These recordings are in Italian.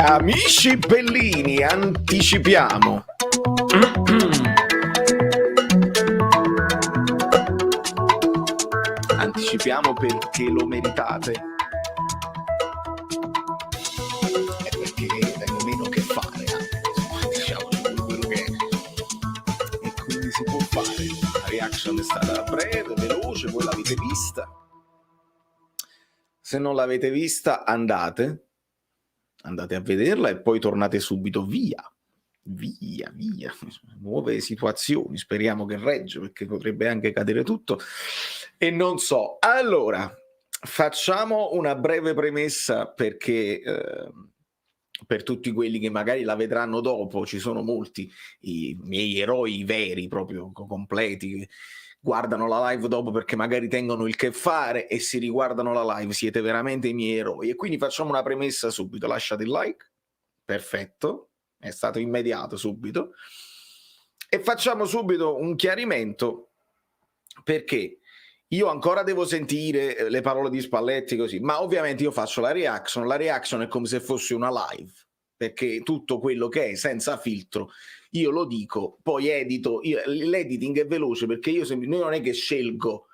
Amici bellini, anticipiamo. Anticipiamo perché lo meritate. E perché tengo meno che fare, insomma, diciamo quello che è. E quindi si può fare. La reaction è stata breve, veloce, voi l'avete vista. Se non l'avete vista, andate a vederla e poi tornate subito via. Nuove situazioni, speriamo che regge, perché potrebbe anche cadere tutto e non so. Allora, facciamo una breve premessa perché per tutti quelli che magari la vedranno dopo, ci sono molti, i miei eroi veri, proprio completi, che guardano la live dopo perché magari tengono il che fare e si riguardano la live, siete veramente i miei eroi. E quindi facciamo una premessa subito, lasciate il like, perfetto, è stato immediato subito, e facciamo subito un chiarimento, perché io ancora devo sentire le parole di Spalletti così, ma ovviamente io faccio la reaction è come se fosse una live, perché tutto quello che è senza filtro io lo dico, poi edito, l'editing è veloce perché io non è che scelgo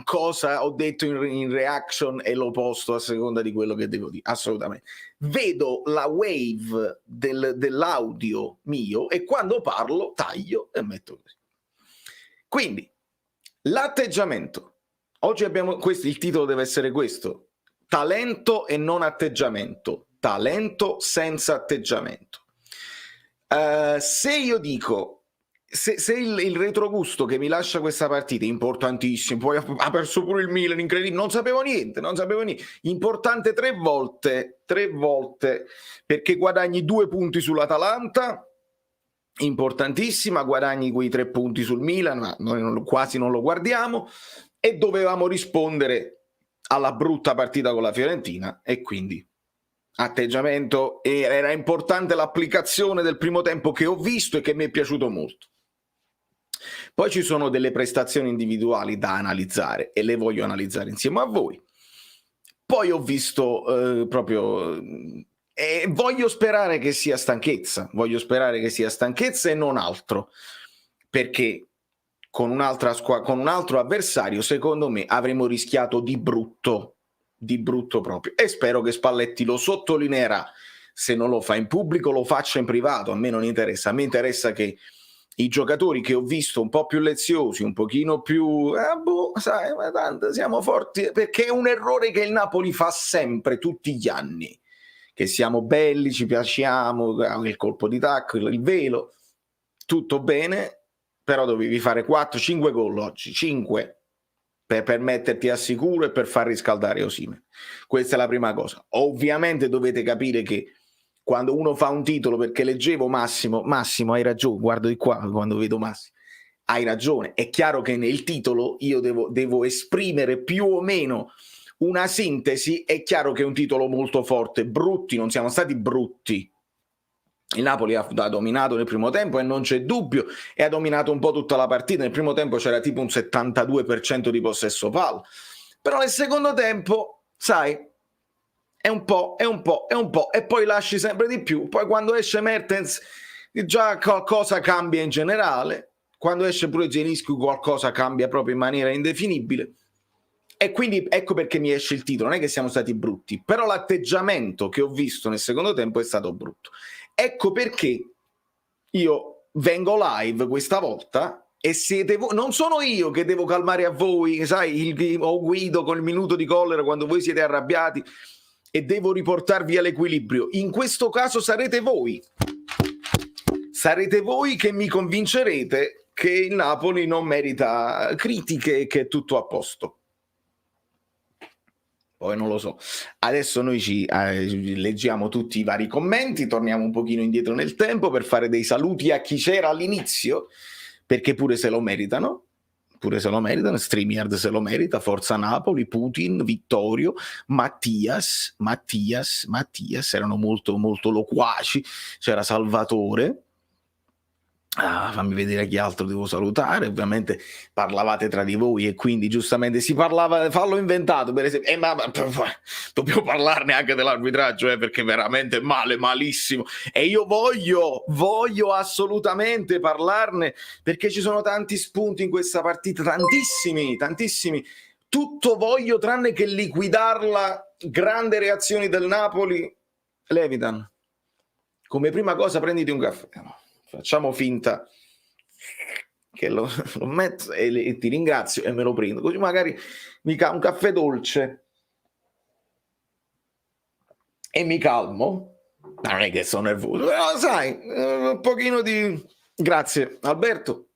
cosa ho detto in reaction e lo posto a seconda di quello che devo dire, assolutamente. Vedo la wave dell'audio mio e quando parlo taglio e metto così. Quindi, l'atteggiamento. Oggi abbiamo questo, il titolo deve essere questo: talento e non atteggiamento, talento senza atteggiamento. Se io dico, se il retrogusto che mi lascia questa partita è importantissimo, poi ha perso pure il Milan, incredibile, non sapevo niente, importante tre volte, perché guadagni 2 punti sull'Atalanta, importantissima, guadagni quei 3 punti sul Milan, ma noi quasi non lo guardiamo, e dovevamo rispondere alla brutta partita con la Fiorentina, e quindi atteggiamento, era importante l'applicazione del primo tempo che ho visto e che mi è piaciuto molto. Poi ci sono delle prestazioni individuali da analizzare e le voglio analizzare insieme a voi. Poi ho visto proprio e voglio sperare che sia stanchezza e non altro, perché con un'altra con un altro avversario secondo me avremmo rischiato di brutto proprio, e spero che Spalletti lo sottolineerà. Se non lo fa in pubblico lo faccia in privato, a me non interessa, a me interessa che i giocatori che ho visto un po' più leziosi, un pochino più sai, ma tanto siamo forti, perché è un errore che il Napoli fa sempre, tutti gli anni, che siamo belli, ci piacciamo, il colpo di tacco, il velo, tutto bene, però dovevi fare 4-5 gol oggi, 5, per metterti a sicuro e per far riscaldare Osimhen. Questa è la prima cosa. Ovviamente dovete capire che quando uno fa un titolo, perché leggevo Massimo hai ragione, guardo di qua quando vedo Massimo, hai ragione, è chiaro che nel titolo io devo esprimere più o meno una sintesi. È chiaro che è un titolo molto forte, brutti, non siamo stati brutti. Il Napoli ha dominato nel primo tempo e non c'è dubbio, e ha dominato un po' tutta la partita. Nel primo tempo c'era tipo un 72% di possesso palla, però nel secondo tempo, sai, è un po', e poi lasci sempre di più. Poi quando esce Mertens già qualcosa cambia in generale, quando esce pure Zielinski qualcosa cambia proprio in maniera indefinibile, e quindi ecco perché mi esce il titolo. Non è che siamo stati brutti, però l'atteggiamento che ho visto nel secondo tempo è stato brutto. Ecco perché io vengo live questa volta e siete voi, non sono io che devo calmare a voi, sai, o Guido con il minuto di collera quando voi siete arrabbiati e devo riportarvi all'equilibrio. In questo caso sarete voi che mi convincerete che il Napoli non merita critiche e che è tutto a posto. Poi non lo so. Adesso noi leggiamo tutti i vari commenti, torniamo un pochino indietro nel tempo per fare dei saluti a chi c'era all'inizio, perché pure se lo meritano, StreamYard se lo merita, Forza Napoli, Putin, Vittorio, Mattias, erano molto molto loquaci, c'era Salvatore, Fammi vedere chi altro devo salutare. Ovviamente parlavate tra di voi e quindi giustamente si parlava, fallo inventato per esempio, ma dobbiamo parlarne anche dell'arbitraggio, perché veramente male, malissimo, e io voglio assolutamente parlarne, perché ci sono tanti spunti in questa partita, tantissimi, tutto voglio tranne che liquidarla. Grande reazioni del Napoli. Levitan, come prima cosa prenditi un caffè, facciamo finta che lo metto e ti ringrazio e me lo prendo, così magari un caffè dolce e mi calmo. Ma non è che sono nervoso, però sai, un pochino di... Grazie Alberto.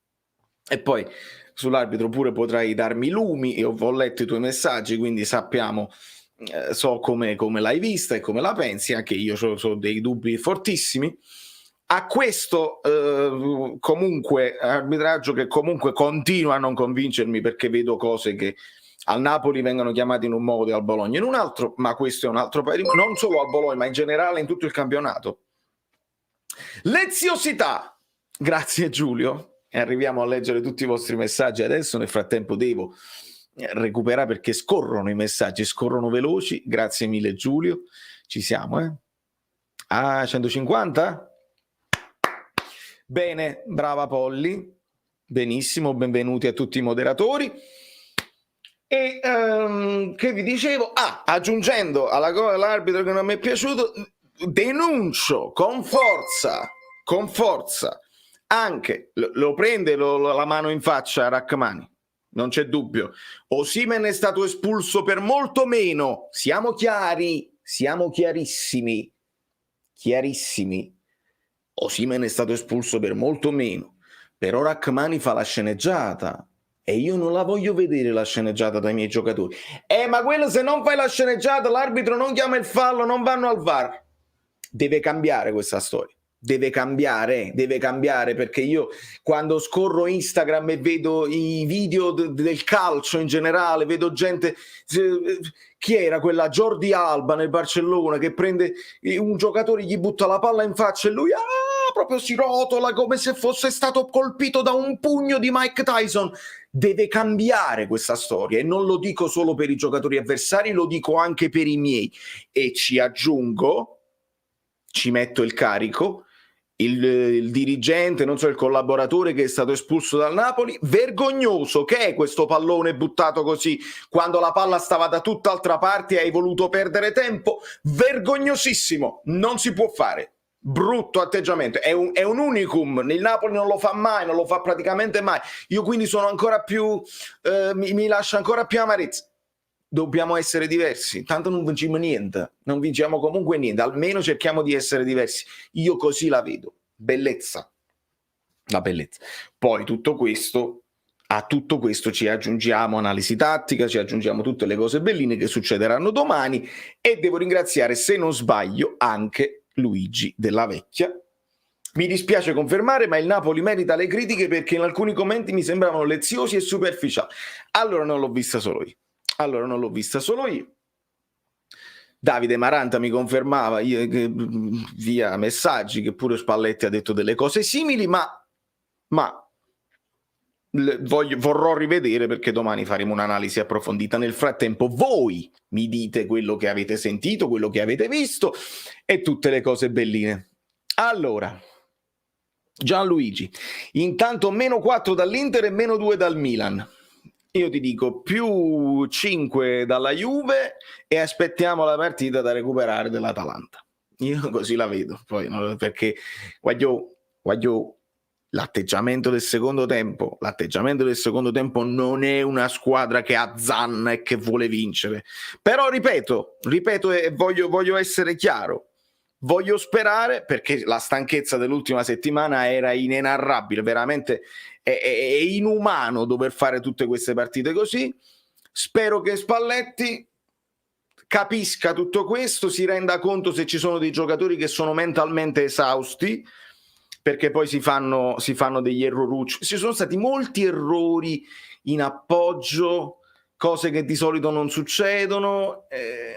E poi sull'arbitro pure potrai darmi lumi, io ho letto i tuoi messaggi, quindi sappiamo, so come l'hai vista e come la pensi, anche io ho dei dubbi fortissimi. A questo comunque arbitraggio che comunque continua a non convincermi, perché vedo cose che al Napoli vengono chiamate in un modo e al Bologna in un altro, ma questo è un altro paio, non solo al Bologna ma in generale in tutto il campionato. Leziosità, grazie Giulio, e arriviamo a leggere tutti i vostri messaggi adesso. Nel frattempo devo recuperare perché scorrono i messaggi, scorrono veloci. Grazie mille Giulio, ci siamo, 150? Bene, brava Polly, benissimo, benvenuti a tutti i moderatori. E che vi dicevo? Aggiungendo alla cosa dell'arbitro che non mi è piaciuto, denuncio con forza, anche, lo prende la mano in faccia a Rachmani, non c'è dubbio. Osimhen è stato espulso per molto meno, siamo chiarissimi. Osimhen è stato espulso per molto meno, però Rachmani fa la sceneggiata e io non la voglio vedere la sceneggiata dai miei giocatori. Ma quello, se non fai la sceneggiata l'arbitro non chiama il fallo, non vanno al VAR. Deve cambiare questa storia. Deve cambiare, perché io quando scorro Instagram e vedo i video del calcio in generale, vedo gente, chi era quella Jordi Alba nel Barcellona che prende un giocatore, gli butta la palla in faccia e lui proprio si rotola come se fosse stato colpito da un pugno di Mike Tyson. Deve cambiare questa storia, e non lo dico solo per i giocatori avversari, lo dico anche per i miei, e ci aggiungo, ci metto il carico, il dirigente, non so, il collaboratore che è stato espulso dal Napoli. Vergognoso che è questo pallone buttato così quando la palla stava da tutt'altra parte e hai voluto perdere tempo. Vergognosissimo, non si può fare. Brutto atteggiamento, è un unicum, il Napoli non lo fa mai, non lo fa praticamente mai. Io quindi sono ancora più, mi lascia ancora più amarezza. Dobbiamo essere diversi, tanto non vinciamo niente, non vinciamo comunque niente, almeno cerchiamo di essere diversi. Io così la vedo, bellezza, la bellezza. Poi a tutto questo ci aggiungiamo analisi tattica, ci aggiungiamo tutte le cose belline che succederanno domani, e devo ringraziare, se non sbaglio, anche Luigi Della Vecchia. Mi dispiace confermare, ma il Napoli merita le critiche perché in alcuni commenti mi sembravano leziosi e superficiali. Allora non l'ho vista solo io. Davide Maranta mi confermava via messaggi che pure Spalletti ha detto delle cose simili, ma vorrò rivedere, perché domani faremo un'analisi approfondita. Nel frattempo voi mi dite quello che avete sentito, quello che avete visto e tutte le cose belline. Allora, Gianluigi, intanto -4 dall'Inter e -2 dal Milan. Io ti dico più 5 dalla Juve e aspettiamo la partita da recuperare dell'Atalanta. Io così la vedo, poi perché guaglio, l'atteggiamento del secondo tempo non è una squadra che azzanna e che vuole vincere. Però ripeto e voglio essere chiaro. Voglio sperare, perché la stanchezza dell'ultima settimana era inenarrabile, veramente è inumano dover fare tutte queste partite così. Spero che Spalletti capisca tutto questo, si renda conto se ci sono dei giocatori che sono mentalmente esausti, perché poi si fanno degli errorucci. Ci sono stati molti errori in appoggio, cose che di solito non succedono,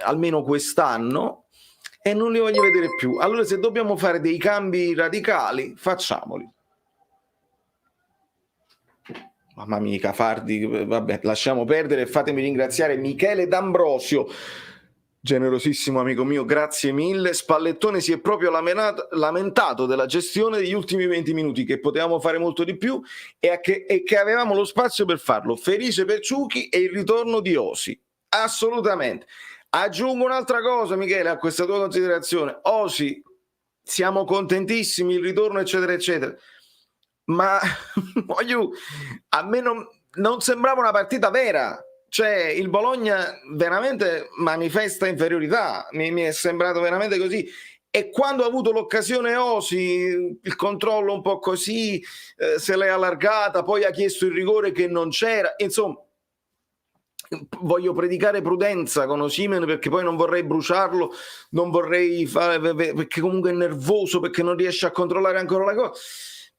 almeno quest'anno, e non li voglio vedere più. Allora, se dobbiamo fare dei cambi radicali, facciamoli. mamma mia, Cafardi, vabbè, lasciamo perdere. Fatemi ringraziare Michele D'Ambrosio, generosissimo amico mio, grazie mille. Spallettone si è proprio lamentato della gestione degli ultimi 20 minuti, che potevamo fare molto di più e che avevamo lo spazio per farlo. Felice per Ciuchi e il ritorno di Osi, assolutamente. Aggiungo un'altra cosa, Michele, a questa tua considerazione. Osi, siamo contentissimi, il ritorno, eccetera, eccetera. Ma a me non sembrava una partita vera. Cioè, il Bologna veramente manifesta inferiorità. Mi è sembrato veramente così. E quando ha avuto l'occasione Osi, il controllo un po' così, se l'è allargata, poi ha chiesto il rigore che non c'era. Insomma, voglio predicare prudenza con Osimhen, perché poi non vorrei bruciarlo, non vorrei fare, perché comunque è nervoso, perché non riesce a controllare ancora la cosa.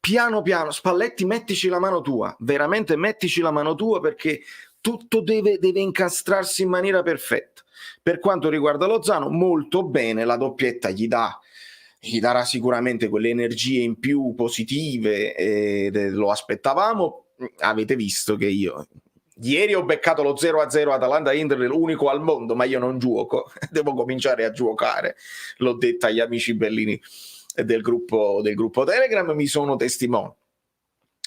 Piano piano, Spalletti, mettici la mano tua, veramente mettici la mano tua, perché tutto deve incastrarsi in maniera perfetta. Per quanto riguarda Lozano, molto bene, la doppietta gli darà sicuramente quelle energie in più positive, lo aspettavamo. Avete visto che io ieri ho beccato lo 0-0 Atalanta-Inter, l'unico al mondo, ma io non gioco, devo cominciare a giocare, l'ho detto agli amici bellini del gruppo Telegram, mi sono testimoni.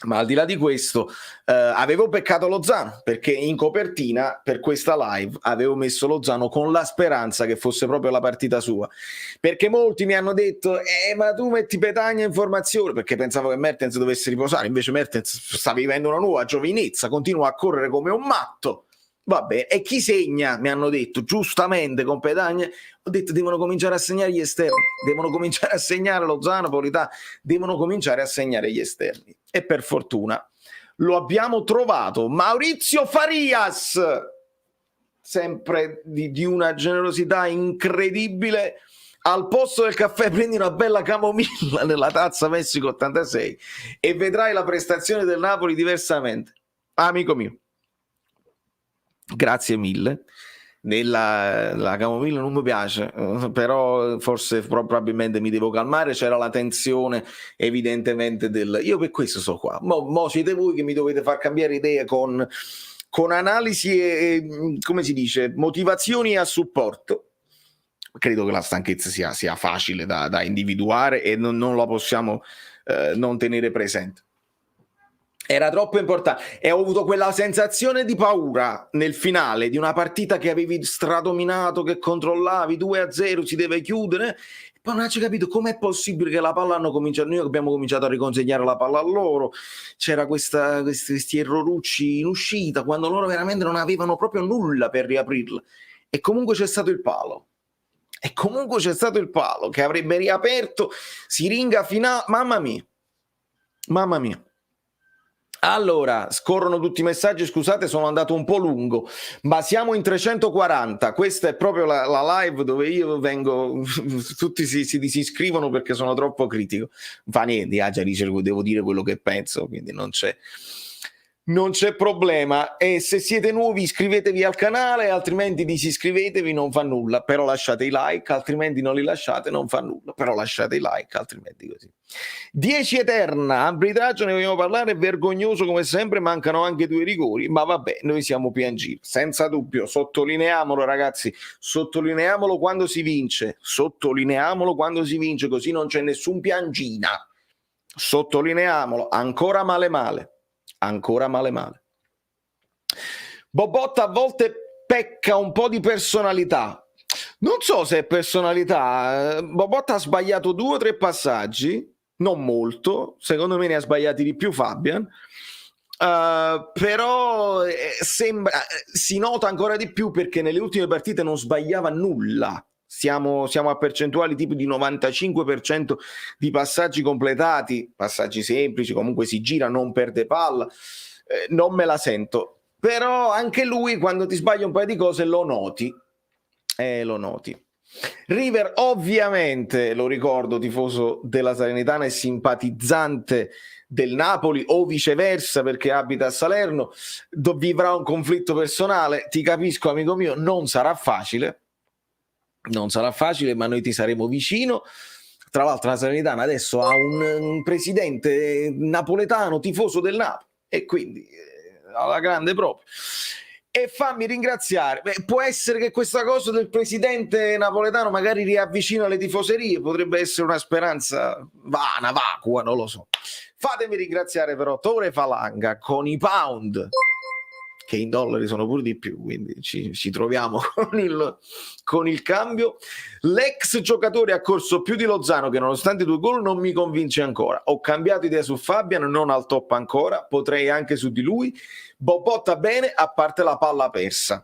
Ma al di là di questo, avevo beccato Lozano, perché in copertina per questa live avevo messo Lozano con la speranza che fosse proprio la partita sua, perché molti mi hanno detto ma tu metti Petagna in formazione, perché pensavo che Mertens dovesse riposare, invece Mertens sta vivendo una nuova giovinezza, continua a correre come un matto. Vabbè, e chi segna? Mi hanno detto giustamente con Petagna. Ho detto devono cominciare a segnare gli esterni, devono cominciare a segnare Lozano, Polità, devono cominciare a segnare gli esterni. E per fortuna lo abbiamo trovato, Maurizio Farias, sempre di una generosità incredibile. Al posto del caffè prendi una bella camomilla nella tazza Messico 86 e vedrai la prestazione del Napoli diversamente. Amico mio, grazie mille. La camomilla non mi piace, però forse probabilmente mi devo calmare, c'era la tensione evidentemente io per questo sto qua. Mo siete voi che mi dovete far cambiare idea con analisi e come si dice, motivazioni a supporto. Credo che la stanchezza sia facile da individuare e non la possiamo non tenere presente. Era troppo importante e ho avuto quella sensazione di paura nel finale di una partita che avevi stradominato, che controllavi 2-0, si deve chiudere, poi non hai capito com'è possibile che la palla noi abbiamo cominciato a riconsegnare la palla a loro, c'era questi errorucci in uscita quando loro veramente non avevano proprio nulla per riaprirla, e comunque c'è stato il palo. E comunque c'è stato il palo che avrebbe riaperto Siringa finale. Mamma mia. Allora, scorrono tutti i messaggi, scusate, sono andato un po' lungo, ma siamo in 340, questa è proprio la live dove io vengo, tutti si disiscrivono perché sono troppo critico. Fa niente, già devo dire quello che penso, quindi non c'è problema. E se siete nuovi iscrivetevi al canale, altrimenti disiscrivetevi, non fa nulla, però lasciate i like, altrimenti non li lasciate, non fa nulla, però lasciate i like, altrimenti così. 10 Eterna, arbitraggio ne vogliamo parlare, vergognoso come sempre, mancano anche 2 rigori, ma vabbè, noi siamo PNG, senza dubbio, sottolineiamolo ragazzi, sottolineiamolo quando si vince, così non c'è nessun piangina, sottolineiamolo, ancora male. Bobotta a volte pecca un po' di personalità. Non so se è personalità. Bobotta ha sbagliato 2 o 3 passaggi, non molto. Secondo me ne ha sbagliati di più Fabian. Però si nota ancora di più perché nelle ultime partite non sbagliava nulla. Siamo a percentuali tipo di 95% di passaggi completati, passaggi semplici, comunque si gira, non perde palla, non me la sento. Però anche lui quando ti sbaglia un paio di cose lo noti. River ovviamente, lo ricordo, tifoso della Salernitana e simpatizzante del Napoli o viceversa perché abita a Salerno, vivrà un conflitto personale, ti capisco amico mio, non sarà facile, ma noi ti saremo vicino. Tra l'altro la Salernitana adesso ha un presidente napoletano, tifoso del Napoli, e quindi alla grande proprio. E fammi ringraziare. Beh, può essere che questa cosa del presidente napoletano magari riavvicina le tifoserie, potrebbe essere una speranza vana, vacua, non lo so. Fatemi ringraziare però Tore Falanga con i pound, che in dollari sono pure di più, quindi ci troviamo con il cambio. L'ex giocatore ha corso più di Lozano, che nonostante 2 gol non mi convince ancora. Ho cambiato idea su Fabian, non al top ancora, potrei anche su di lui. Bobotta bene, a parte la palla persa.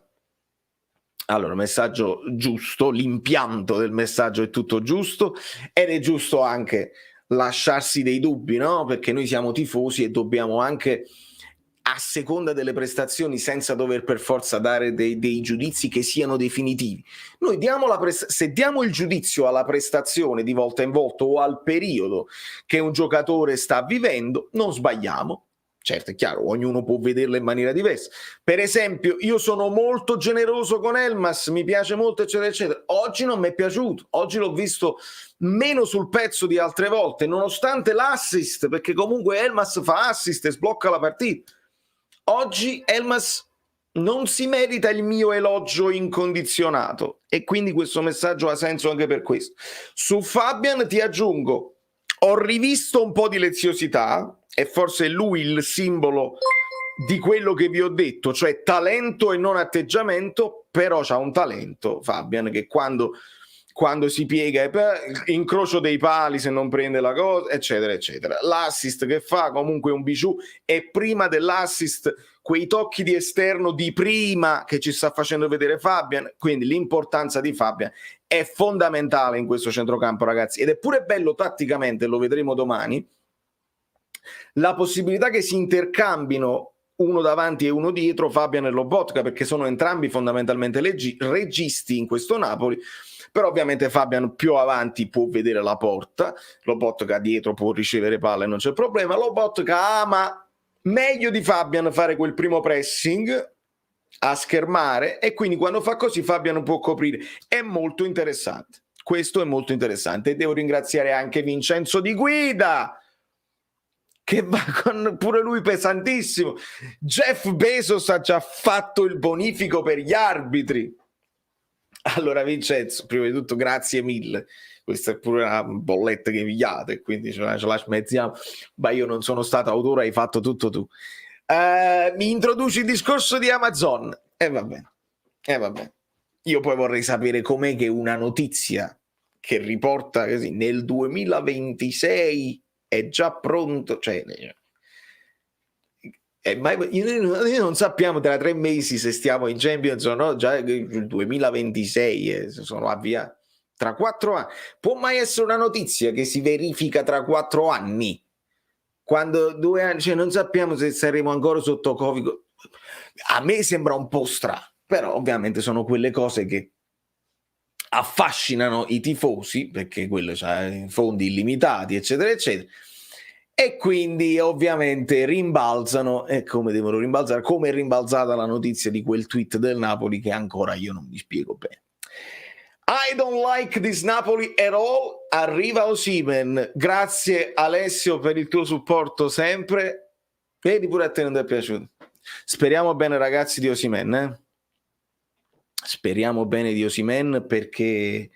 Allora, messaggio giusto, l'impianto del messaggio è tutto giusto, ed è giusto anche lasciarsi dei dubbi, no? Perché noi siamo tifosi e dobbiamo anche, a seconda delle prestazioni, senza dover per forza dare dei giudizi che siano definitivi. Noi diamo se diamo il giudizio alla prestazione di volta in volta o al periodo che un giocatore sta vivendo, non sbagliamo. Certo, è chiaro, ognuno può vederla in maniera diversa. Per esempio, io sono molto generoso con Elmas, mi piace molto, eccetera, eccetera. Oggi non mi è piaciuto, oggi l'ho visto meno sul pezzo di altre volte, nonostante l'assist, perché comunque Elmas fa assist e sblocca la partita. Oggi Elmas non si merita il mio elogio incondizionato, e quindi questo messaggio ha senso anche per questo. Su Fabian ti aggiungo, ho rivisto un po' di leziosità, e forse è lui il simbolo di quello che vi ho detto, cioè talento e non atteggiamento, però c'ha un talento Fabian che quando si piega incrocio dei pali se non prende la cosa, eccetera eccetera. L'assist che fa comunque un bijou, e prima dell'assist quei tocchi di esterno di prima che ci sta facendo vedere Fabian, quindi l'importanza di Fabian è fondamentale in questo centrocampo, ragazzi, ed è pure bello tatticamente, lo vedremo domani, la possibilità che si intercambino uno davanti e uno dietro Fabian e Lobotka, perché sono entrambi fondamentalmente registi in questo Napoli. Però ovviamente Fabian più avanti può vedere la porta, Lobotka dietro può ricevere palle, non c'è problema. Lobotka ama meglio di Fabian fare quel primo pressing a schermare, e quindi quando fa così Fabian può coprire. È molto interessante, questo è molto interessante, e devo ringraziare anche Vincenzo Di Guida, che va con pure lui pesantissimo. Jeff Bezos ha già fatto il bonifico per gli arbitri. Allora Vincenzo, prima di tutto grazie mille, questa è pure una bolletta che inviate, quindi ce la smettiamo, ma io non sono stato autore, hai fatto tutto tu. Mi introduci il discorso di Amazon, e va bene, io poi vorrei sapere com'è che una notizia che riporta così nel 2026 è già pronto, cioè ma noi non sappiamo tra 3 mesi se stiamo in Champions o no, già il 2026 sono avviati. Tra 4 anni. Può mai essere una notizia che si verifica tra 4 anni? Quando 2 anni, cioè non sappiamo se saremo ancora sotto Covid. A me sembra un po' strano, però ovviamente sono quelle cose che affascinano i tifosi, perché quello c'ha fondi illimitati, eccetera, eccetera. E quindi ovviamente rimbalzano, e come devono rimbalzare, come è rimbalzata la notizia di quel tweet del Napoli che ancora io non mi spiego bene. I don't like this Napoli at all. Arriva Osimhen. Grazie Alessio per il tuo supporto sempre. Vedi, pure a te non ti è piaciuto. Speriamo bene, ragazzi, di Osimhen, Speriamo bene di Osimhen, perché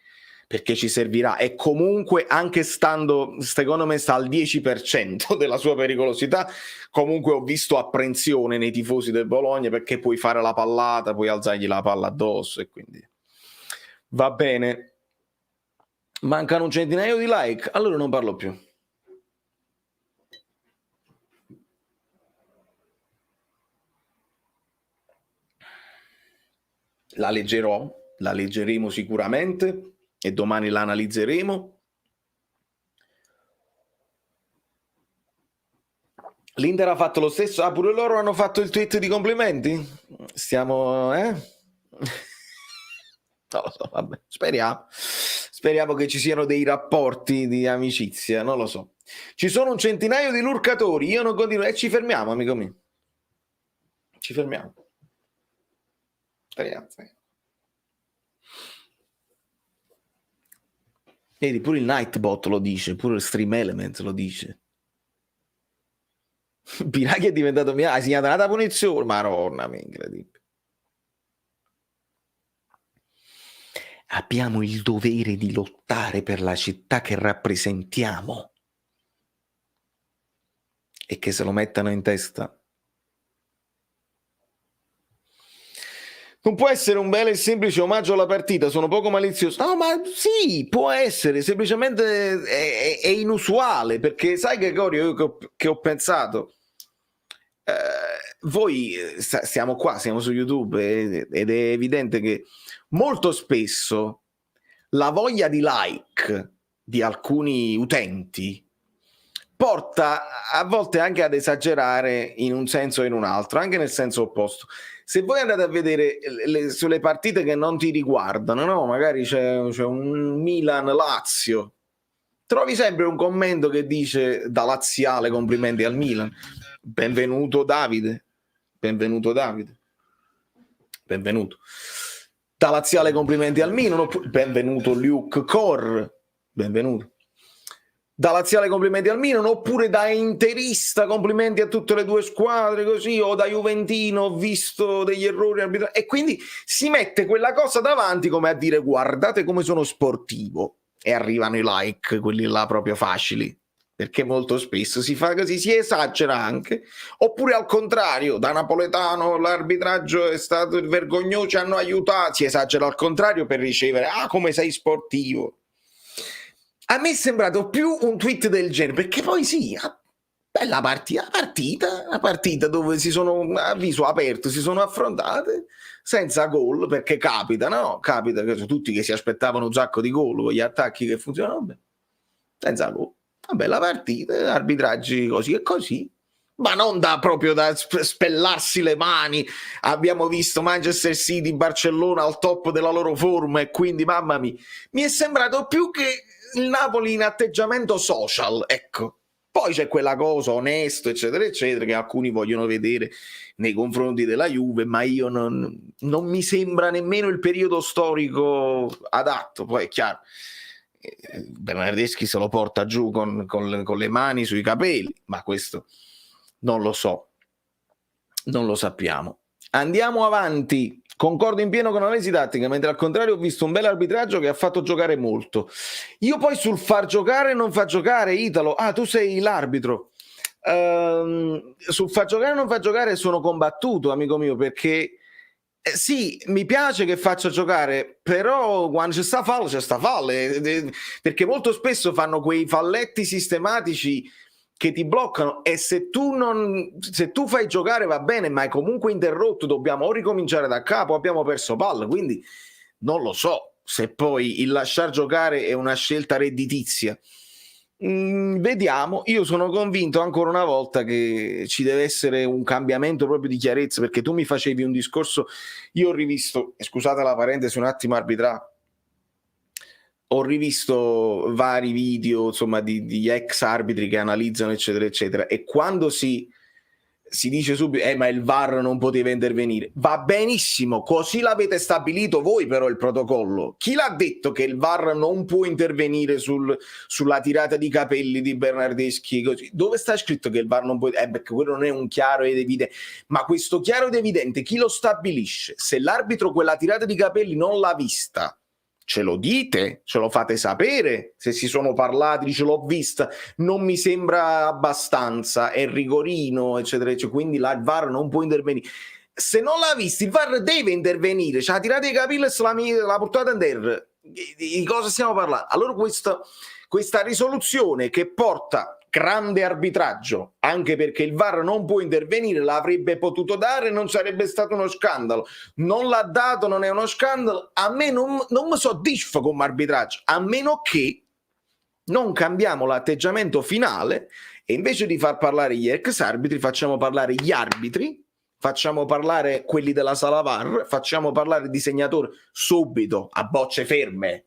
ci servirà, e comunque anche stando, secondo me sta al 10% della sua pericolosità, comunque ho visto apprensione nei tifosi del Bologna, perché puoi fare la pallata, puoi alzargli la palla addosso, e quindi va bene. Mancano un centinaio di like, allora non parlo più. La leggeremo sicuramente, e domani la analizzeremo. L'Inter ha fatto lo stesso? Ah, pure loro hanno fatto il tweet di complimenti? Stiamo, Non lo so, vabbè, speriamo che ci siano dei rapporti di amicizia, non lo so. Ci sono un centinaio di lurcatori, io non continuo, e ci fermiamo, amico mio. Ci fermiamo. Speriamo. Vedi, pure il Nightbot lo dice, pure il Stream Element lo dice. Biraghi è diventato mia, hai segnato una punizione, maronna, incredibile. Abbiamo il dovere di lottare per la città che rappresentiamo e che se lo mettano in testa. Non può essere un bel e semplice omaggio alla partita, sono poco malizioso. No, ma sì, può essere, semplicemente è inusuale, perché sai che Gregorio, io che ho pensato, voi stiamo qua, siamo su YouTube ed è evidente che molto spesso la voglia di like di alcuni utenti porta a volte anche ad esagerare in un senso o in un altro, anche nel senso opposto. Se voi andate a vedere sulle partite che non ti riguardano, no? Magari c'è un Milan-Lazio, trovi sempre un commento che dice da laziale complimenti al Milan. Benvenuto Davide, benvenuto Davide, benvenuto. Da laziale complimenti al Milan, benvenuto Luke Cor, benvenuto. Da laziale complimenti al Milan, oppure da interista complimenti a tutte le due squadre, così, o da juventino ho visto degli errori arbitrali, e quindi si mette quella cosa davanti come a dire guardate come sono sportivo, e arrivano i like, quelli là proprio facili, perché molto spesso si fa così, si esagera anche. Oppure al contrario, da napoletano l'arbitraggio è stato vergognoso, ci hanno aiutato, si esagera al contrario per ricevere come sei sportivo. A me è sembrato più un tweet del genere, perché poi sì, bella partita dove si sono a viso aperto, si sono affrontate senza gol, perché capita, no? Capita che tutti che si aspettavano un sacco di gol con gli attacchi che funzionano bene, senza gol. Una bella partita, arbitraggi così e così, ma non proprio da spellarsi le mani. Abbiamo visto Manchester City, Barcellona al top della loro forma e quindi mamma mia, mi è sembrato più che il Napoli in atteggiamento social, ecco. Poi c'è quella cosa onesto, eccetera, eccetera, che alcuni vogliono vedere nei confronti della Juve, ma io non mi sembra nemmeno il periodo storico adatto. Poi è chiaro, Bernardeschi se lo porta giù con le mani sui capelli, ma questo non lo so, non lo sappiamo. Andiamo avanti. Concordo in pieno con l'analisi tattica, mentre al contrario ho visto un bel arbitraggio che ha fatto giocare molto. Io poi sul far giocare e non far giocare, Italo, tu sei l'arbitro. Sul far giocare e non far giocare sono combattuto, amico mio, perché sì, mi piace che faccia giocare, però quando c'è sta fallo, perché molto spesso fanno quei falletti sistematici che ti bloccano, e se tu fai giocare va bene, ma è comunque interrotto, dobbiamo o ricominciare da capo, abbiamo perso palla, quindi non lo so se poi il lasciar giocare è una scelta redditizia. Vediamo. Io sono convinto ancora una volta che ci deve essere un cambiamento proprio di chiarezza, perché tu mi facevi un discorso, io ho rivisto, scusate la parentesi un attimo arbitrale, ho rivisto vari video, insomma, di ex arbitri che analizzano, eccetera, eccetera, e quando si dice subito, ma il VAR non poteva intervenire. Va benissimo, così l'avete stabilito voi però il protocollo. Chi l'ha detto che il VAR non può intervenire sulla tirata di capelli di Bernardeschi? Così? Dove sta scritto che il VAR non può? Perché quello non è un chiaro ed evidente. Ma questo chiaro ed evidente, chi lo stabilisce? Se l'arbitro quella tirata di capelli non l'ha vista, ce lo dite, ce lo fate sapere, se si sono parlati, dice l'ho vista, non mi sembra abbastanza, è rigorino, eccetera, eccetera, quindi il VAR non può intervenire. Se non l'ha vista, il VAR deve intervenire, c'ha tirato i capelli e l'ha portata in terra. Di cosa stiamo parlando? Allora questa risoluzione che porta grande arbitraggio, anche perché il VAR non può intervenire, l'avrebbe potuto dare, non sarebbe stato uno scandalo. Non l'ha dato, non è uno scandalo. A me non mi soddisfa come arbitraggio, a meno che non cambiamo l'atteggiamento finale e invece di far parlare gli ex arbitri facciamo parlare gli arbitri, facciamo parlare quelli della sala VAR, facciamo parlare il disegnatore subito, a bocce ferme,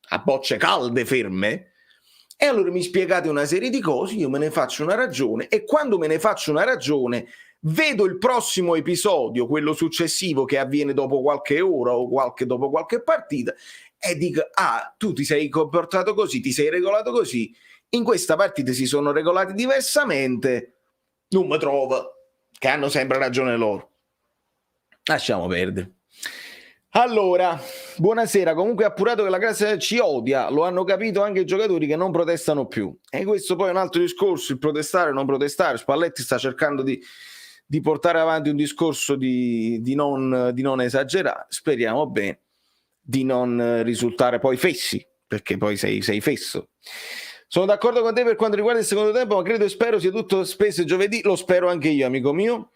a bocce calde ferme, e allora mi spiegate una serie di cose, io me ne faccio una ragione, e quando me ne faccio una ragione vedo il prossimo episodio, quello successivo che avviene dopo qualche ora o dopo qualche partita, e dico, tu ti sei comportato così, ti sei regolato così, in questa partita si sono regolati diversamente, non mi trovo, che hanno sempre ragione loro. Lasciamo perdere. Allora, buonasera. Comunque appurato che la classe ci odia, lo hanno capito anche i giocatori che non protestano più. E questo poi è un altro discorso, il protestare o non protestare. Spalletti sta cercando di portare avanti un discorso di non esagerare. Speriamo bene di non risultare poi fessi, perché poi sei fesso. Sono d'accordo con te per quanto riguarda il secondo tempo, ma credo e spero sia tutto spesso giovedì. Lo spero anche io, amico mio.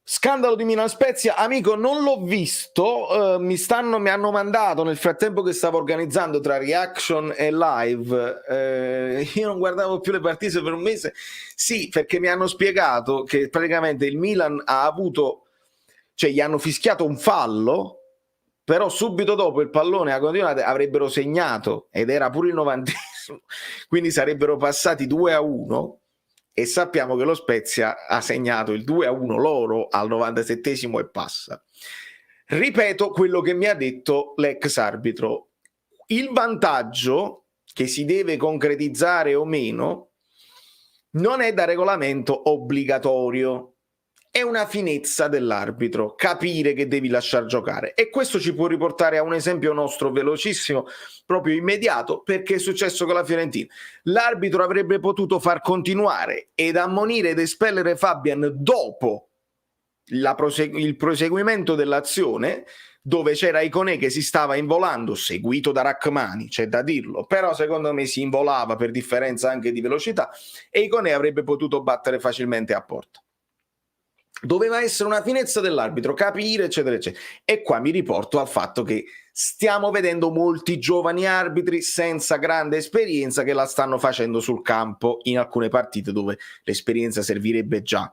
Scandalo di Milan Spezia, amico, non l'ho visto, mi hanno mandato nel frattempo che stavo organizzando tra reaction e live, io non guardavo più le partite per un mese, sì, perché mi hanno spiegato che praticamente il Milan ha avuto, cioè gli hanno fischiato un fallo, però subito dopo il pallone a continuare avrebbero segnato ed era pure il 90esimo, quindi sarebbero passati 2-1. E sappiamo che lo Spezia ha segnato il 2-1 loro al 97esimo e passa. Ripeto quello che mi ha detto l'ex arbitro. Il vantaggio che si deve concretizzare o meno non è da regolamento obbligatorio. È una finezza dell'arbitro, capire che devi lasciar giocare. E questo ci può riportare a un esempio nostro velocissimo, proprio immediato, perché è successo con la Fiorentina. L'arbitro avrebbe potuto far continuare ed ammonire ed espellere Fabian dopo il proseguimento dell'azione, dove c'era Iconè che si stava involando, seguito da Rachmani, c'è da dirlo, però secondo me si involava per differenza anche di velocità, e Iconè avrebbe potuto battere facilmente a porta. Doveva essere una finezza dell'arbitro, capire, eccetera, eccetera. E qua mi riporto al fatto che stiamo vedendo molti giovani arbitri senza grande esperienza che la stanno facendo sul campo in alcune partite dove l'esperienza servirebbe già.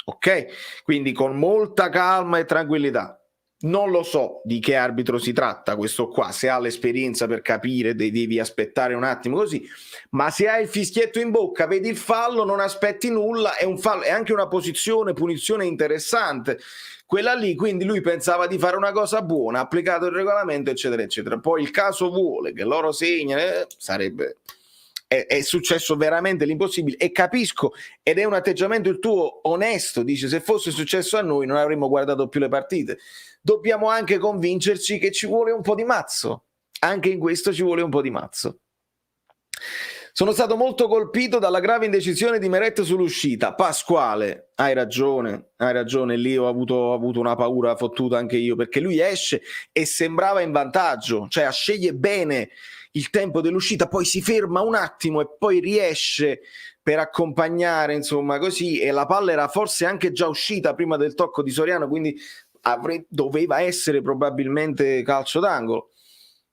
Ok? Quindi con molta calma e tranquillità. Non lo so di che arbitro si tratta questo qua, se ha l'esperienza per capire, devi aspettare un attimo così, ma se hai il fischietto in bocca, vedi il fallo, non aspetti nulla, è un fallo, è anche una punizione interessante, quella lì, quindi lui pensava di fare una cosa buona, ha applicato il regolamento, eccetera, eccetera. Poi il caso vuole che loro segnano, sarebbe... È successo veramente l'impossibile e capisco, ed è un atteggiamento il tuo onesto, dice se fosse successo a noi non avremmo guardato più le partite. Dobbiamo anche convincerci che ci vuole un po' di mazzo, anche in questo ci vuole un po' di mazzo. Sono stato molto colpito dalla grave indecisione di Meret sull'uscita. Pasquale, hai ragione, lì ho avuto una paura fottuta anche io, perché lui esce e sembrava in vantaggio, cioè sceglie bene il tempo dell'uscita, poi si ferma un attimo e poi riesce per accompagnare, insomma, così, e la palla era forse anche già uscita prima del tocco di Soriano, quindi doveva essere probabilmente calcio d'angolo.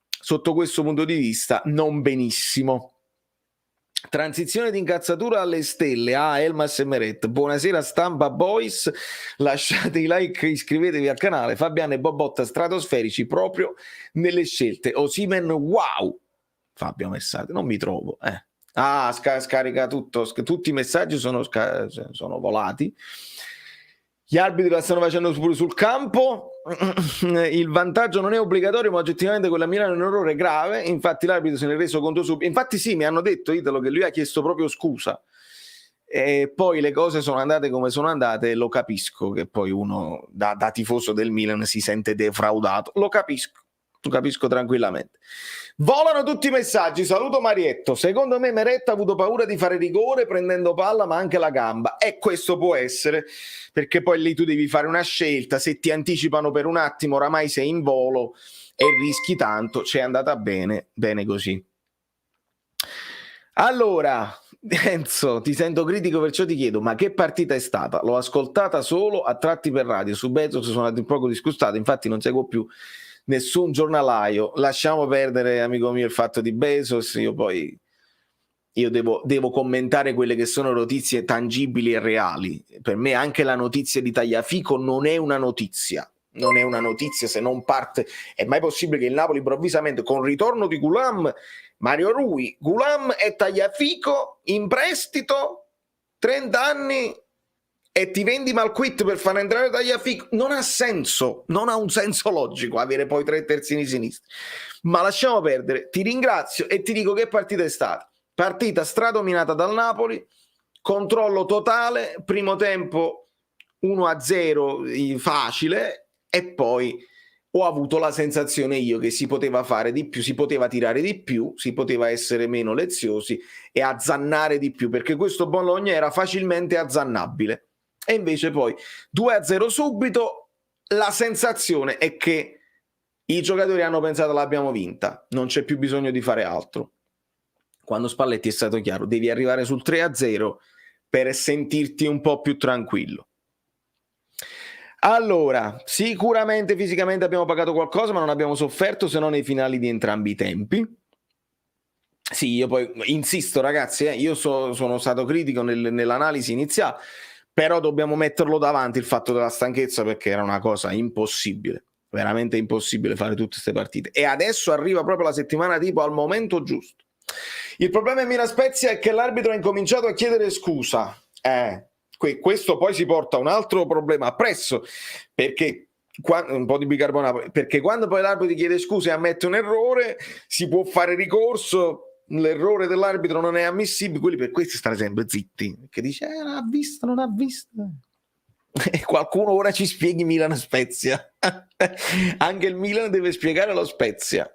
Sotto questo punto di vista non benissimo. Transizione di incazzatura alle stelle. Elmas e Meret. Buonasera stampa boys, lasciate i like, iscrivetevi al canale. Fabiano e Bobotta stratosferici proprio nelle scelte. Osimhen wow. Fabio Messaggio, non mi trovo. Scarica tutto, tutti i messaggi sono volati. Gli arbitri la stanno facendo pure sul campo. Il vantaggio non è obbligatorio, ma oggettivamente quella Milano è un errore grave. Infatti l'arbitro se ne è reso conto subito. Infatti sì, mi hanno detto, Italo, che lui ha chiesto proprio scusa. E poi le cose sono andate come sono andate. Lo capisco che poi uno da tifoso del Milan si sente defraudato. Lo capisco tranquillamente. Volano tutti i messaggi. Saluto Marietto. Secondo me Meret ha avuto paura di fare rigore prendendo palla ma anche la gamba, e questo può essere, perché poi lì tu devi fare una scelta. Se ti anticipano per un attimo oramai sei in volo e rischi tanto. C'è andata bene così. Allora Enzo, ti sento critico, perciò ti chiedo, ma che partita è stata? L'ho ascoltata solo a tratti per radio, su Bezos sono andato un poco disgustato, infatti non seguo più nessun giornalaio. Lasciamo perdere, amico mio, il fatto di Bezos. Io devo commentare quelle che sono notizie tangibili e reali. Per me anche la notizia di Tagliafico non è una notizia se non parte. È mai possibile che il Napoli improvvisamente, con ritorno di Gulam, Mario Rui, Gulam e Tagliafico in prestito 30 anni, e ti vendi Malquit per far entrare Tagliafico? Non ha senso, non ha un senso logico avere poi 3 terzini sinistri. Ma lasciamo perdere. Ti ringrazio e ti dico che partita è stata. Partita stradominata dal Napoli, controllo totale, primo tempo 1-0 facile, e poi ho avuto la sensazione io che si poteva fare di più, si poteva tirare di più, si poteva essere meno leziosi e azzannare di più, perché questo Bologna era facilmente azzannabile. E invece poi 2-0 subito, la sensazione è che i giocatori hanno pensato l'abbiamo vinta, non c'è più bisogno di fare altro. Quando Spalletti è stato chiaro, devi arrivare sul 3-0 per sentirti un po' più tranquillo. Allora, sicuramente fisicamente abbiamo pagato qualcosa, ma non abbiamo sofferto se non nei finali di entrambi i tempi. Sì, io poi insisto ragazzi, io sono stato critico nell'analisi iniziale, però dobbiamo metterlo davanti il fatto della stanchezza, perché era una cosa impossibile, veramente impossibile fare tutte queste partite. E adesso arriva proprio la settimana tipo al momento giusto. Il problema in Milan-Spezia è che l'arbitro ha incominciato a chiedere scusa. Questo poi si porta a un altro problema appresso, perché un po' di bicarbonato, perché quando poi l'arbitro chiede scusa e ammette un errore, si può fare ricorso. L'errore dell'arbitro non è ammissibile, quelli per questo stare sempre zitti, che dice non ha visto, non ha visto. E qualcuno ora ci spieghi Milan-Spezia. Anche il Milan deve spiegare lo Spezia.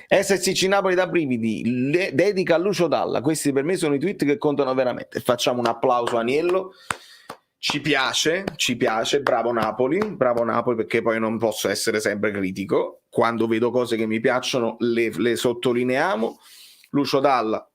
SSC Napoli da brividi, dedica a Lucio Dalla. Questi per me sono i tweet che contano veramente. Facciamo un applauso a Aniello. Ci piace, bravo Napoli, perché poi non posso essere sempre critico. Quando vedo cose che mi piacciono le sottolineiamo. Lucio Dalla,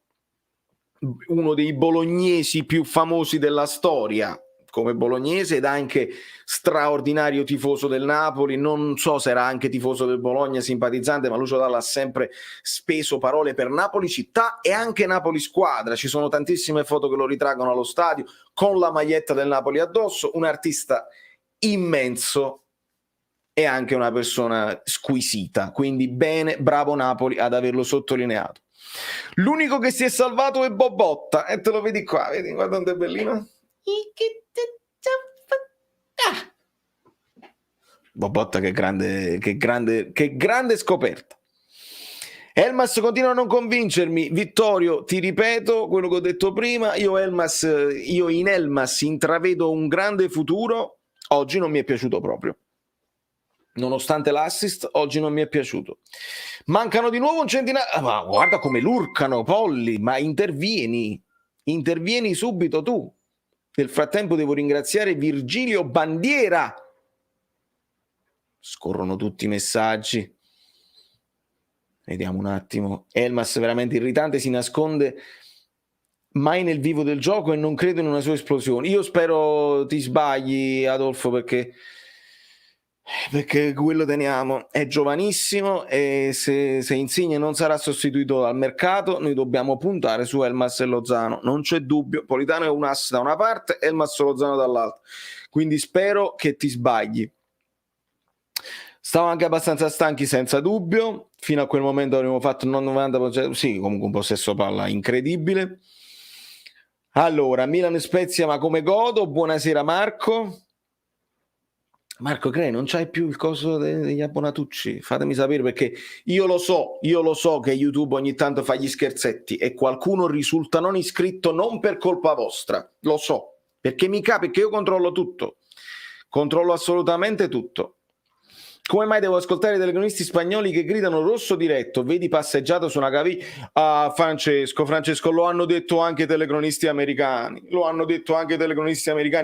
uno dei bolognesi più famosi della storia come bolognese ed anche straordinario tifoso del Napoli, non so se era anche tifoso del Bologna, simpatizzante, ma Lucio Dalla ha sempre speso parole per Napoli città e anche Napoli squadra. Ci sono tantissime foto che lo ritraggono allo stadio con la maglietta del Napoli addosso, un artista immenso e anche una persona squisita, quindi bene, bravo Napoli ad averlo sottolineato. L'unico che si è salvato è Bobotta, e te lo vedi qua, vedi, guarda quanto è bellino. Bobotta, che grande scoperta. Elmas continua a non convincermi. Vittorio, ti ripeto quello che ho detto prima, io in Elmas intravedo un grande futuro. Oggi non mi è piaciuto proprio. Nonostante l'assist, oggi non mi è piaciuto. Mancano di nuovo un centinaio. Ma guarda come lurcano, Polli, ma intervieni subito tu. Nel frattempo devo ringraziare Virgilio Bandiera. Scorrono tutti i messaggi. Vediamo un attimo. Elmas veramente irritante, si nasconde mai nel vivo del gioco e non credo in una sua esplosione. Io spero ti sbagli, Adolfo, perché quello teniamo, è giovanissimo e se Insigne non sarà sostituito al mercato noi dobbiamo puntare su Elmas e Lozano, non c'è dubbio. Politano è un ass da una parte, Elmas e Lozano dall'altra, quindi spero che ti sbagli. Stavo anche abbastanza stanchi, senza dubbio, fino a quel momento avremmo fatto non 90%, sì, comunque un possesso palla incredibile. Allora, Milan e Spezia, ma come godo? Buonasera Marco Crei, non c'hai più il coso degli abbonatucci? Fatemi sapere, perché io lo so che YouTube ogni tanto fa gli scherzetti e qualcuno risulta non iscritto non per colpa vostra, lo so, perché perché io controllo tutto, controllo assolutamente tutto. Come mai devo ascoltare i telecronisti spagnoli che gridano rosso diretto? Vedi passeggiato su una caviglia? Ah, Francesco, lo hanno detto anche i telecronisti americani.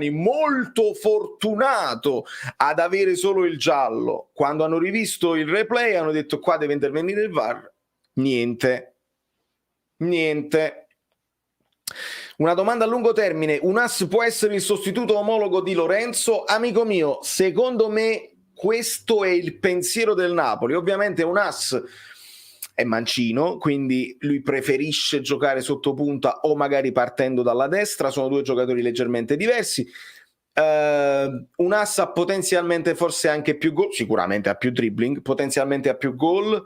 Molto fortunato ad avere solo il giallo. Quando hanno rivisto il replay hanno detto qua deve intervenire il VAR. Niente. Una domanda a lungo termine. Un ass può essere il sostituto omologo di Lorenzo? Amico mio, secondo me questo è il pensiero del Napoli. Ovviamente un ass è mancino, quindi lui preferisce giocare sotto punta o magari partendo dalla destra. Sono due giocatori leggermente diversi. Un ass ha potenzialmente forse anche più gol, sicuramente ha più dribbling, potenzialmente ha più gol,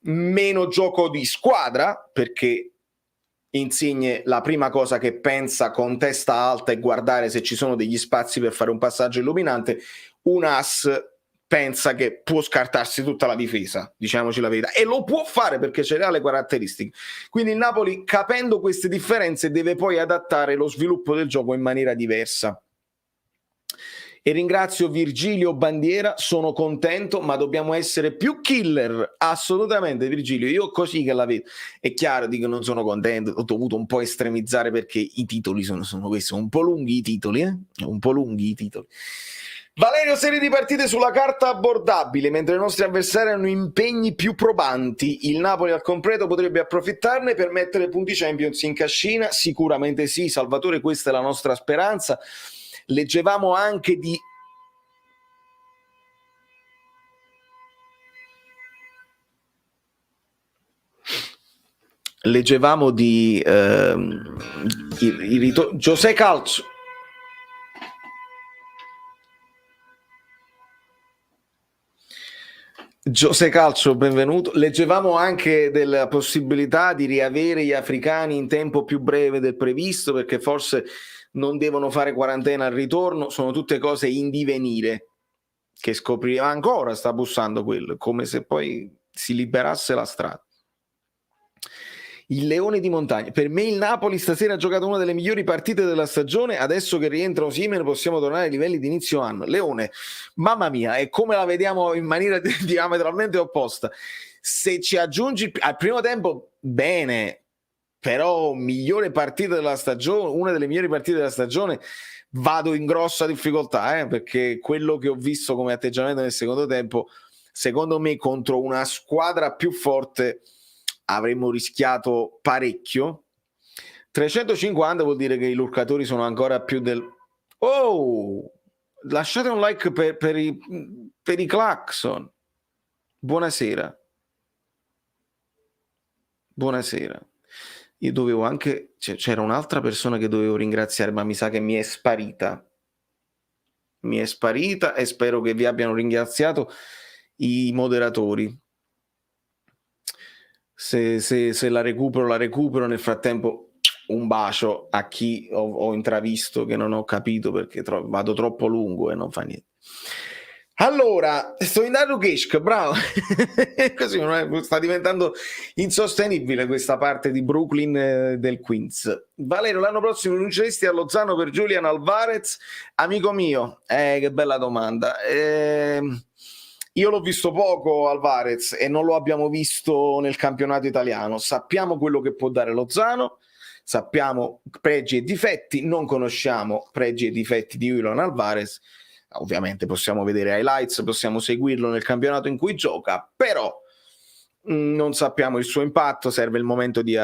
meno gioco di squadra, perché Insigne la prima cosa che pensa con testa alta è guardare se ci sono degli spazi per fare un passaggio illuminante. Un ass pensa che può scartarsi tutta la difesa, diciamoci la verità, e lo può fare perché ce le ha le caratteristiche. Quindi il Napoli, capendo queste differenze, deve poi adattare lo sviluppo del gioco in maniera diversa. E ringrazio Virgilio Bandiera, sono contento, ma dobbiamo essere più killer, assolutamente Virgilio, io così che la vedo. È chiaro, dico, non sono contento, ho dovuto un po' estremizzare perché i titoli sono questi, un po' lunghi i titoli, un po' lunghi i titoli. Valerio, serie di partite sulla carta abbordabile, mentre i nostri avversari hanno impegni più probanti. Il Napoli al completo potrebbe approfittarne per mettere punti Champions in cascina? Sicuramente sì, Salvatore, questa è la nostra speranza. Leggevamo anche di José Calcio. José Calcio, benvenuto. Leggevamo anche della possibilità di riavere gli africani in tempo più breve del previsto, perché forse non devono fare quarantena al ritorno. Sono tutte cose in divenire, che scopriremo. Ancora sta bussando quello, come se poi si liberasse la strada. Il Leone di Montagna. Per me il Napoli stasera ha giocato una delle migliori partite della stagione. Adesso che rientra Osimhen possiamo tornare ai livelli di inizio anno. Leone, mamma mia, è come la vediamo in maniera diametralmente opposta. Se ci aggiungi al primo tempo, bene, però migliore partita della stagione, una delle migliori partite della stagione, vado in grossa difficoltà, perché quello che ho visto come atteggiamento nel secondo tempo, secondo me contro una squadra più forte avremmo rischiato parecchio. 350 vuol dire che i lurcatori sono ancora più del... Oh, lasciate un like per i clacson. Buonasera. Io dovevo anche... c'era un'altra persona che dovevo ringraziare, ma mi sa che mi è sparita e spero che vi abbiano ringraziato i moderatori. Se la recupero. Nel frattempo un bacio a chi ho intravisto, che non ho capito perché vado troppo lungo e non fa niente. Allora, sto in Keshk, bravo. Così sta diventando insostenibile questa parte di Brooklyn del Queens. Valerio, l'anno prossimo rinunceresti a Lozano per Julian Alvarez? Amico mio, che bella domanda. Io l'ho visto poco Alvarez e non lo abbiamo visto nel campionato italiano. Sappiamo quello che può dare Lozano, sappiamo pregi e difetti, non conosciamo pregi e difetti di Julian Alvarez. Ovviamente possiamo vedere highlights, possiamo seguirlo nel campionato in cui gioca, però non sappiamo il suo impatto. Serve il momento di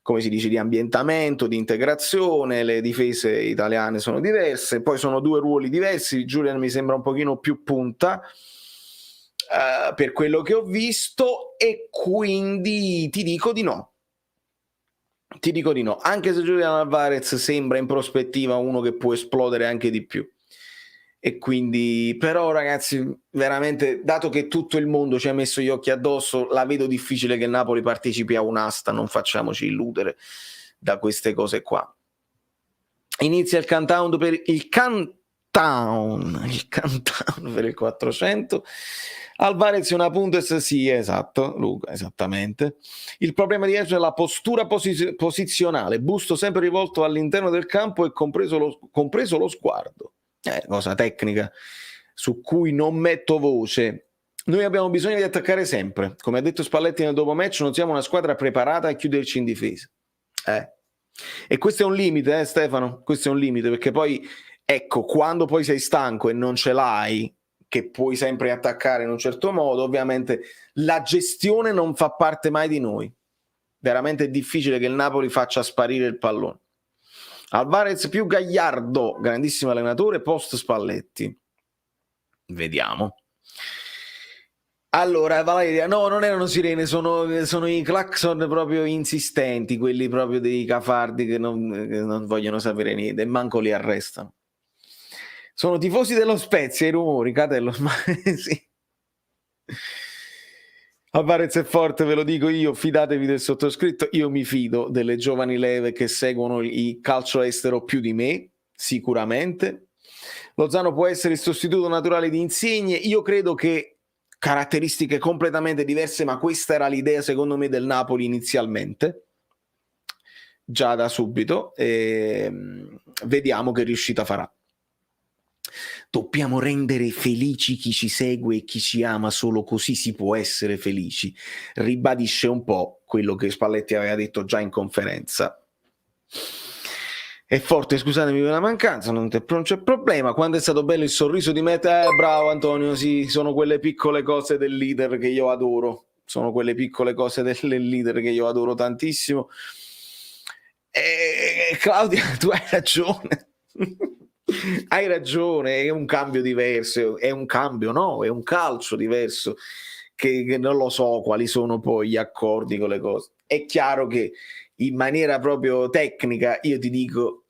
come si dice, di ambientamento, di integrazione. Le difese italiane sono diverse, poi sono due ruoli diversi. Julian mi sembra un pochino più punta per quello che ho visto, e quindi ti dico di no, anche se Julian Alvarez sembra in prospettiva uno che può esplodere anche di più. E quindi, però ragazzi, veramente, dato che tutto il mondo ci ha messo gli occhi addosso, la vedo difficile che Napoli partecipi a un'asta. Non facciamoci illudere da queste cose qua. Inizia il countdown per il 400. Alvarez una puntes, sì, esatto, Luca, esattamente. Il problema di Ezio è la postura posizionale, busto sempre rivolto all'interno del campo e compreso lo sguardo. Cosa tecnica su cui non metto voce. Noi abbiamo bisogno di attaccare sempre. Come ha detto Spalletti nel dopo match, non siamo una squadra preparata a chiuderci in difesa. E questo è un limite, Stefano? Questo è un limite, perché poi, ecco, quando poi sei stanco e non ce l'hai, che puoi sempre attaccare in un certo modo, ovviamente la gestione non fa parte mai di noi. Veramente è difficile che il Napoli faccia sparire il pallone. Alvarez più Gagliardo, grandissimo allenatore post Spalletti. Vediamo. Allora, Valeria, no, non erano sirene, sono i clacson proprio insistenti, quelli proprio dei cafardi che non vogliono sapere niente e manco li arrestano. Sono tifosi dello Spezia i rumori, Catello, ma sì. Alvarez è forte, ve lo dico io, fidatevi del sottoscritto. Io mi fido delle giovani leve che seguono il calcio estero più di me, sicuramente. Lozano può essere il sostituto naturale di Insigne? Io credo che caratteristiche completamente diverse, ma questa era l'idea secondo me del Napoli inizialmente, già da subito, e vediamo che riuscita farà. Dobbiamo rendere felici chi ci segue e chi ci ama, solo così si può essere felici. Ribadisce un po' quello che Spalletti aveva detto già in conferenza. È forte, scusatemi per la mancanza, non c'è problema. Quando è stato bello il sorriso di Meta, bravo Antonio, sì, sono quelle piccole cose del leader che io adoro. Sono quelle piccole cose del leader che io adoro tantissimo. Claudia, tu hai ragione. Hai ragione, è un cambio diverso, è un cambio, no? È un calcio diverso, che non lo so quali sono poi gli accordi con le cose. È chiaro che in maniera proprio tecnica io ti dico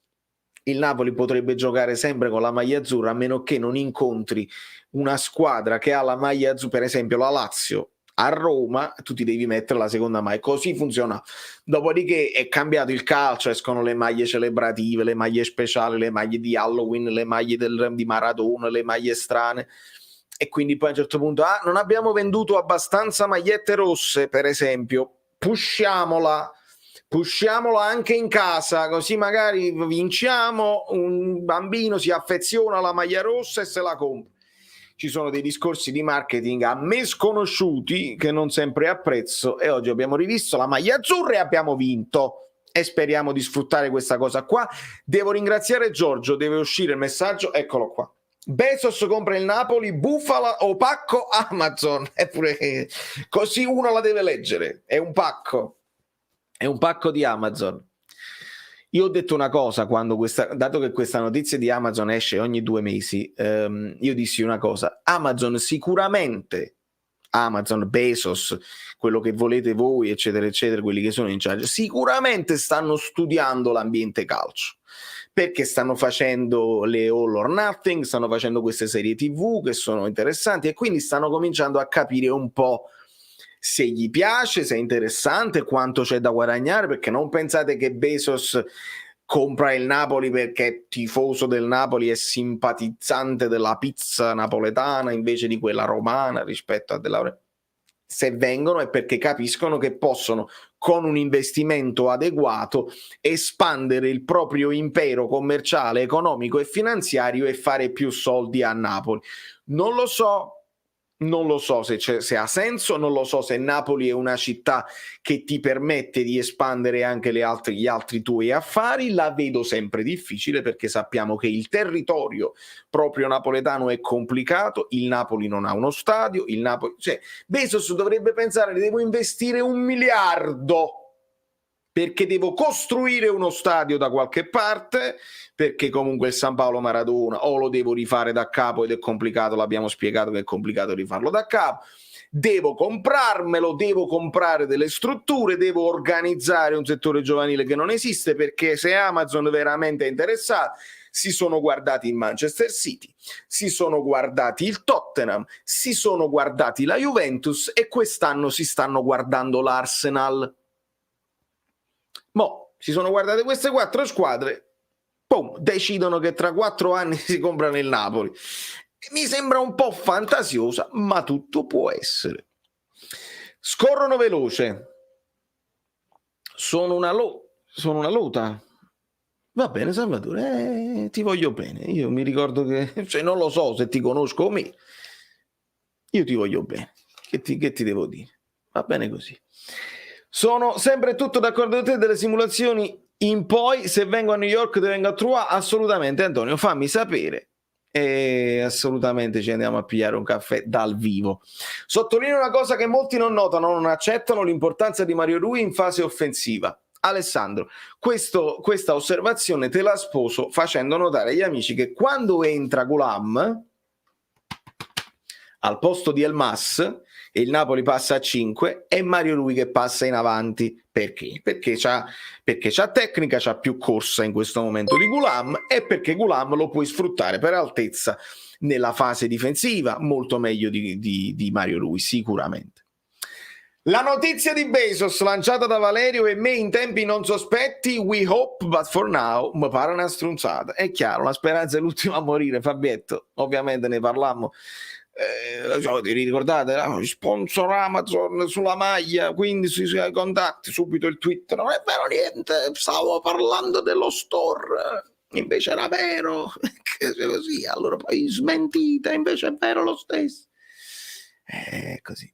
il Napoli potrebbe giocare sempre con la maglia azzurra, a meno che non incontri una squadra che ha la maglia azzurra, per esempio la Lazio a Roma, tu ti devi mettere la seconda maglia, così funziona. Dopodiché è cambiato il calcio, escono le maglie celebrative, le maglie speciali, le maglie di Halloween, le maglie di Maradona, le maglie strane, e quindi poi a un certo punto non abbiamo venduto abbastanza magliette rosse, per esempio, pushiamola anche in casa, così magari vinciamo, un bambino si affeziona alla maglia rossa e se la compra. Ci sono dei discorsi di marketing a me sconosciuti che non sempre apprezzo, e oggi abbiamo rivisto la maglia azzurra e abbiamo vinto, e speriamo di sfruttare questa cosa qua. Devo ringraziare Giorgio, deve uscire il messaggio, eccolo qua. Bezos compra il Napoli, bufala o pacco Amazon, eppure così uno la deve leggere, è un pacco di Amazon. Io ho detto una cosa quando dato che questa notizia di Amazon esce ogni 2 mesi, io dissi una cosa: Amazon sicuramente, Bezos, quello che volete voi, eccetera, eccetera, quelli che sono in charge, sicuramente stanno studiando l'ambiente calcio, perché stanno facendo le All or Nothing, stanno facendo queste serie TV che sono interessanti, e quindi stanno cominciando a capire un po' se gli piace, se è interessante, quanto c'è da guadagnare, perché non pensate che Bezos compra il Napoli perché è tifoso del Napoli e simpatizzante della pizza napoletana invece di quella romana rispetto a della... Se vengono è perché capiscono che possono, con un investimento adeguato, espandere il proprio impero commerciale, economico e finanziario e fare più soldi a Napoli. Non lo so se ha senso, non lo so se Napoli è una città che ti permette di espandere anche gli altri tuoi affari. La vedo sempre difficile, perché sappiamo che il territorio proprio napoletano è complicato, il Napoli non ha uno stadio, Bezos dovrebbe pensare: devo investire 1 miliardo perché devo costruire uno stadio da qualche parte, perché comunque il San Paolo Maradona o lo devo rifare da capo, ed è complicato, l'abbiamo spiegato che è complicato rifarlo da capo, devo comprarmelo, devo comprare delle strutture, devo organizzare un settore giovanile che non esiste, perché se Amazon veramente è interessato, si sono guardati il Manchester City, si sono guardati il Tottenham, si sono guardati la Juventus e quest'anno si stanno guardando l'Arsenal. Si sono guardate queste 4 squadre, decidono che tra 4 anni si comprano il Napoli. Mi sembra un po' fantasiosa, ma tutto può essere. Scorrono veloce. Sono una lota. Va bene, Salvatore, ti voglio bene. Io mi ricordo che, non lo so se ti conosco o me. Io ti voglio bene. Che ti devo dire? Va bene così. Sono sempre tutto d'accordo con te delle simulazioni in poi. Se vengo a New York ti vengo a trovare, assolutamente Antonio, fammi sapere e assolutamente ci andiamo a pigliare un caffè dal vivo. Sottolineo una cosa che molti non notano, non accettano: l'importanza di Mario Rui in fase offensiva. Alessandro, questa osservazione te la sposo facendo notare agli amici che quando entra Gulam al posto di Elmas e il Napoli passa a 5, è Mario Rui che passa in avanti. Perché? Perché c'ha tecnica, c'ha più corsa in questo momento di Gulam, e perché Gulam lo puoi sfruttare per altezza nella fase difensiva molto meglio di Mario Rui, sicuramente. La notizia di Bezos lanciata da Valerio e me in tempi non sospetti, we hope, but for now, mi pare una strunzata. È chiaro, la speranza è l'ultima a morire, Fabietto, ovviamente ne parlammo. Vi ricordate, sponsor Amazon sulla maglia, quindi sui contatti, subito il tweet, non è vero niente, stavo parlando dello store, invece era vero, così, allora poi smentita, invece è vero lo stesso. Così.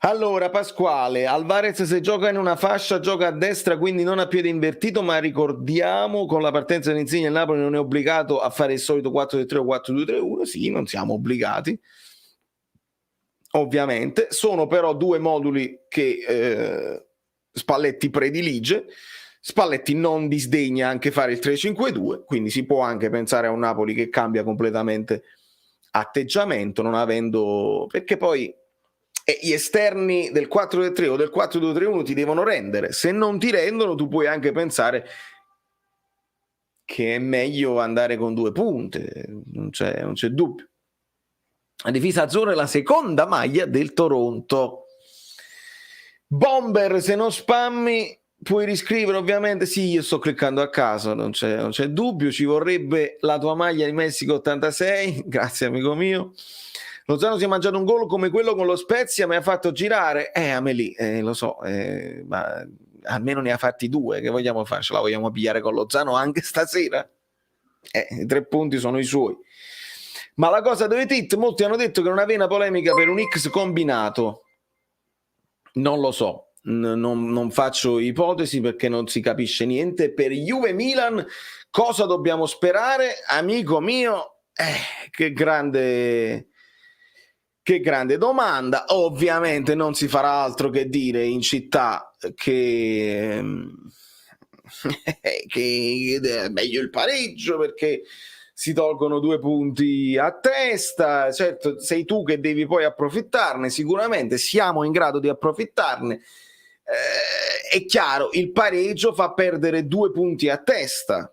Allora, Pasquale, Alvarez se gioca in una fascia gioca a destra, quindi non a piede invertito, ma ricordiamo con la partenza dell'Insigne il Napoli non è obbligato a fare il solito 4-3 o 4-2-3-1, sì, non siamo obbligati, ovviamente, sono però due moduli che Spalletti predilige. Spalletti non disdegna anche fare il 3-5-2, quindi si può anche pensare a un Napoli che cambia completamente atteggiamento, non avendo, perché poi gli esterni del 4-3 o del 4-2-3-1 ti devono rendere, se non ti rendono tu puoi anche pensare che è meglio andare con due punte, non c'è dubbio. La difesa azzurra è la seconda maglia del Toronto. Bomber, se non spammi puoi riscrivere, ovviamente. Sì, io sto cliccando a caso, non c'è dubbio. Ci vorrebbe la tua maglia di Messico 86, grazie amico mio. Lozano si è mangiato un gol come quello con lo Spezia, mi ha fatto girare. Amelì, lo so, ma almeno ne ha fatti due. Che vogliamo fare? Ce la vogliamo pigliare con Lozano anche stasera? I 3 punti sono i suoi. Ma la cosa dove Tit, molti hanno detto che non aveva una polemica per un X combinato. Non lo so, non faccio ipotesi perché non si capisce niente. Per Juve Milan cosa dobbiamo sperare? Amico mio, che grande domanda. Ovviamente non si farà altro che dire in città che è meglio il pareggio perché si tolgono 2 punti a testa. Certo, sei tu che devi poi approfittarne, sicuramente siamo in grado di approfittarne. È chiaro, il pareggio fa perdere 2 punti a testa,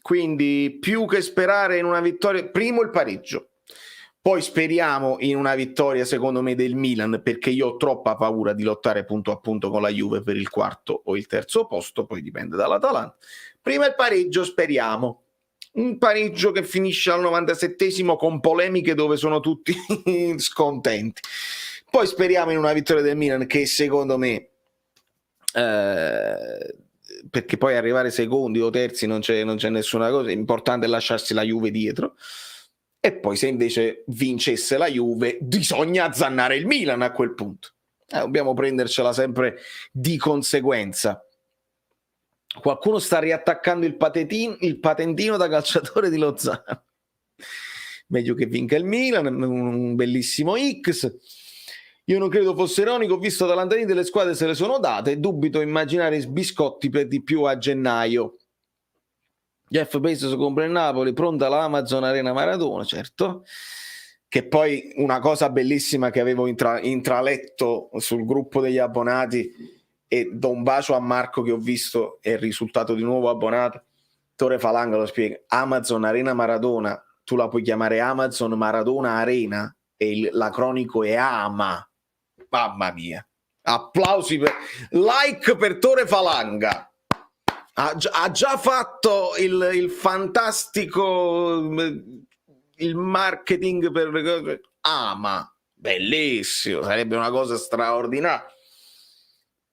quindi più che sperare in una vittoria, primo il pareggio, poi speriamo in una vittoria secondo me del Milan, perché io ho troppa paura di lottare punto a punto con la Juve per il quarto o il terzo posto, poi dipende dall'Atalanta. Prima il pareggio, speriamo un pareggio che finisce al 97esimo con polemiche dove sono tutti scontenti. Poi speriamo in una vittoria del Milan che secondo me perché poi arrivare secondi o terzi non c'è nessuna cosa, l'importante è lasciarsi la Juve dietro. E poi se invece vincesse la Juve bisogna azzannare il Milan a quel punto, dobbiamo prendercela sempre di conseguenza. Qualcuno sta riattaccando il patentino da calciatore di Lozano. Meglio che vinca il Milan, un bellissimo X. Io non credo fosse ironico, ho visto Atalantini delle squadre se le sono date, dubito immaginare sbiscotti per di più a gennaio. Jeff Bezos compra il Napoli, pronta l'Amazon Arena Maradona, certo. Che poi una cosa bellissima che avevo intraletto sul gruppo degli abbonati, e do un bacio a Marco che ho visto è il risultato di nuovo abbonato, Tore Falanga lo spiega, Amazon Arena Maradona, tu la puoi chiamare Amazon Maradona Arena e l'acronico è AMA. Mamma mia, applausi like per Tore Falanga. Ha già fatto il fantastico il marketing per AMA, bellissimo, sarebbe una cosa straordinaria.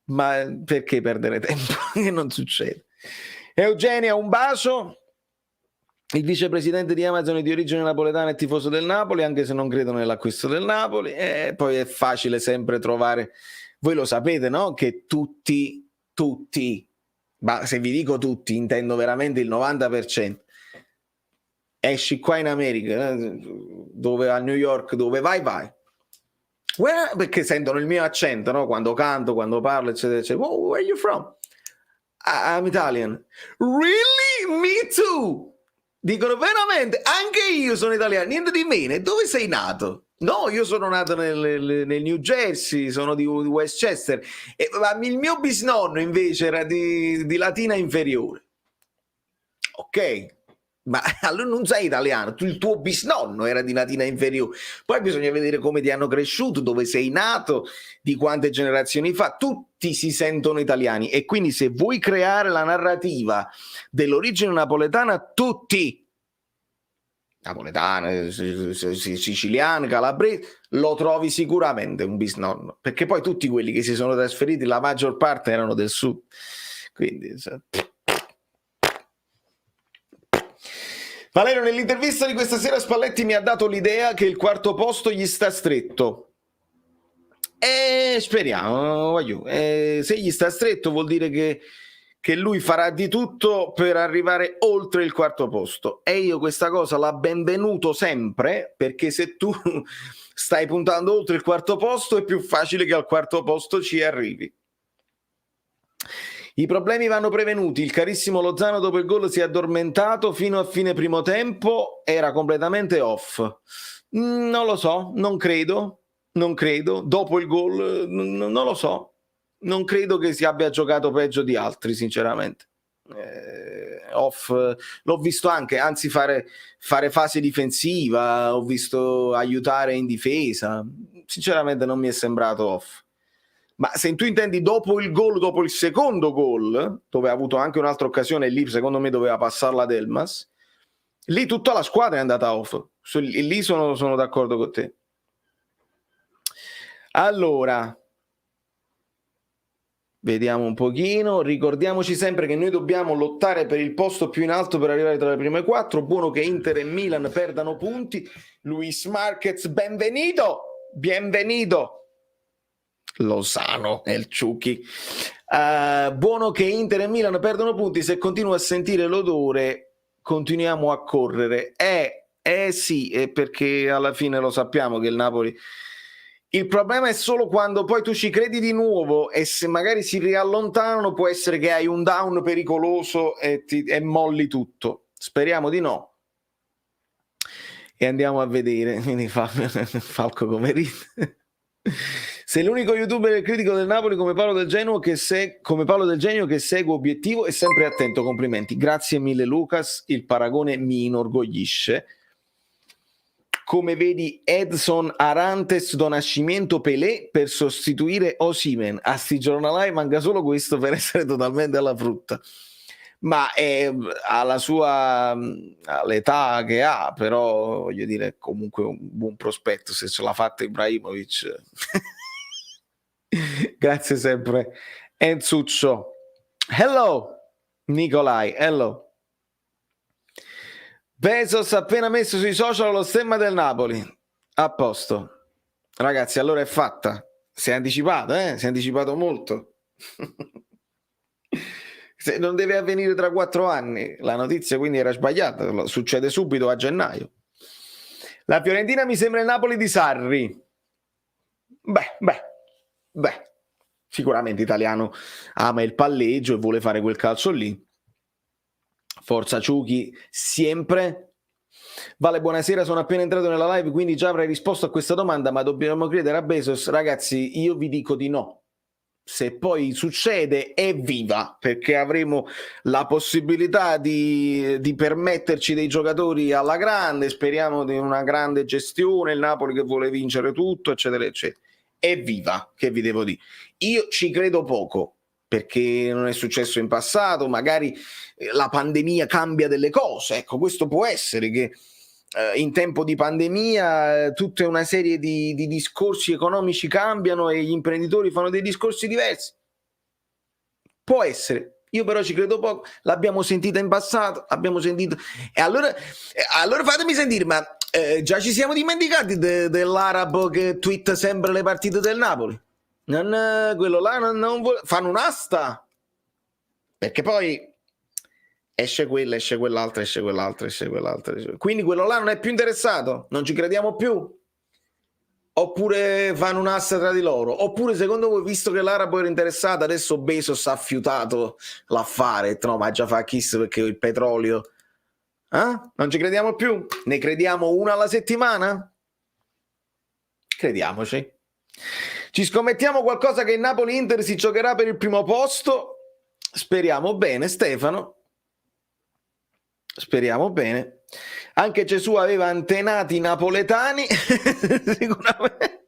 Ma perché perdere tempo? Che non succede. Eugenia, un bacio. Il vicepresidente di Amazon è di origine napoletana e tifoso del Napoli, anche se non credo nell'acquisto del Napoli. E poi è facile sempre trovare, voi lo sapete, no? Che tutti, ma se vi dico tutti, intendo veramente il 90%. Esci qua in America, dove a New York, dove vai. Perché sentono il mio accento, no? Quando canto, quando parlo, eccetera, eccetera. Oh, where are you from? I'm Italian. Really? Me too. Dicono veramente, anche io sono italiano, niente di meno. Dove sei nato? No, io sono nato nel New Jersey, sono di Westchester. Ma il mio bisnonno invece era di Latina inferiore. Ok. Ma allora non sei italiano, il tuo bisnonno era di natina inferiore. Poi bisogna vedere come ti hanno cresciuto, dove sei nato, di quante generazioni fa. Tutti si sentono italiani e quindi se vuoi creare la narrativa dell'origine napoletana, tutti, napoletana, siciliana, calabrese, lo trovi sicuramente un bisnonno, perché poi tutti quelli che si sono trasferiti, la maggior parte erano del sud. Quindi... Valerio, nell'intervista di questa sera Spalletti mi ha dato l'idea che il quarto posto gli sta stretto. E speriamo, se gli sta stretto vuol dire che lui farà di tutto per arrivare oltre il quarto posto. E io questa cosa la benvenuto sempre, perché se tu stai puntando oltre il quarto posto è più facile che al quarto posto ci arrivi. I problemi vanno prevenuti. Il carissimo Lozano dopo il gol si è addormentato fino a fine primo tempo, era completamente off. Non lo so, non credo. Dopo il gol non lo so. Non credo che si abbia giocato peggio di altri, sinceramente. Off, l'ho visto anche, anzi fare fase difensiva, ho visto aiutare in difesa. Sinceramente non mi è sembrato off. Ma se tu intendi dopo il gol, dopo il secondo gol, dove ha avuto anche un'altra occasione, lì secondo me doveva passarla Delmas, lì tutta la squadra è andata off. Lì sono d'accordo con te. Allora, vediamo un pochino. Ricordiamoci sempre che noi dobbiamo lottare per il posto più in alto per arrivare tra le prime 4. Buono che Inter e Milan perdano punti. Luis Marquez, benvenuto! Bienvenido! Lozano e il Ciuchi. Buono che Inter e Milan perdono punti. Se continuo a sentire l'odore continuiamo a correre. Sì, è perché alla fine lo sappiamo che il Napoli, il problema è solo quando poi tu ci credi di nuovo e se magari si riallontanano può essere che hai un down pericoloso e molli tutto. Speriamo di no. E andiamo a vedere. Quindi Falco come ride. Sei l'unico youtuber critico del Napoli come Paolo Del Genio che segue obiettivo e sempre attento. Complimenti. Grazie mille Lucas, il paragone mi inorgoglisce. Come vedi Edson Arantes do Nascimento Pelé per sostituire Osimhen. A sti giornalai manca solo questo per essere totalmente alla frutta. Ma alla sua all'età che ha, però voglio dire comunque un buon prospetto se ce l'ha fatta Ibrahimovic. Grazie sempre Enzuccio. Hello Nicolai, hello. Bezos appena messo sui social lo stemma del Napoli. A posto. Ragazzi, allora è fatta. Si è anticipato, si è anticipato molto. Non deve avvenire tra 4 anni. La notizia quindi era sbagliata. Succede subito a gennaio. La Fiorentina mi sembra il Napoli di Sarri. Beh, sicuramente italiano ama il palleggio e vuole fare quel calcio lì. Forza Ciuchi, sempre. Vale, buonasera, sono appena entrato nella live, quindi già avrei risposto a questa domanda, ma dobbiamo credere a Bezos? Ragazzi, io vi dico di no. Se poi succede, evviva, perché avremo la possibilità di permetterci dei giocatori alla grande, speriamo di una grande gestione, il Napoli che vuole vincere tutto, eccetera, eccetera. Evviva, che vi devo dire. Io ci credo poco, perché non è successo in passato, magari la pandemia cambia delle cose, ecco, questo può essere che in tempo di pandemia tutta una serie di discorsi economici cambiano e gli imprenditori fanno dei discorsi diversi. Può essere, io però ci credo poco, l'abbiamo sentita in passato, abbiamo sentito... E allora fatemi sentire, ma già ci siamo dimenticati dell'arabo che twitta sempre le partite del Napoli? Quello là non vuole... Fanno un'asta? Perché poi... esce quella, esce quell'altra, esce quell'altra, esce quell'altra. Quindi quello là non è più interessato? Non ci crediamo più? Oppure fanno un'asta tra di loro? Oppure secondo voi, visto che l'arabo era interessato, adesso Bezos ha fiutato l'affare? No, ma già fa kiss perché il petrolio... Non ci crediamo più? Ne crediamo una alla settimana? Crediamoci. Ci scommettiamo qualcosa che il Napoli-Inter si giocherà per il primo posto? Speriamo bene, Stefano. speriamo bene. Anche Gesù aveva antenati napoletani, sicuramente.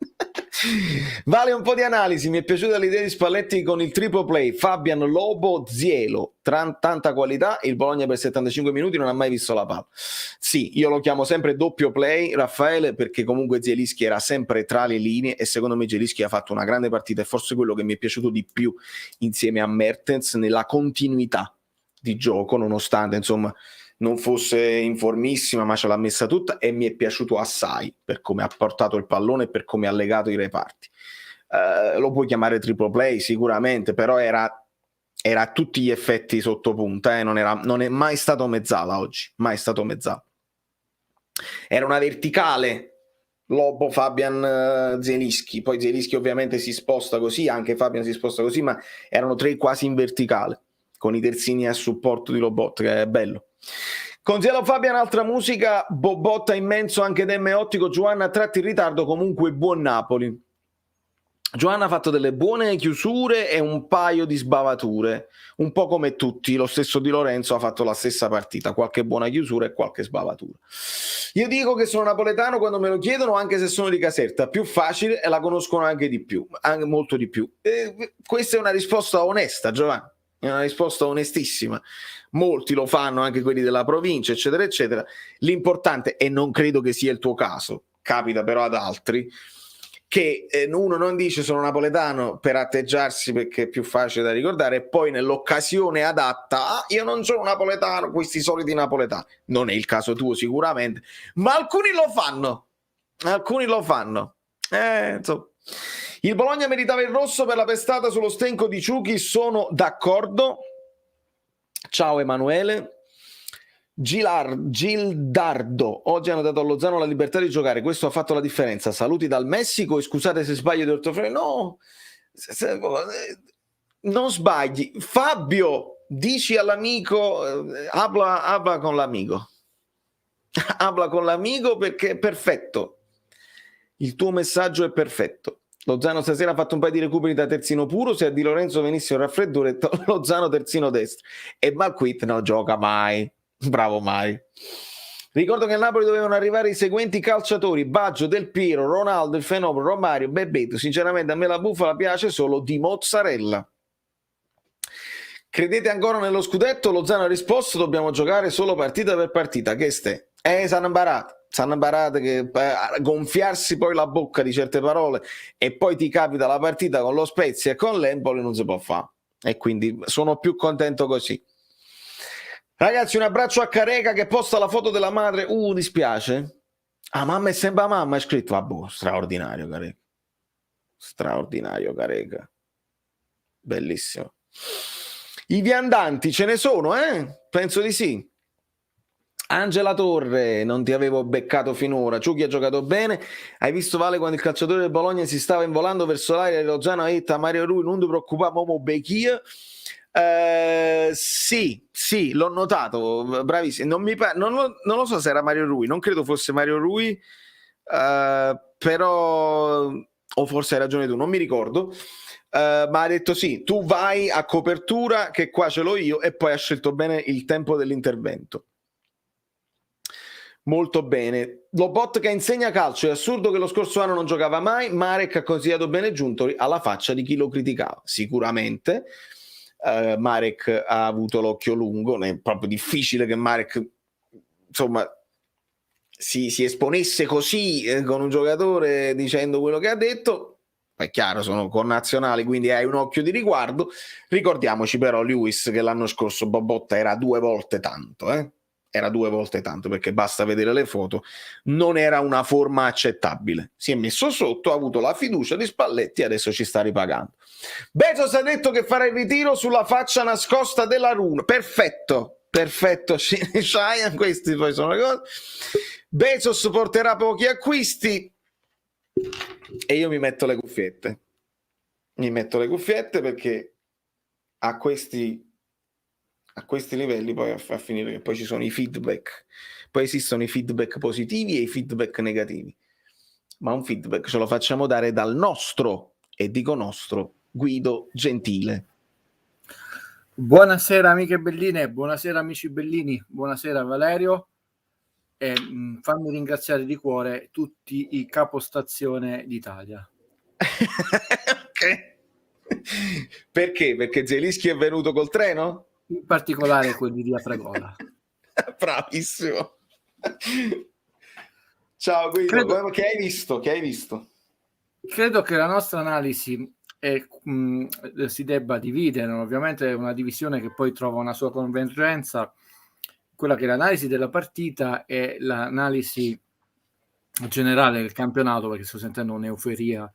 Vale un po' di analisi, mi è piaciuta l'idea di Spalletti con il triple play, Fabian, Lobo, Zielo, tanta qualità, il Bologna per 75 minuti non ha mai visto la palla. Sì, io lo chiamo sempre doppio play, Raffaele, perché comunque Zielinski era sempre tra le linee e secondo me Zielinski ha fatto una grande partita e forse quello che mi è piaciuto di più insieme a Mertens nella continuità di gioco, nonostante insomma non fosse in formissima, ma ce l'ha messa tutta e mi è piaciuto assai per come ha portato il pallone e per come ha legato i reparti. Lo puoi chiamare triple play sicuramente, però era a tutti gli effetti sotto punta, non è mai stato mezzala oggi, mai stato mezzala. Era una verticale, Lobo, Fabian, Zielinski, poi Zielinski ovviamente si sposta così, anche Fabian si sposta così, ma erano tre quasi in verticale, con i terzini a supporto di Lobot, che è bello. Consiglio Fabian, altra musica, Bobotta immenso anche Demme Ottico, Giovanna a tratti in ritardo, comunque buon Napoli. Giovanna ha fatto delle buone chiusure e un paio di sbavature, un po' come tutti, lo stesso Di Lorenzo ha fatto la stessa partita, qualche buona chiusura e qualche sbavatura. Io dico che sono napoletano quando me lo chiedono, anche se sono di Caserta, più facile e la conoscono anche di più, anche molto di più. Questa è una risposta onesta, Giovanna, è una risposta onestissima. Molti lo fanno, anche quelli della provincia, eccetera, eccetera. L'importante, e non credo che sia il tuo caso, capita però ad altri, che uno non dice sono napoletano per atteggiarsi perché è più facile da ricordare e poi nell'occasione adatta io non sono napoletano, questi soliti napoletani. Non è il caso tuo sicuramente, ma alcuni lo fanno, insomma. Il Bologna meritava il rosso per la pestata sullo stenco di Ciuchi, sono d'accordo. Ciao Emanuele. Gildardo, oggi hanno dato a Lozano la libertà di giocare, questo ha fatto la differenza. Saluti dal Messico e scusate se sbaglio di ortografia. No, non sbagli. Fabio, dici all'amico, habla con l'amico. Habla con l'amico perché è perfetto. Il tuo messaggio è perfetto. Lozano stasera ha fatto un paio di recuperi da terzino puro, se a Di Lorenzo venisse un raffreddore, Lozano terzino destro. E Malquit non gioca mai. Bravo Mai. Ricordo che a Napoli dovevano arrivare i seguenti calciatori: Baggio, Del Piero, Ronaldo, il fenomeno, Romario, Bebeto. Sinceramente a me la bufala piace solo di mozzarella. Credete ancora nello scudetto? Lozano ha risposto: dobbiamo giocare solo partita per partita. Che ste? Sanno imparate che gonfiarsi poi la bocca di certe parole e poi ti capita la partita con lo Spezia e con l'Empoli non si può fare. E quindi sono più contento così. Ragazzi, un abbraccio a Careca che posta la foto della madre. Dispiace. Mamma è sempre mamma, è scritto. Vabbè, straordinario Careca. Straordinario Careca. Bellissimo. I viandanti ce ne sono, Penso di sì. Angela Torre, non ti avevo beccato finora. Ciuchi ha giocato bene. Hai visto Vale quando il calciatore del Bologna si stava involando verso l'aria e Lozano ha detto a Mario Rui non ti preoccupare, Momo Bechia. Sì, l'ho notato, bravissimo. Non lo so se era Mario Rui, non credo fosse Mario Rui, però, o forse hai ragione tu, non mi ricordo. Ma ha detto sì, tu vai a copertura che qua ce l'ho io, e poi ha scelto bene il tempo dell'intervento. Molto bene. Lobot che insegna calcio, è assurdo che lo scorso anno non giocava mai. Marek ha consigliato bene Giuntoli, alla faccia di chi lo criticava. Sicuramente Marek ha avuto l'occhio lungo, è proprio difficile che Marek insomma si esponesse così con un giocatore dicendo quello che ha detto. È chiaro, sono connazionali, quindi hai un occhio di riguardo. Ricordiamoci però Lewis che l'anno scorso Bobotta era 2 volte tanto, era 2 volte tanto, perché basta vedere le foto, non era una forma accettabile. Si è messo sotto, ha avuto la fiducia di Spalletti e adesso ci sta ripagando. Bezos ha detto che farà il ritiro sulla faccia nascosta della Runa. Perfetto, questi poi sono le cose. Bezos porterà pochi acquisti e io mi metto le cuffiette. Perché a questi livelli poi a finire che poi ci sono i feedback, poi esistono i feedback positivi e i feedback negativi, ma un feedback ce lo facciamo dare dal nostro, e dico nostro, Guido Gentile. Buonasera amiche belline, buonasera amici bellini, buonasera Valerio e fammi ringraziare di cuore tutti i capostazione d'Italia. Ok. Perché? Perché Zelinski è venuto col treno? In particolare quelli di Afragola. Bravissimo. Ciao Guido, che hai visto? Che hai visto? Credo che la nostra analisi si debba dividere, ovviamente è una divisione che poi trova una sua convergenza, quella che è l'analisi della partita e l'analisi generale del campionato, perché sto sentendo un'euforia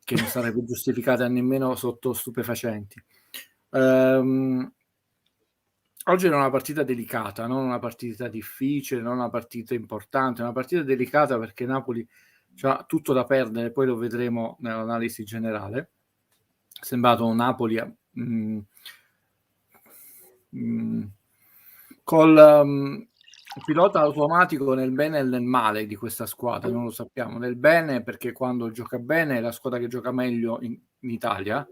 che non sarebbe giustificata nemmeno sotto stupefacenti. Oggi era una partita delicata, non una partita difficile, non una partita importante, una partita delicata perché Napoli ha tutto da perdere, poi lo vedremo nell'analisi generale. È sembrato un Napoli col pilota automatico nel bene e nel male di questa squadra, non lo sappiamo. Nel bene perché quando gioca bene è la squadra che gioca meglio in Italia,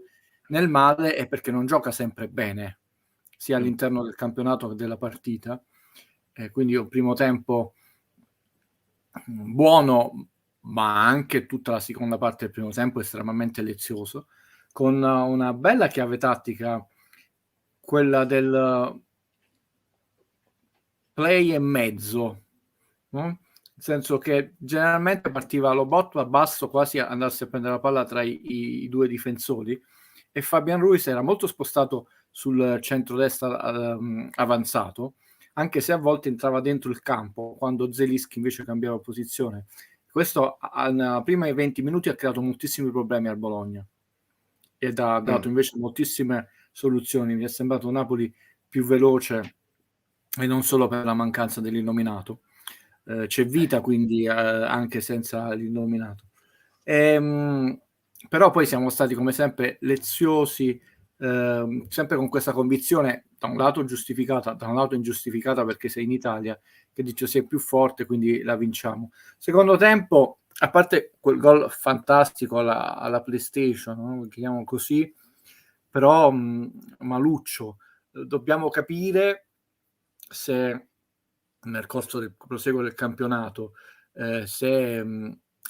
nel male è perché non gioca sempre bene, sia all'interno del campionato che della partita. Quindi un primo tempo buono, ma anche tutta la seconda parte del primo tempo estremamente lezioso, con una bella chiave tattica, quella del play e mezzo, no? Nel senso che generalmente partiva Lobotto a basso, quasi andasse a prendere la palla tra i due difensori, e Fabian Ruiz era molto spostato sul centrodestra avanzato, anche se a volte entrava dentro il campo, quando Zelinski invece cambiava posizione. Questo nei primi 20 minuti ha creato moltissimi problemi al Bologna ed ha dato invece moltissime soluzioni. Mi è sembrato Napoli più veloce e non solo per la mancanza dell'illuminato. C'è vita quindi anche senza l'illuminato. Però poi siamo stati come sempre leziosi, sempre con questa convinzione da un lato giustificata, da un lato ingiustificata perché sei in Italia, che dice sei più forte quindi la vinciamo. Secondo tempo, a parte quel gol fantastico alla PlayStation, no? Chiamiamo così, però maluccio, dobbiamo capire se nel corso del proseguo del campionato se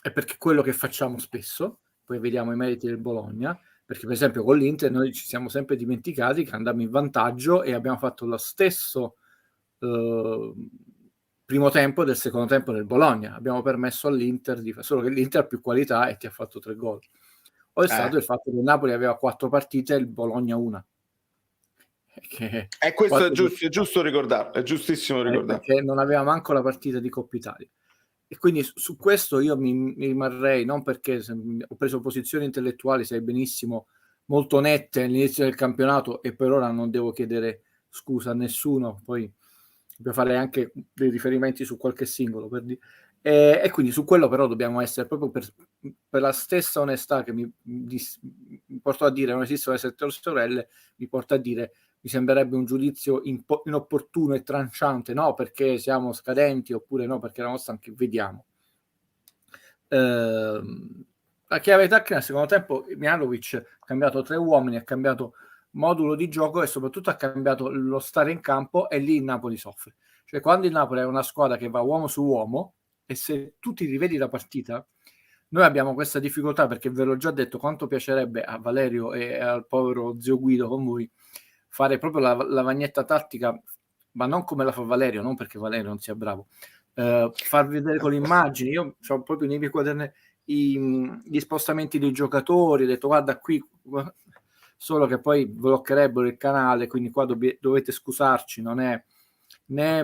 è perché quello che facciamo spesso, poi vediamo i meriti del Bologna, perché per esempio con l'Inter noi ci siamo sempre dimenticati che andammo in vantaggio e abbiamo fatto lo stesso primo tempo del secondo tempo del Bologna, abbiamo permesso all'Inter solo che l'Inter ha più qualità e ti ha fatto 3 gol. O è stato il fatto che il Napoli aveva 4 partite e il Bologna una. Questo è giusto ricordarlo, è giustissimo ricordarlo. Perché non aveva manco la partita di Coppa Italia. E quindi su questo io mi rimarrei, non perché ho preso posizioni intellettuali, sai benissimo, molto nette all'inizio del campionato e per ora non devo chiedere scusa a nessuno, poi devo fare anche dei riferimenti su qualche singolo per dire. E quindi su quello però dobbiamo essere proprio per la stessa onestà che mi portò a dire non esistono le 7 sorelle, mi porta a dire mi sembrerebbe un giudizio inopportuno e tranciante, no perché siamo scadenti oppure no perché la nostra anche vediamo. La chiave tecnica nel secondo tempo Mihajlovic ha cambiato 3 uomini, ha cambiato modulo di gioco e soprattutto ha cambiato lo stare in campo e lì il Napoli soffre. Cioè quando il Napoli è una squadra che va uomo su uomo e se tu ti rivedi la partita, noi abbiamo questa difficoltà perché ve l'ho già detto quanto piacerebbe a Valerio e al povero zio Guido con voi fare proprio la lavagnetta tattica, ma non come la fa Valerio, non perché Valerio non sia bravo, far vedere con le immagini. Io ho proprio nei miei quaderni gli spostamenti dei giocatori, ho detto guarda qui, solo che poi bloccherebbero il canale, quindi qua dovete scusarci, non è né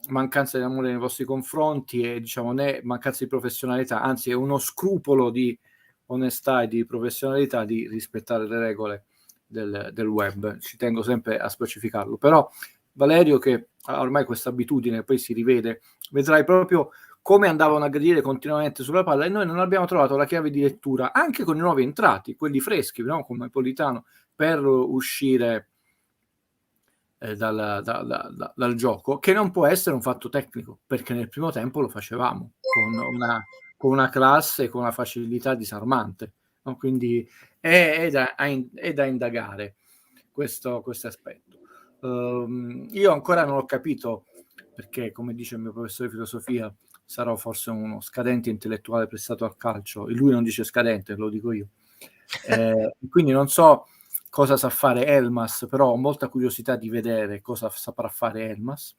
mancanza di amore nei vostri confronti e diciamo né mancanza di professionalità, anzi è uno scrupolo di onestà e di professionalità di rispettare le regole del web, ci tengo sempre a specificarlo. Però Valerio, che ha ormai questa abitudine, poi si rivede, vedrai proprio come andavano a aggredire continuamente sulla palla e noi non abbiamo trovato la chiave di lettura anche con i nuovi entrati, quelli freschi, no? Come Politano, per uscire dal gioco, che non può essere un fatto tecnico, perché nel primo tempo lo facevamo con una classe, con una facilità disarmante, no? Quindi è da indagare. questo aspetto. Io ancora non ho capito perché, come dice il mio professore di filosofia, sarò forse uno scadente intellettuale prestato al calcio, e lui non dice scadente, lo dico io. Quindi non so cosa sa fare Elmas, però ho molta curiosità di vedere cosa saprà fare Elmas.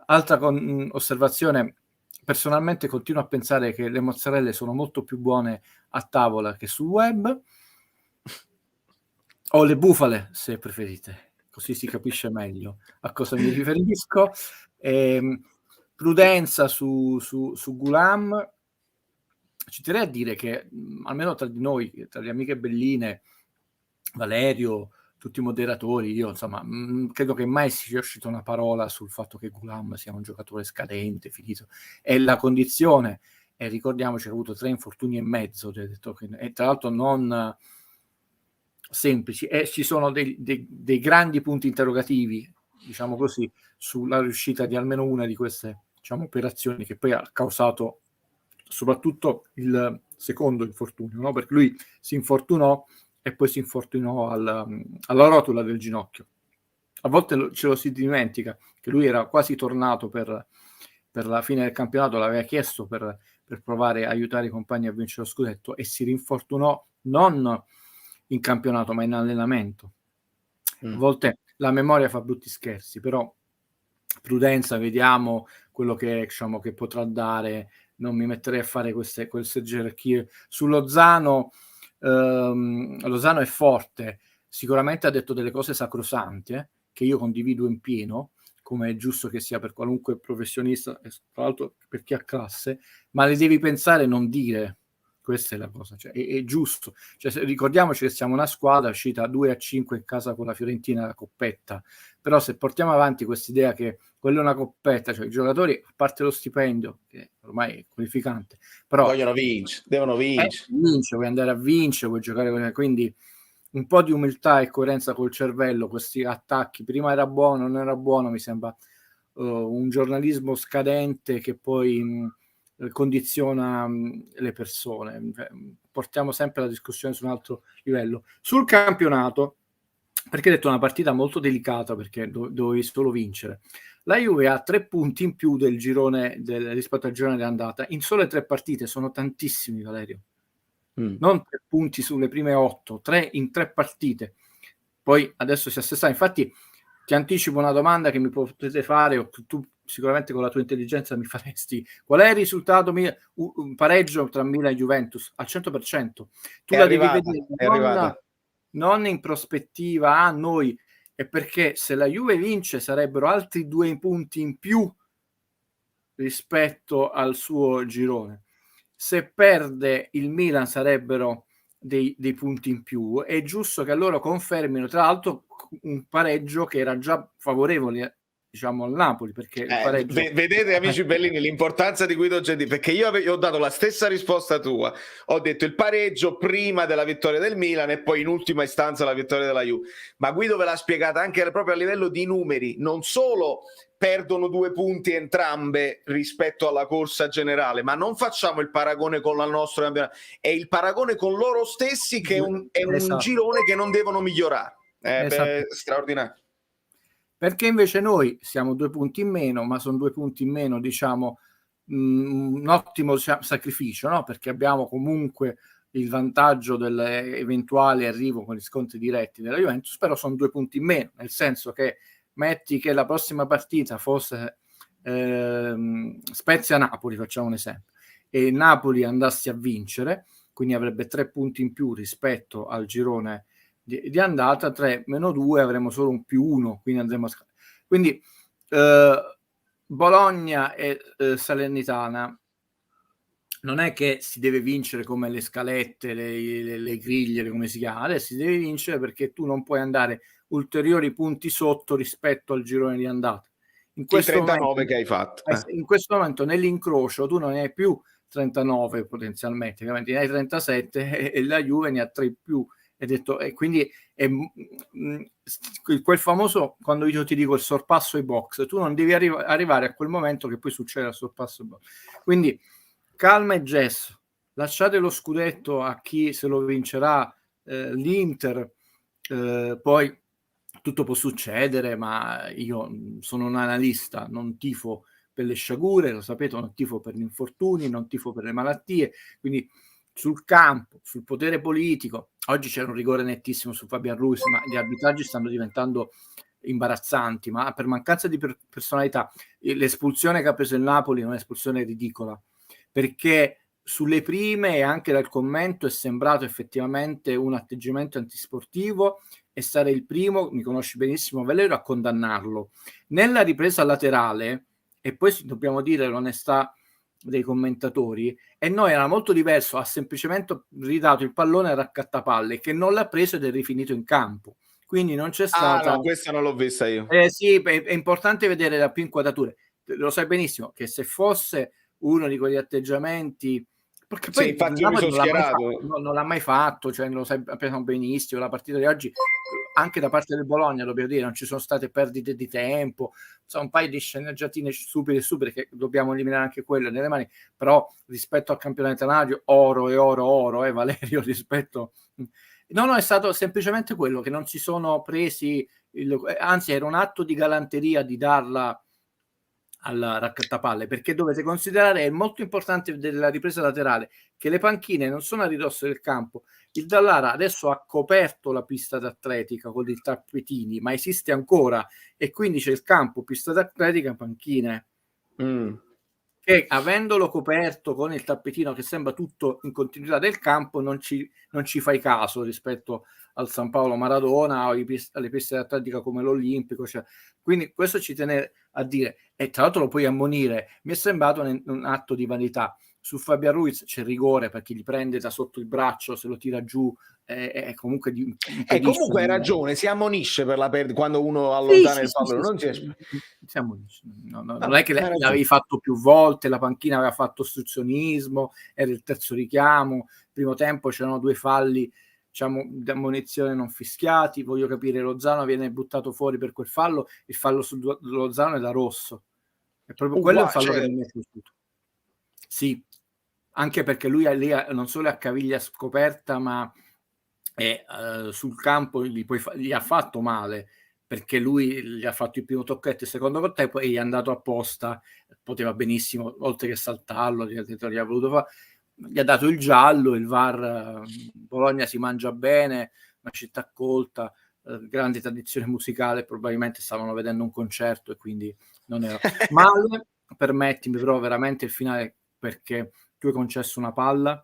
Altra osservazione, personalmente continuo a pensare che le mozzarelle sono molto più buone a tavola che sul web, o le bufale se preferite, così si capisce meglio a cosa mi riferisco. Prudenza su Ghulam. Ci terrei a dire che almeno tra di noi, tra le amiche belline, Valerio, tutti i moderatori, io insomma credo che mai sia uscita una parola sul fatto che Ghulam sia un giocatore scadente, finito. È la condizione, e ricordiamoci ha avuto 3 infortuni e mezzo, detto che, e tra l'altro non semplici, e ci sono dei grandi punti interrogativi, diciamo così, sulla riuscita di almeno una di queste, diciamo, operazioni, che poi ha causato soprattutto il secondo infortunio, no? Perché lui si infortunò e poi si infortunò alla rotula del ginocchio. A volte ce lo si dimentica che lui era quasi tornato per la fine del campionato, l'aveva chiesto per provare a aiutare i compagni a vincere lo scudetto, e si rinfortunò non in campionato ma in allenamento. A volte la memoria fa brutti scherzi, però prudenza, vediamo quello che, diciamo, che potrà dare. Non mi metterei a fare queste gerarchie. Su Lozano è forte, sicuramente ha detto delle cose sacrosante che io condivido in pieno, come è giusto che sia per qualunque professionista, e tra l'altro per chi ha classe, ma le devi pensare e non dire. Questa è la cosa, cioè, è giusto. Cioè, ricordiamoci che siamo una squadra uscita 2-5 in casa con la Fiorentina, la coppetta, però se portiamo avanti questa idea che quella è una coppetta, cioè i giocatori, a parte lo stipendio, che ormai è qualificante, però vogliono vincere, devono vincere. Vuoi andare a vincere, vuoi giocare, quindi un po' di umiltà e coerenza col cervello. Questi attacchi, prima era buono, non era buono, mi sembra un giornalismo scadente che poi condiziona le persone. Portiamo sempre la discussione su un altro livello. Sul campionato, perché ho detto una partita molto delicata, perché dovevi solo vincere. La Juve ha 3 punti in più del girone rispetto al girone di andata in sole 3 partite, sono tantissimi, Valerio. Non 3 punti sulle prime 8, 3 in 3 partite. Poi adesso si assesta. Infatti ti anticipo una domanda che mi potete fare, o tu sicuramente con la tua intelligenza mi faresti: qual è il risultato? Un pareggio tra Milan e Juventus al 100%. Tu la devi vedere non in prospettiva a noi, è perché se la Juve vince sarebbero altri 2 punti in più rispetto al suo girone. Se perde il Milan sarebbero dei punti in più. È giusto che loro confermino, tra l'altro, un pareggio che era già favorevole, diciamo, al Napoli, perché il pareggio... Vedete, amici bellini, l'importanza di Guido Gentili, perché io ho dato la stessa risposta tua, ho detto il pareggio prima della vittoria del Milan e poi in ultima istanza la vittoria della Juve, ma Guido ve l'ha spiegata anche proprio a livello di numeri. Non solo perdono 2 punti entrambe rispetto alla corsa generale, ma non facciamo il paragone con la nostra campionato, è il paragone con loro stessi, che è un girone che non devono migliorare. Straordinario. Perché invece noi siamo 2 punti in meno, ma sono 2 punti in meno, diciamo, un ottimo sacrificio, no? Perché abbiamo comunque il vantaggio dell'eventuale arrivo con gli scontri diretti della Juventus, però sono 2 punti in meno, nel senso che metti che la prossima partita fosse Spezia-Napoli, facciamo un esempio, e il Napoli andasse a vincere, quindi avrebbe 3 punti in più rispetto al girone di andata, 3 meno 2 avremo solo un +1, quindi andremo a quindi Bologna e Salernitana non è che si deve vincere come le scalette, le griglie, come si chiama, adesso si deve vincere perché tu non puoi andare ulteriori punti sotto rispetto al girone di andata. In questo 39 momento, che hai fatto. In questo momento nell'incrocio tu non ne hai più 39 potenzialmente, ne hai 37 e la Juve ne ha 3 più. E quindi quel famoso, quando io ti dico il sorpasso ai box, tu non devi arrivare a quel momento che poi succede il sorpasso ai box. Quindi calma e gesso, lasciate lo scudetto a chi se lo vincerà, l'Inter, poi tutto può succedere, ma io sono un analista, non tifo per le sciagure, lo sapete, non tifo per gli infortuni, non tifo per le malattie, quindi sul campo, sul potere politico, oggi c'è un rigore nettissimo su Fabian Ruiz, ma gli arbitraggi stanno diventando imbarazzanti, ma per mancanza di personalità. L'espulsione che ha preso il Napoli è un'espulsione ridicola, perché sulle prime e anche dal commento è sembrato effettivamente un atteggiamento antisportivo, e stare il primo, mi conosci benissimo Valerio, a condannarlo. Nella ripresa laterale, e poi dobbiamo dire l'onestà dei commentatori, e noi era molto diverso, ha semplicemente ridato il pallone al raccattapalle, che non l'ha preso ed è rifinito in campo. Quindi non c'è stata... no, questa non l'ho vista io. Sì, è importante vedere da più inquadrature. Lo sai benissimo che se fosse uno di quegli atteggiamenti, perché poi Sì, infatti il io mi Napoli sono schierato. non l'ha mai fatto, cioè lo sappiamo benissimo, la partita di oggi anche da parte del Bologna, dobbiamo dire, non ci sono state perdite di tempo, sono un paio di sceneggiatine stupide che dobbiamo eliminare anche quelle nelle mani, però rispetto al campionato italiano oro, Valerio, rispetto... No, è stato semplicemente quello, che non si sono presi, anzi era un atto di galanteria di darla al raccattapalle, perché dovete considerare, è molto importante della ripresa laterale, che le panchine non sono a ridosso del campo. Il Dallara adesso ha coperto la pista d'atletica con i tappetini, ma esiste ancora, e quindi c'è il campo, pista d'atletica, panchine. Che avendolo coperto con il tappetino che sembra tutto in continuità del campo, non ci fai caso rispetto al San Paolo Maradona o alle piste d'atletica come l'Olimpico, cioè. Quindi questo ci tiene a dire, e tra l'altro lo puoi ammonire, mi è sembrato un atto di vanità. Su Fabian Ruiz c'è rigore perché gli prende da sotto il braccio, se lo tira giù, comunque Comunque hai ragione, si ammonisce per la quando uno sì, allontana il pallone, non si ammonisce. Non è che l'avevi fatto più volte, la panchina aveva fatto ostruzionismo, era il terzo richiamo, primo tempo c'erano 2 falli, diciamo, di ammonizione non fischiati. Voglio capire, Lozano viene buttato fuori per quel fallo, il fallo su Lozano è da rosso, è proprio quello, è un fallo che non mi è piaciuto. Sì, anche perché lui lì non solo è a caviglia scoperta, ma sul campo gli ha fatto male, perché lui gli ha fatto il primo tocchetto, il secondo tempo, e gli è andato apposta, poteva benissimo, oltre che saltarlo, gli ha voluto fare, gli ha dato il giallo. Il VAR, Bologna si mangia bene, una città colta, grande tradizione musicale, probabilmente stavano vedendo un concerto e quindi non era male. Permettimi però veramente il finale, perché tu hai concesso una palla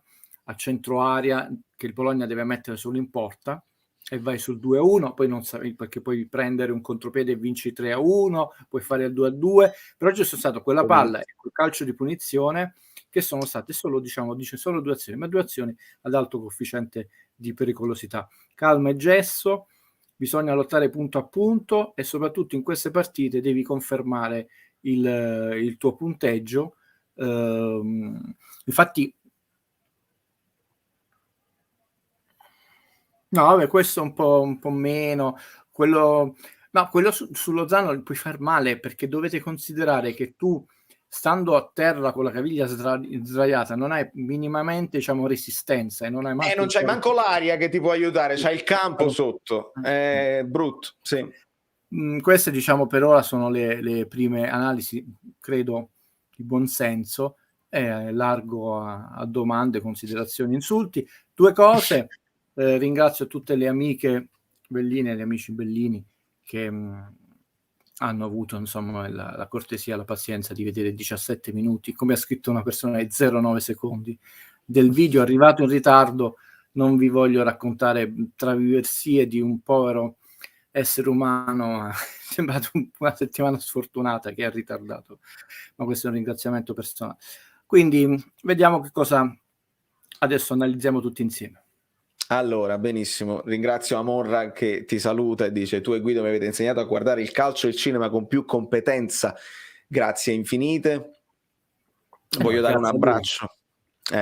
a centro area che il Bologna deve mettere solo in porta e vai sul 2-1, poi non sai, perché puoi prendere un contropiede e vinci 3-1, puoi fare il 2-2, però c'è stato quella palla e quel calcio di punizione che sono state solo, dice solo 2 azioni, ma 2 azioni ad alto coefficiente di pericolosità. Calma e gesso, bisogna lottare punto a punto, e soprattutto in queste partite devi confermare il tuo punteggio. Infatti no, vabbè, questo un po' meno. Quello su Lozano puoi far male, perché dovete considerare che tu, stando a terra con la caviglia sdraiata, non hai minimamente, diciamo, resistenza, e non hai manco non c'hai manco l'aria che ti può aiutare, c'hai il campo sotto, è brutto, sì. Queste, diciamo, per ora sono le prime analisi, credo, di buon senso, largo a domande, considerazioni, insulti. 2 cose. Ringrazio tutte le amiche belline e gli amici bellini che hanno avuto, insomma, la cortesia, la pazienza di vedere 17 minuti, come ha scritto una persona, ai 0,9 secondi del video arrivato in ritardo. Non vi voglio raccontare traversie di un povero essere umano, è sembrato una settimana sfortunata che ha ritardato, ma questo è un ringraziamento personale. Quindi vediamo che cosa adesso analizziamo tutti insieme. Allora, benissimo, ringrazio Amorra che ti saluta e dice: tu e Guido mi avete insegnato a guardare il calcio e il cinema con più competenza, grazie infinite. Voglio dare un abbraccio.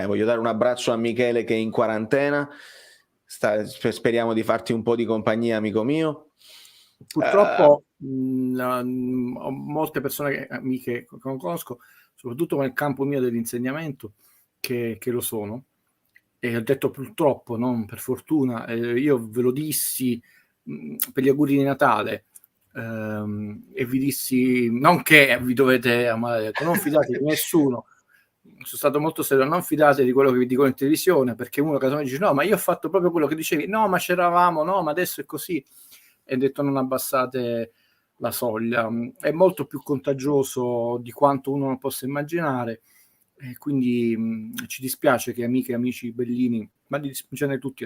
Voglio dare un abbraccio a Michele che è in quarantena. Speriamo di farti un po' di compagnia, amico mio. Purtroppo ho molte persone, amiche che non conosco, soprattutto nel campo mio dell'insegnamento, che lo sono. E ho detto purtroppo, non per fortuna. Io ve lo dissi per gli auguri di Natale, e vi dissi non che vi dovete amare, non fidatevi di nessuno, sono stato molto serio, non fidate di quello che vi dicono in televisione, perché uno casomai dice no ma io ho fatto proprio quello che dicevi, no ma c'eravamo, no ma adesso è così, e ho detto non abbassate la soglia, è molto più contagioso di quanto uno non possa immaginare, e quindi ci dispiace che amiche e amici bellini, ma in genere tutti,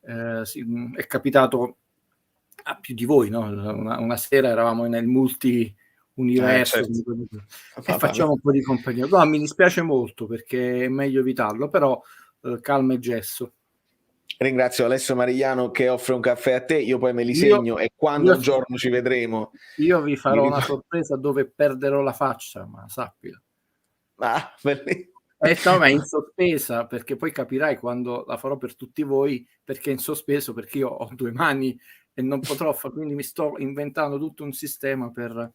è capitato a più di voi, no? Una sera eravamo nel multi-universo, Certo. e facciamo un po' di compagnia. No, mi dispiace molto perché è meglio evitarlo, però calma e gesso. Ringrazio Alessio Marigliano che offre un caffè a te, io poi me li segno e quando un giorno ci vedremo io vi farò una sorpresa dove perderò la faccia, ma sappilo. Ah, No, ma è in sospesa, perché poi capirai quando la farò per tutti voi perché è in sospeso, perché io ho 2 mani e non potrò fare, quindi mi sto inventando tutto un sistema per...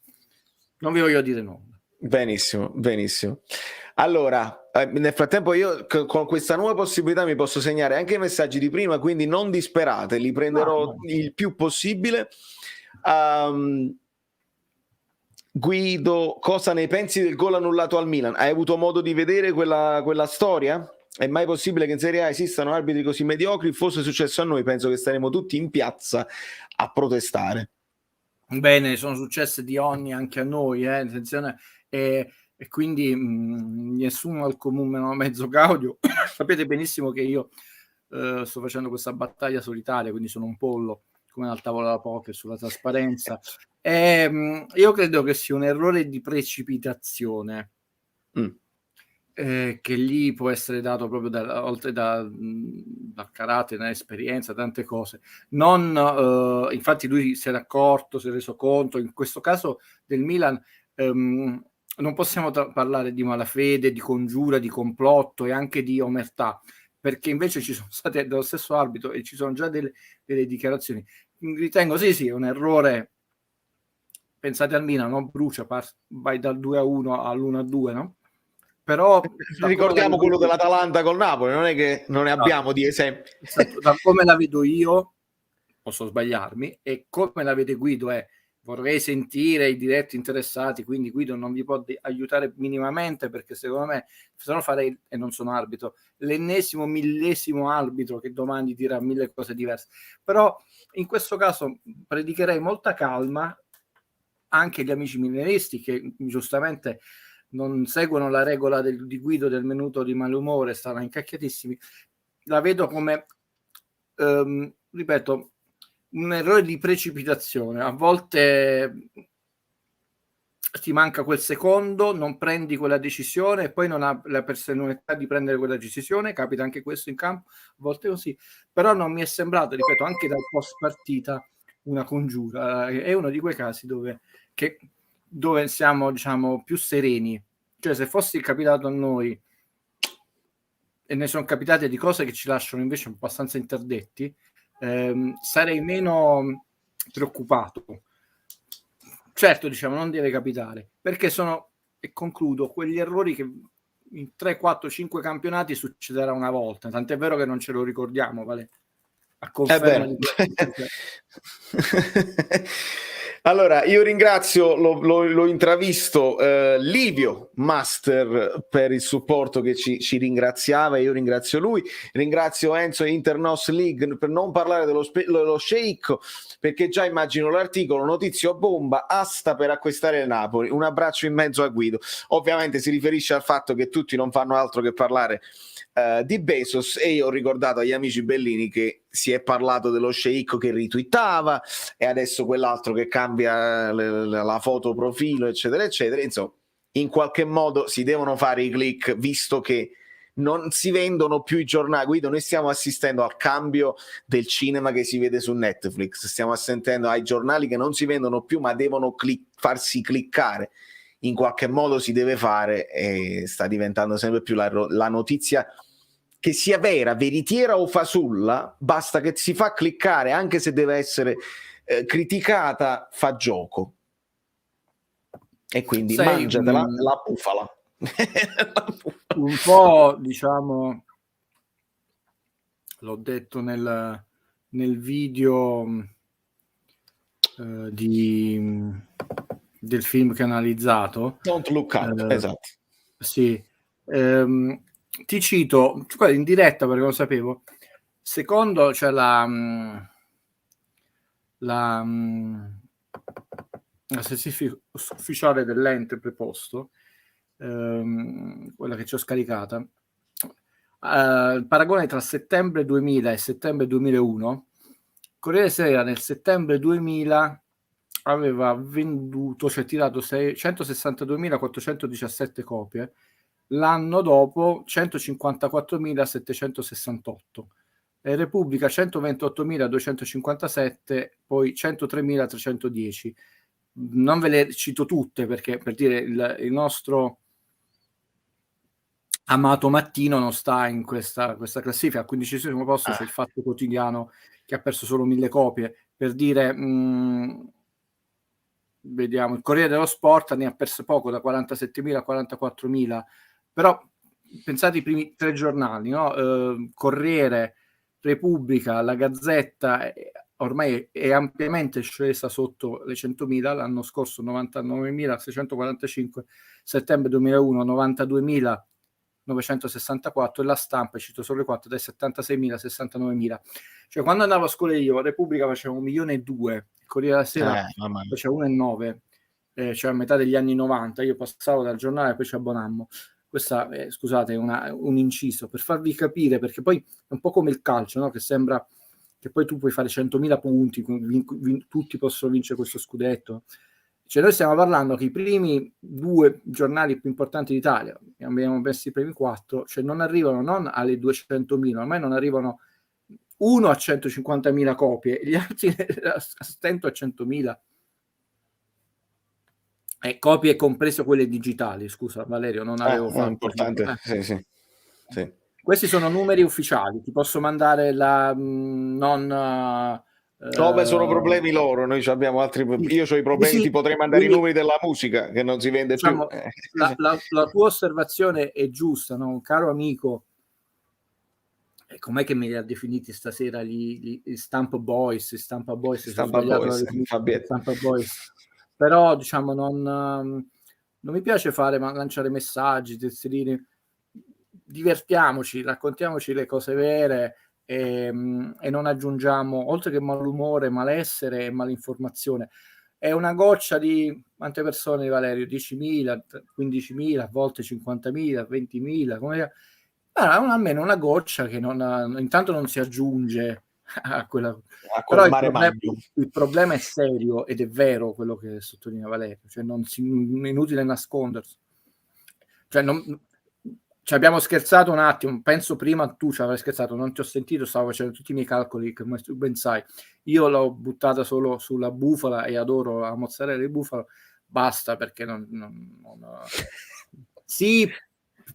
Non vi voglio dire nulla. Benissimo, benissimo. Allora, nel frattempo io con questa nuova possibilità mi posso segnare anche i messaggi di prima, quindi non disperate, li prenderò il più possibile. Guido, cosa ne pensi del gol annullato al Milan? Hai avuto modo di vedere quella storia? È mai possibile che in Serie A esistano arbitri così mediocri? Fosse successo a noi, penso che staremo tutti in piazza a protestare. Bene, sono successe di ogni anche a noi, attenzione, e quindi nessuno al comune mezzo gaudio. Sapete benissimo che io sto facendo questa battaglia solitaria, quindi sono un pollo come al tavolo da poker sulla trasparenza. Io credo che sia un errore di precipitazione, che lì può essere dato proprio oltre dal carattere, dall'esperienza, tante cose. Infatti lui si era accorto, si è reso conto, in questo caso del Milan non possiamo parlare di malafede, di congiura, di complotto e anche di omertà, perché invece ci sono state dello stesso arbitro e ci sono già delle dichiarazioni. Ritengo sì, un errore. Pensate al Milan, no? Brucia, vai dal 2-1 all'1-2, no? Però ricordiamo quello dell'Atalanta col Napoli, non è che non ne abbiamo di esempi. Esatto, da come la vedo io, posso sbagliarmi, e come la vede Guido vorrei sentire i diretti interessati, quindi Guido non vi può aiutare minimamente, perché secondo me, se no farei, e non sono arbitro, l'ennesimo, millesimo arbitro che domani dirà 1000 cose diverse. Però in questo caso predicherei molta calma anche gli amici milanisti che giustamente non seguono la regola di Guido del minuto di malumore, stanno incacchiatissimi. La vedo come, ripeto, un errore di precipitazione. A volte ti manca quel secondo, non prendi quella decisione e poi non ha la personalità di prendere quella decisione. Capita anche questo in campo, a volte così. Però non mi è sembrato, ripeto, anche dal post partita una congiura. È uno di quei casi dove siamo, diciamo, più sereni. Cioè, se fosse capitato a noi, e ne sono capitate di cose che ci lasciano invece abbastanza interdetti, sarei meno preoccupato. Certo, diciamo, non deve capitare, perché sono, e concludo, quegli errori che in 3, 4, 5 campionati succederà una volta, tant'è vero che non ce lo ricordiamo, vale? A conferma di Allora, io ringrazio, l'ho intravisto Livio Master per il supporto che ci ringraziava, e io ringrazio lui, ringrazio Enzo e Internos League per non parlare dello sceicco, perché già immagino l'articolo notizio bomba, asta per acquistare il Napoli, un abbraccio in mezzo a Guido. Ovviamente si riferisce al fatto che tutti non fanno altro che parlare di Bezos, e io ho ricordato agli amici bellini che si è parlato dello sceicco che ritwittava e adesso quell'altro che cambia la foto profilo, eccetera eccetera. Insomma, in qualche modo si devono fare i click, visto che non si vendono più i giornali. Guido, noi stiamo assistendo al cambio del cinema che si vede su Netflix, stiamo assistendo ai giornali che non si vendono più ma devono farsi cliccare. In qualche modo si deve fare, e sta diventando sempre più la notizia, che sia vera, veritiera o fasulla, basta che si fa cliccare, anche se deve essere criticata, fa gioco. E quindi mangiatela la bufala. Un po', diciamo, l'ho detto nel video del film che ho analizzato. Don't Look Up, esatto. Sì. Ti cito in diretta perché lo sapevo. Secondo c'è la statistica ufficiale dell'ente preposto, quella che ci ho scaricata, il paragone tra settembre 2000 e settembre 2001. Corriere Sera nel settembre 2000 aveva venduto, cioè tirato 162.417 copie, l'anno dopo 154.768, Repubblica 128.257, poi 103.310. Non ve le cito tutte perché, per dire, il nostro amato Mattino non sta in questa classifica. Al 15° posto c'è il Fatto Quotidiano che ha perso solo 1.000 copie. Per dire, vediamo, il Corriere dello Sport ne ha perso poco, da 47.000 a 44.000, però pensate ai primi 3 giornali, no? Corriere, Repubblica, la Gazzetta ormai è ampiamente scesa sotto le 100.000, l'anno scorso 99.645, settembre 2001 92.964 e la Stampa, cito solo le 4, dai 76.000 a 69.000. Cioè quando andavo a scuola io, Repubblica faceva 1,2 milioni, il Corriere della Sera faceva 1,9, cioè a metà degli anni 90. Io passavo dal giornale e poi ci abbonammo. Questa scusate, è un inciso per farvi capire, perché poi è un po' come il calcio, no? Che sembra che poi tu puoi fare 100.000 punti, tutti possono vincere questo scudetto. Cioè noi stiamo parlando che i primi 2 giornali più importanti d'Italia, abbiamo messo i primi 4, cioè non arrivano non alle 200.000, ormai non arrivano uno a 150.000 copie, gli altri a stento a 100.000. Copie comprese quelle digitali, scusa Valerio, non avevo fatto. È importante, sì. Questi sono numeri ufficiali, ti posso mandare sono problemi loro, noi abbiamo altri, io ho i problemi, ti potrei mandare i numeri della musica che non si vende più. La tua osservazione è giusta, no? Un caro amico, com'è che me li ha definiti stasera gli Stampa Boys, Stampa Boys, però diciamo non mi piace lanciare messaggi, tesserini. Divertiamoci, raccontiamoci le cose vere e non aggiungiamo, oltre che malumore, malessere e malinformazione. È una goccia di quante persone, Valerio? 10.000, 15.000, a volte 50.000, 20.000, almeno una goccia che intanto non si aggiunge a quella. Però il problema è serio ed è vero quello che sottolinea Valerio, cioè è inutile nascondersi. Ci abbiamo scherzato un attimo, penso prima tu ci avrai scherzato, non ti ho sentito, stavo facendo tutti i miei calcoli, come tu ben sai. Io l'ho buttata solo sulla bufala e adoro la mozzarella di bufalo, basta, perché sì,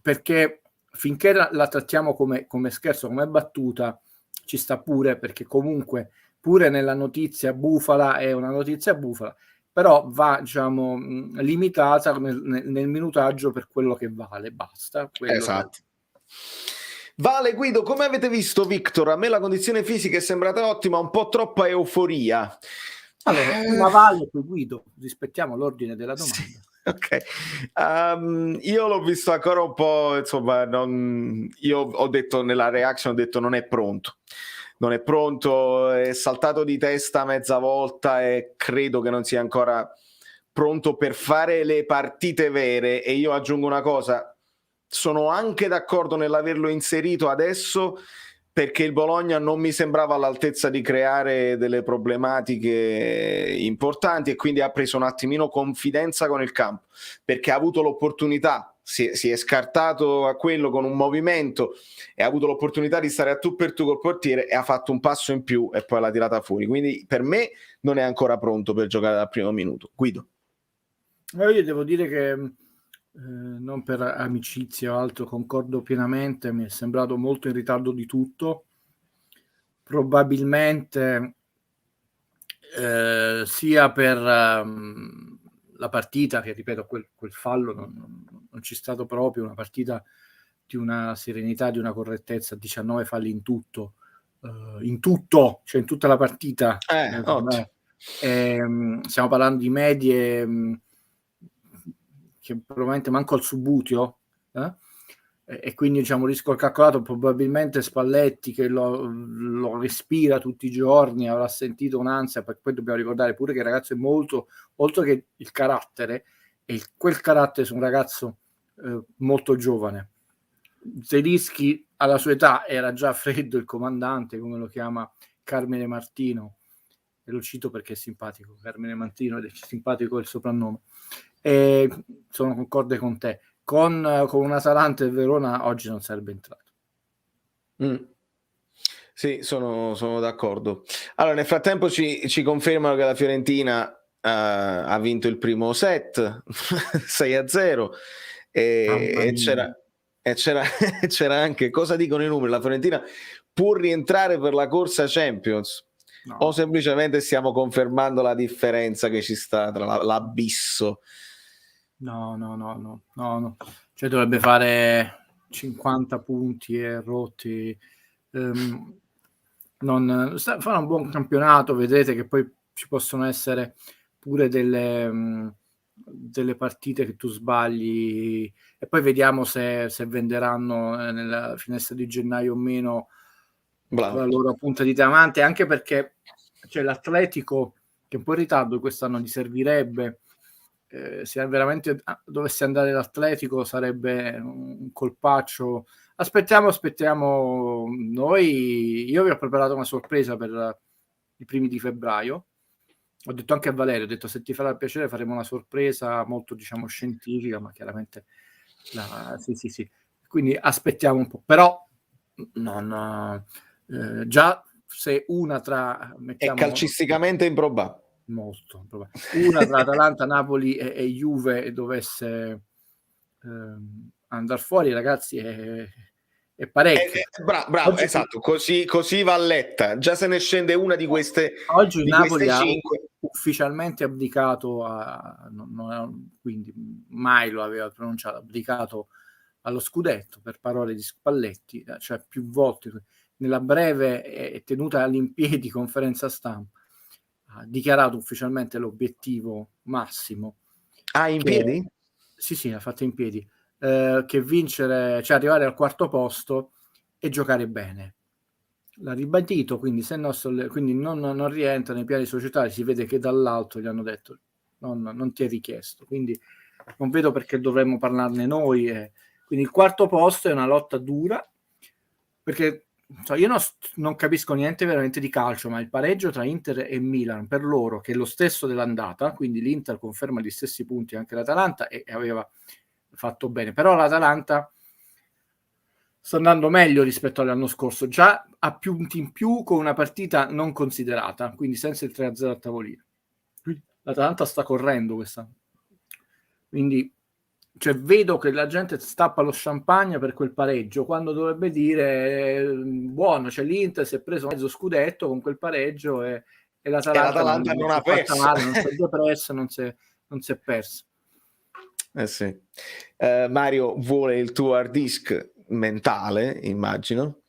perché finché la trattiamo come scherzo, come battuta, ci sta pure, perché comunque pure nella notizia bufala è una notizia bufala, però va, diciamo, limitata nel minutaggio per quello che vale, basta. Esatto. Vale, Guido, come avete visto, Victor, a me la condizione fisica è sembrata ottima, un po' troppa euforia. Allora, ma Vale poi Guido, rispettiamo l'ordine della domanda. Sì. Ok, io l'ho visto ancora un po', insomma, io ho detto nella reaction, non è pronto, è saltato di testa mezza volta e credo che non sia ancora pronto per fare le partite vere. E io aggiungo una cosa, sono anche d'accordo nell'averlo inserito adesso, perché il Bologna non mi sembrava all'altezza di creare delle problematiche importanti e quindi ha preso un attimino confidenza con il campo, perché ha avuto l'opportunità, si è scartato a quello con un movimento e ha avuto l'opportunità di stare a tu per tu col portiere e ha fatto un passo in più e poi l'ha tirata fuori. Quindi per me non è ancora pronto per giocare dal primo minuto. Guido? Io devo dire che non per amicizia o altro, concordo pienamente, mi è sembrato molto in ritardo di tutto, probabilmente sia per la partita, che ripeto, quel fallo non c'è stato proprio, una partita di una serenità, di una correttezza, 19 falli in tutto, cioè in tutta la partita, Stiamo parlando di medie che probabilmente manco al Subbuteo, e quindi diciamo rischio calcolato, probabilmente Spalletti che lo respira tutti i giorni avrà sentito un'ansia, perché poi dobbiamo ricordare pure che il ragazzo è molto, oltre che il carattere, e quel carattere su un ragazzo molto giovane. Zelinski alla sua età era già freddo, il comandante, come lo chiama Carmine Martino, e lo cito perché è simpatico, Carmine Martino, ed è simpatico il soprannome. E sono concorde con te. Con un Atalanta e Verona oggi non sarebbe entrato. Sì, sono d'accordo. Allora, nel frattempo ci confermano che la Fiorentina ha vinto il primo set 6-0 e c'era anche, cosa dicono i numeri? La Fiorentina può rientrare per la corsa Champions, no, o semplicemente stiamo confermando la differenza che ci sta tra l'abisso? No. Cioè dovrebbe fare 50 punti e rotti. Fa un buon campionato, vedrete che poi ci possono essere pure delle partite che tu sbagli, e poi vediamo se venderanno nella finestra di gennaio o meno la loro punta di diamante, anche perché c'è l'Atletico che è un po' in ritardo quest'anno, gli servirebbe, se veramente dovesse andare l'Atletico sarebbe un colpaccio. Aspettiamo noi. Io vi ho preparato una sorpresa per i primi di febbraio. Ho detto anche a Valerio, ho detto se ti farà piacere faremo una sorpresa molto, diciamo, scientifica, ma chiaramente sì. Quindi aspettiamo un po', però già se una tra È calcisticamente improbabile. Molto una tra Atalanta, Napoli e Juve dovesse andare fuori, ragazzi, è parecchio. Bravo, esatto, così va letta. Già se ne scende una di queste, oggi il Napoli ha 5 ufficialmente abdicato quindi mai lo aveva pronunciato, abdicato allo scudetto, per parole di Spalletti, cioè più volte nella breve e tenuta all'impiedi conferenza stampa ha dichiarato ufficialmente l'obiettivo massimo. in piedi? Sì, l'ha fatta in piedi, che vincere, cioè arrivare al quarto posto e giocare bene. L'ha ribadito, quindi se quindi non rientra nei piani societari, si vede che dall'alto gli hanno detto non ti è richiesto, quindi non vedo perché dovremmo parlarne noi. Quindi il quarto posto è una lotta dura, perché io non capisco niente veramente di calcio, ma il pareggio tra Inter e Milan per loro, che è lo stesso dell'andata, quindi l'Inter conferma gli stessi punti anche l'Atalanta e aveva fatto bene, però l'Atalanta sta andando meglio rispetto all'anno scorso, già ha punti in più con una partita non considerata, quindi senza il 3-0 a tavolino. L'Atalanta sta correndo quest'anno, quindi vedo che la gente stappa lo champagne per quel pareggio, quando dovrebbe dire buono, c'è l'Inter, si è preso mezzo scudetto con quel pareggio e l'Atalanta non ha perso. non si è depressa, non si è persa. Sì. Mario vuole il tuo hard disk mentale, immagino.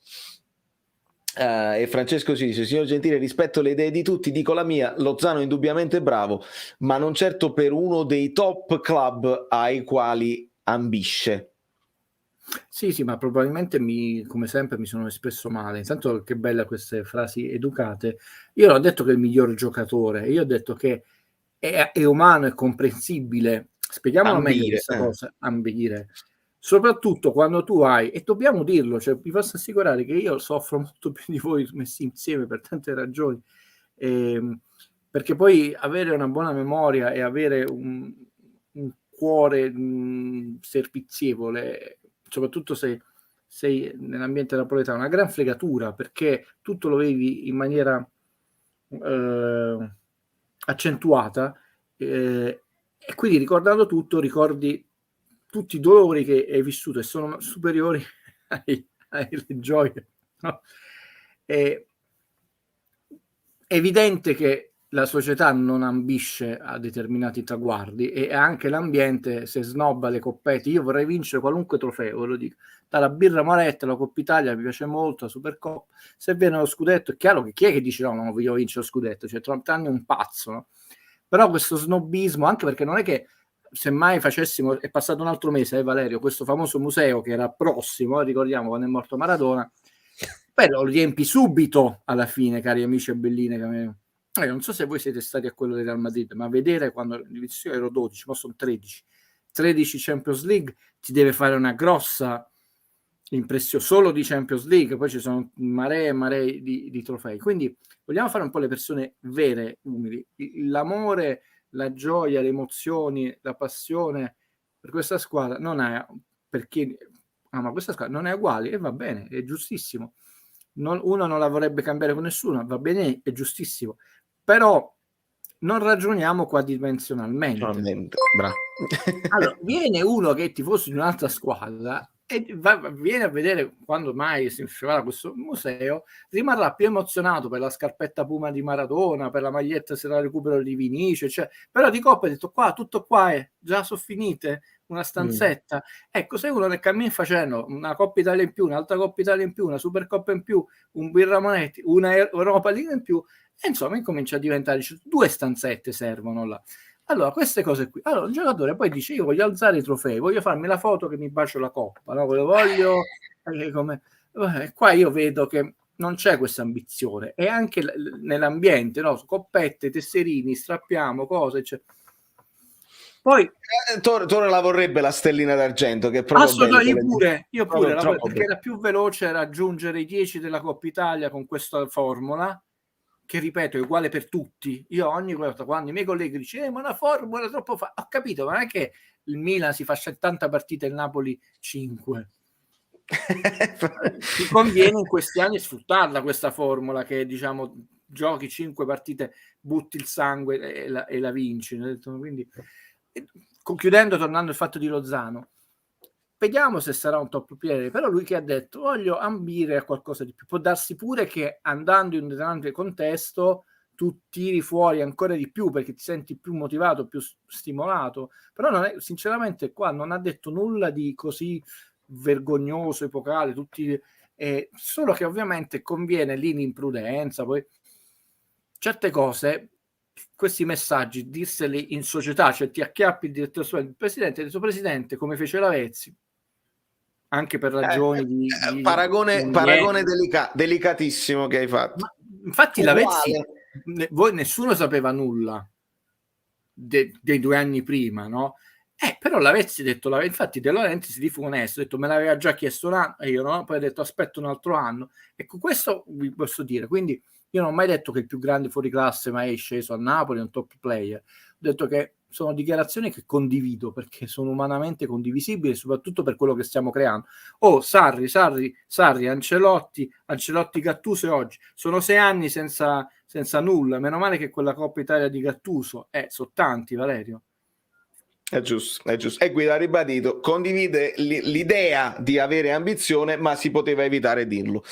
E Francesco ci dice: signor Gentile, rispetto le idee di tutti, dico la mia, Lozano è indubbiamente bravo, ma non certo per uno dei top club ai quali ambisce. Sì, ma probabilmente come sempre mi sono espresso male. Intanto che belle queste frasi educate. Io non ho detto che è il miglior giocatore, io ho detto che è umano, è comprensibile. Spieghiamolo meglio questa cosa, ambire. Soprattutto quando tu hai, e dobbiamo dirlo, vi posso assicurare che io soffro molto più di voi messi insieme per tante ragioni, perché poi avere una buona memoria e avere un cuore servizievole, soprattutto se sei nell'ambiente napoletano, una gran fregatura, perché tutto lo vivi in maniera accentuata, e quindi ricordando tutto ricordi tutti i dolori che hai vissuto e sono superiori alle gioie, no? È evidente che la società non ambisce a determinati traguardi e anche l'ambiente, se snobba le coppette, io vorrei vincere qualunque trofeo, ve lo dico, dalla birra Moretti alla Coppa Italia mi piace molto, la Supercoppa, se viene lo scudetto è chiaro che chi è che dice no, non voglio vincere lo scudetto, cioè Tranne un pazzo, no? Però questo snobismo, anche perché non è che se mai facessimo, è passato un altro mese, Valerio, questo famoso museo che era prossimo, ricordiamo quando è morto Maradona, poi lo riempi subito alla fine, cari amici e belline. Non so se voi siete stati a quello del Real Madrid, ma vedere quando io ero 12, ma sono 13 Champions League, ti deve fare una grossa impressione solo di Champions League, poi ci sono maree e maree di trofei. Quindi vogliamo fare un po' le persone vere, umili. L'amore, la gioia, le emozioni, la passione per questa squadra non è perché ma questa squadra non è uguale e va bene, è giustissimo. Uno non la vorrebbe cambiare con nessuno, va bene, è giustissimo. Però non ragioniamo quadridimensionalmente. Bravo. Allora, viene uno che è tifoso di un'altra squadra e viene a vedere quando mai si uscirà da questo museo, rimarrà più emozionato per la scarpetta Puma di Maradona, per la maglietta se la recupero di Vinicius, cioè, però di Coppa ha detto qua, tutto qua è, già sono finite, una stanzetta. Ecco, se uno nel cammin facendo una Coppa Italia in più, un'altra Coppa Italia in più, una Supercoppa in più, un Birra Monetti, una Europa League in più, e insomma incomincia a diventare, cioè, 2 stanzette servono là. Allora, queste cose qui. Allora, un giocatore poi dice: io voglio alzare i trofei, voglio farmi la foto che mi bacio la coppa, no? Voglio come... Qua io vedo che non c'è questa ambizione, e anche nell'ambiente, no? Coppette, tesserini, strappiamo cose. Cioè. Poi Torre la vorrebbe la stellina d'argento, che è proprio assolutamente, io pure perché era più veloce raggiungere i 10 della Coppa Italia con questa formula, che ripeto è uguale per tutti. Io ogni volta quando i miei colleghi dicono ma una formula troppo ho capito, ma non è che il Milan si fa 70 partite e il Napoli 5. Ti conviene in questi anni sfruttarla questa formula, che diciamo giochi 5 partite, butti il sangue e la vinci. Quindi, concludendo, tornando al fatto di Lozano, vediamo se sarà un top player, però lui che ha detto voglio ambire a qualcosa di più, può darsi pure che andando in un grande contesto tu tiri fuori ancora di più perché ti senti più motivato, più stimolato, però non è, sinceramente qua non ha detto nulla di così vergognoso, epocale, solo che ovviamente conviene lì l'imprudenza, poi certe cose, questi messaggi dirseli in società, cioè ti acchiappi il direttore, il presidente, il suo presidente, come fece Lavezzi, anche per ragioni di paragone delicatissimo che hai fatto. Ma, infatti Lavezzi, voi nessuno sapeva nulla dei 2 anni prima, no? Però Lavezzi ha detto, infatti De Laurentiis si fu onesto, ha detto me l'aveva già chiesto un anno, e io no, poi ha detto aspetto un altro anno. Ecco, questo vi posso dire, quindi io non ho mai detto che il più grande fuori classe mai è sceso a Napoli, è un top player. Ho detto che sono dichiarazioni che condivido perché sono umanamente condivisibili, soprattutto per quello che stiamo creando. Sarri, Ancelotti, Gattuso, e oggi sono 6 anni senza nulla. Meno male che quella Coppa Italia di Gattuso sono tanti, Valerio. È giusto. E Guido ha ribadito, condivide l'idea di avere ambizione, ma si poteva evitare di dirlo.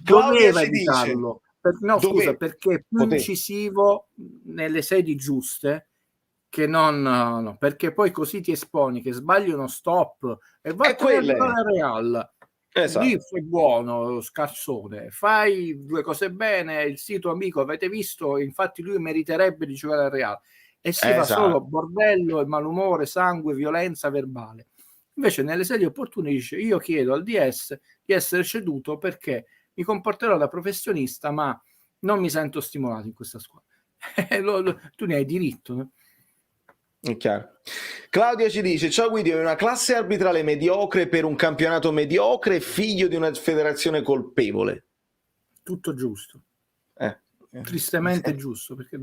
Doveva evitarlo. Perché è più poteva. incisivo nelle sedi giuste che non perché poi così ti esponi che sbagli uno stop e va a Real. Esatto. Lì sei buono, scarsone, fai 2 cose bene, il sito amico avete visto, infatti lui meriterebbe di giocare al Real, e si fa solo bordello e malumore, sangue, violenza verbale. Invece nelle sedi opportune dice io chiedo al DS di essere ceduto perché mi comporterò da professionista, ma non mi sento stimolato in questa squadra. Tu ne hai diritto, no? È chiaro. Claudio ci dice: ciao Guido, è una classe arbitrale mediocre per un campionato mediocre, figlio di una federazione colpevole. Tutto giusto. Tristemente giusto, perché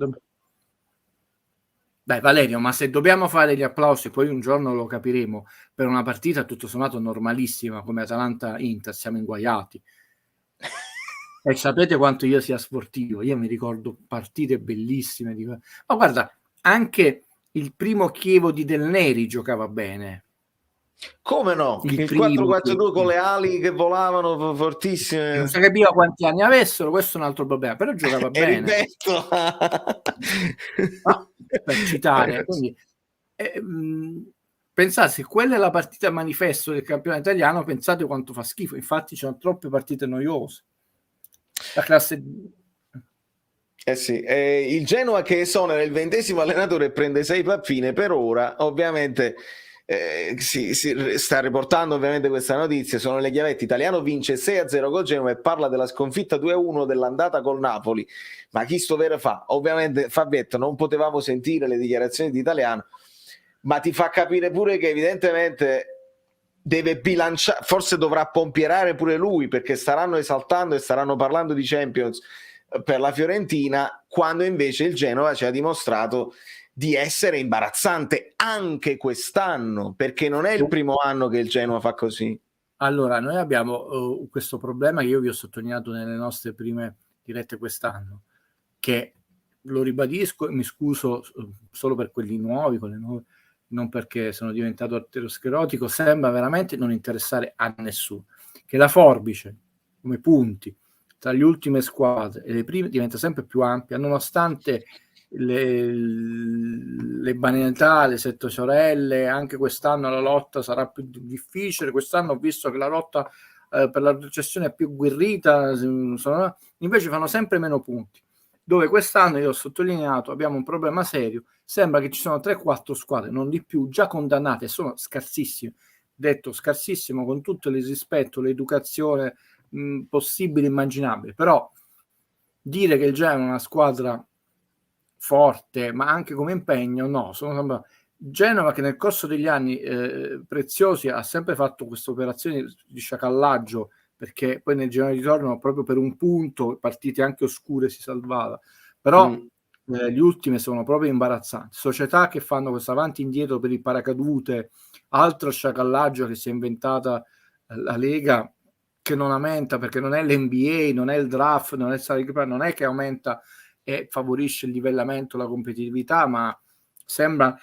Beh, Valerio, ma se dobbiamo fare gli applausi, poi un giorno lo capiremo, per una partita tutto sommato normalissima come Atalanta-Inter, siamo inguaiati. E sapete quanto io sia sportivo, io mi ricordo partite bellissime. Ma guarda, anche il primo Chievo di Del Neri giocava bene. Come no? Il Il primo 4-4-2 con le ali che volavano fortissime. non si capiva quanti anni avessero, questo è un altro problema, però giocava bene. Ripeto. No, per citare, quindi pensate, se quella è la partita manifesto del campionato italiano, pensate quanto fa schifo. Infatti ci sono troppe partite noiose. La classe sì, il Genoa che esonera il 20° allenatore e prende 6 pappine per ora, ovviamente si sta riportando ovviamente questa notizia, sono le chiavette. Italiano vince 6-0 col Genoa e parla della sconfitta 2-1 dell'andata col Napoli, ma chi sto vero fa? Ovviamente Fabietto, non potevamo sentire le dichiarazioni di Italiano, ma ti fa capire pure che evidentemente deve bilanciare, forse dovrà pompierare pure lui, perché staranno esaltando e staranno parlando di Champions per la Fiorentina, quando invece il Genova ci ha dimostrato di essere imbarazzante anche quest'anno, perché non è il primo anno che il Genova fa così. Allora, noi abbiamo questo problema che io vi ho sottolineato nelle nostre prime dirette quest'anno, che lo ribadisco e mi scuso solo per quelli nuovi, con le nuove, non perché sono diventato aterosclerotico, sembra veramente non interessare a nessuno, che la forbice come punti tra le ultime squadre e le prime diventa sempre più ampia, nonostante le banalità, le sette sorelle. Anche quest'anno la lotta sarà più difficile. Quest'anno ho visto che la lotta per la retrocessione è più agguerrita, invece fanno sempre meno punti. Dove quest'anno, io ho sottolineato, abbiamo un problema serio. Sembra che ci sono 3-4 squadre, non di più, già condannate, sono scarsissime. Detto scarsissimo con tutto il rispetto, l'educazione possibile, immaginabile, però dire che il Genoa è una squadra forte, ma anche come impegno, no. Sono Genova che nel corso degli anni preziosi ha sempre fatto queste operazioni di sciacallaggio, perché poi nel girone di ritorno proprio per un punto, partite anche oscure, si salvava, però gli ultimi sono proprio imbarazzanti. Società che fanno questo avanti e indietro per il paracadute, altro sciacallaggio che si è inventata la Lega, che non aumenta, perché non è l'NBA, non è il draft, non è il salary cap, non è che aumenta e favorisce il livellamento, la competitività, ma sembra,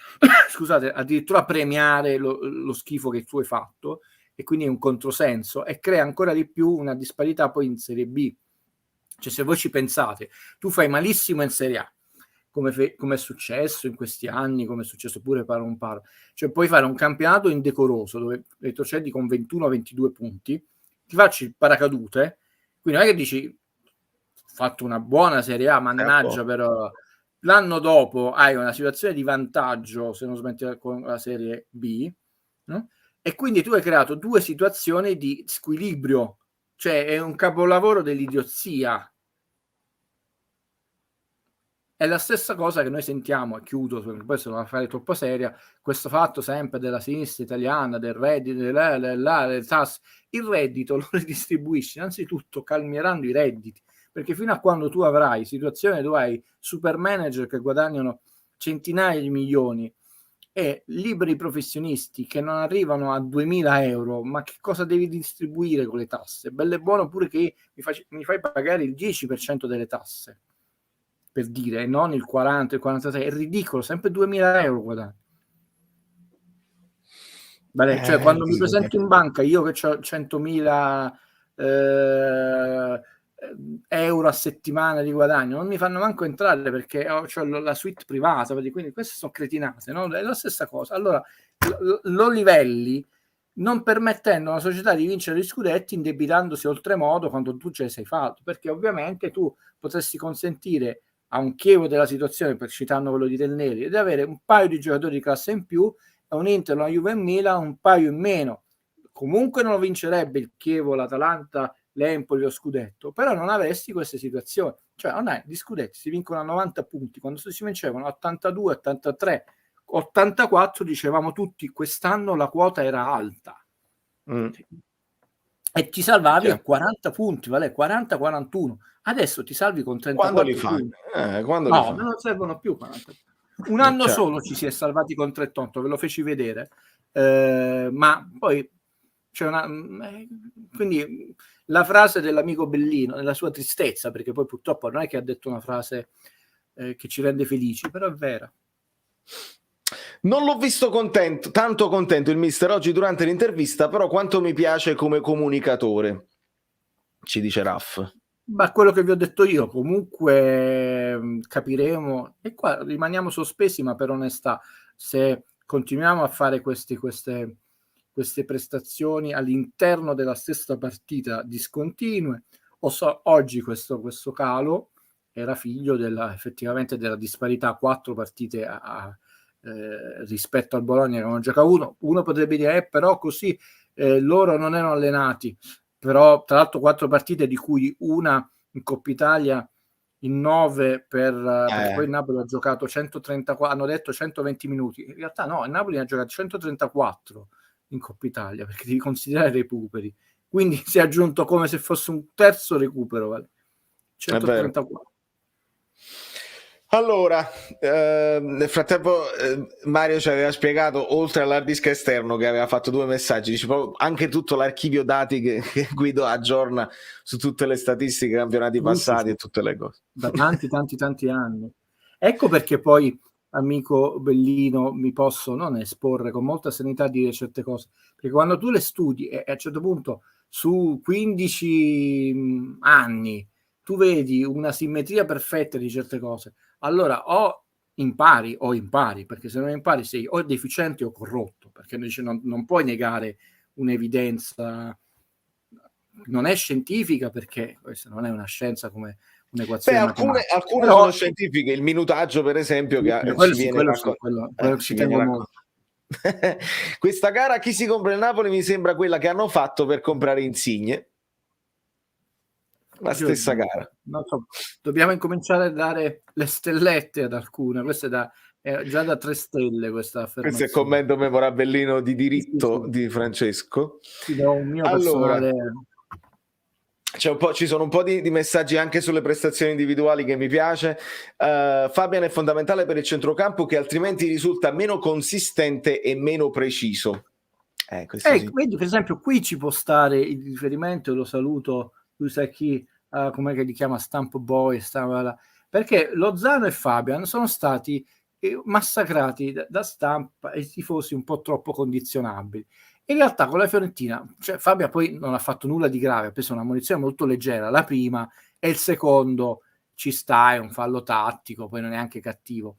scusate, addirittura premiare lo schifo che tu hai fatto, e quindi è un controsenso e crea ancora di più una disparità poi in Serie B. Cioè, se voi ci pensate, tu fai malissimo in Serie A, come è successo in questi anni, come è successo pure per un par, cioè puoi fare un campionato indecoroso dove retrocedi con 21-22 punti, ti faccio il paracadute, quindi non è che dici fatto una buona Serie A, mannaggia, però l'anno dopo hai una situazione di vantaggio se non smetti con la Serie B, no? E quindi tu hai creato due situazioni di squilibrio, cioè è un capolavoro dell'idiozia. È la stessa cosa che noi sentiamo, e chiudo, perché poi se non la fare troppo seria, questo fatto sempre della sinistra italiana, del reddito, delle tasse. Il reddito lo ridistribuisci innanzitutto calmierando i redditi, perché fino a quando tu avrai situazioni dove hai super manager che guadagnano centinaia di milioni e liberi professionisti che non arrivano a 2.000 euro, ma che cosa devi distribuire con le tasse? Bello e buono pure che mi fai pagare il 10% delle tasse, per dire, non il 40, il 46, è ridicolo, sempre 2.000 euro guadagno. Vale, cioè quando mi presento in banca io che ho 100.000 euro a settimana di guadagno, non mi fanno manco entrare perché ho la suite privata, quindi queste sono cretinate, no? È la stessa cosa. Allora lo livelli non permettendo alla società di vincere gli scudetti indebitandosi oltremodo quando tu ce ne sei fatto, perché ovviamente tu potresti consentire a un Chievo della situazione, per citando quello di Del Neri, di avere un paio di giocatori di classe in più, e un Inter, una Juve e Milan un paio in meno. Comunque non lo vincerebbe il Chievo, l'Atalanta, l'Empoli, lo scudetto, però non avresti queste situazioni. Cioè non hai gli scudetti, si vincono a 90 punti, quando si vincevano 82, 83, 84 dicevamo tutti quest'anno la quota era alta. E ti salvavi a 40 punti, vale 40-41. Adesso ti salvi con 34 quando li punti. Quando No, li fai? non servono più 40. Un anno solo ci si è salvati con 38, ve lo feci vedere. Ma poi c'è una... quindi la frase dell'amico Bellino, nella sua tristezza, perché poi purtroppo non è che ha detto una frase che ci rende felici, però è vera. Non l'ho visto tanto contento il mister oggi durante l'intervista, però quanto mi piace come comunicatore, ci dice Raff. Ma quello che vi ho detto io, comunque capiremo, e qua rimaniamo sospesi, ma per onestà, se continuiamo a fare queste prestazioni all'interno della stessa partita discontinue, oggi questo calo era figlio effettivamente della disparità, 4 partite rispetto al Bologna che avevano giocato uno potrebbe dire però così loro non erano allenati, però tra l'altro 4 partite di cui una in Coppa Italia in 9 perché poi il Napoli ha giocato 134, hanno detto 120 minuti, in realtà no, il Napoli ha giocato 134 in Coppa Italia perché devi considerare i recuperi, quindi si è aggiunto come se fosse un terzo recupero, vale? 134. Allora, nel frattempo Mario ci aveva spiegato, oltre all'hard disk esterno che aveva fatto 2 messaggi, dice proprio anche tutto l'archivio dati che Guido aggiorna su tutte le statistiche, campionati passati e tutte le cose. Da tanti anni. Ecco perché poi, amico Bellino, mi posso non esporre con molta serenità a dire certe cose, perché quando tu le studi e a un certo punto su 15 anni tu vedi una simmetria perfetta di certe cose, allora o impari, perché se non impari sei o deficiente o corrotto, perché non puoi negare un'evidenza, non è scientifica perché questa non è una scienza come un'equazione matematica. Alcune sono scientifiche, il minutaggio per esempio che ci viene quello ci tengo molto. Questa gara chi si compra il Napoli mi sembra quella che hanno fatto per comprare Insigne, la stessa gara. Non so, dobbiamo incominciare a dare le stellette ad alcune, questa è già da 3 stelle questa affermazione. Questo è il commento memorabellino di diritto di Francesco. Sì, do un mio personale. Ci sono un po' di messaggi anche sulle prestazioni individuali che mi piace. Fabian è fondamentale per il centrocampo che altrimenti risulta meno consistente e meno preciso. Sì. Vedi, per esempio, qui ci può stare il riferimento, lo saluto, lui sa chi, com'è che li chiama, Stamp Boy, perché Lozano e Fabian sono stati massacrati da Stampa e tifosi un po' troppo condizionabili. In realtà con la Fiorentina, cioè Fabian poi non ha fatto nulla di grave, ha preso una munizione molto leggera, la prima, e il secondo ci sta, è un fallo tattico, poi non è neanche cattivo.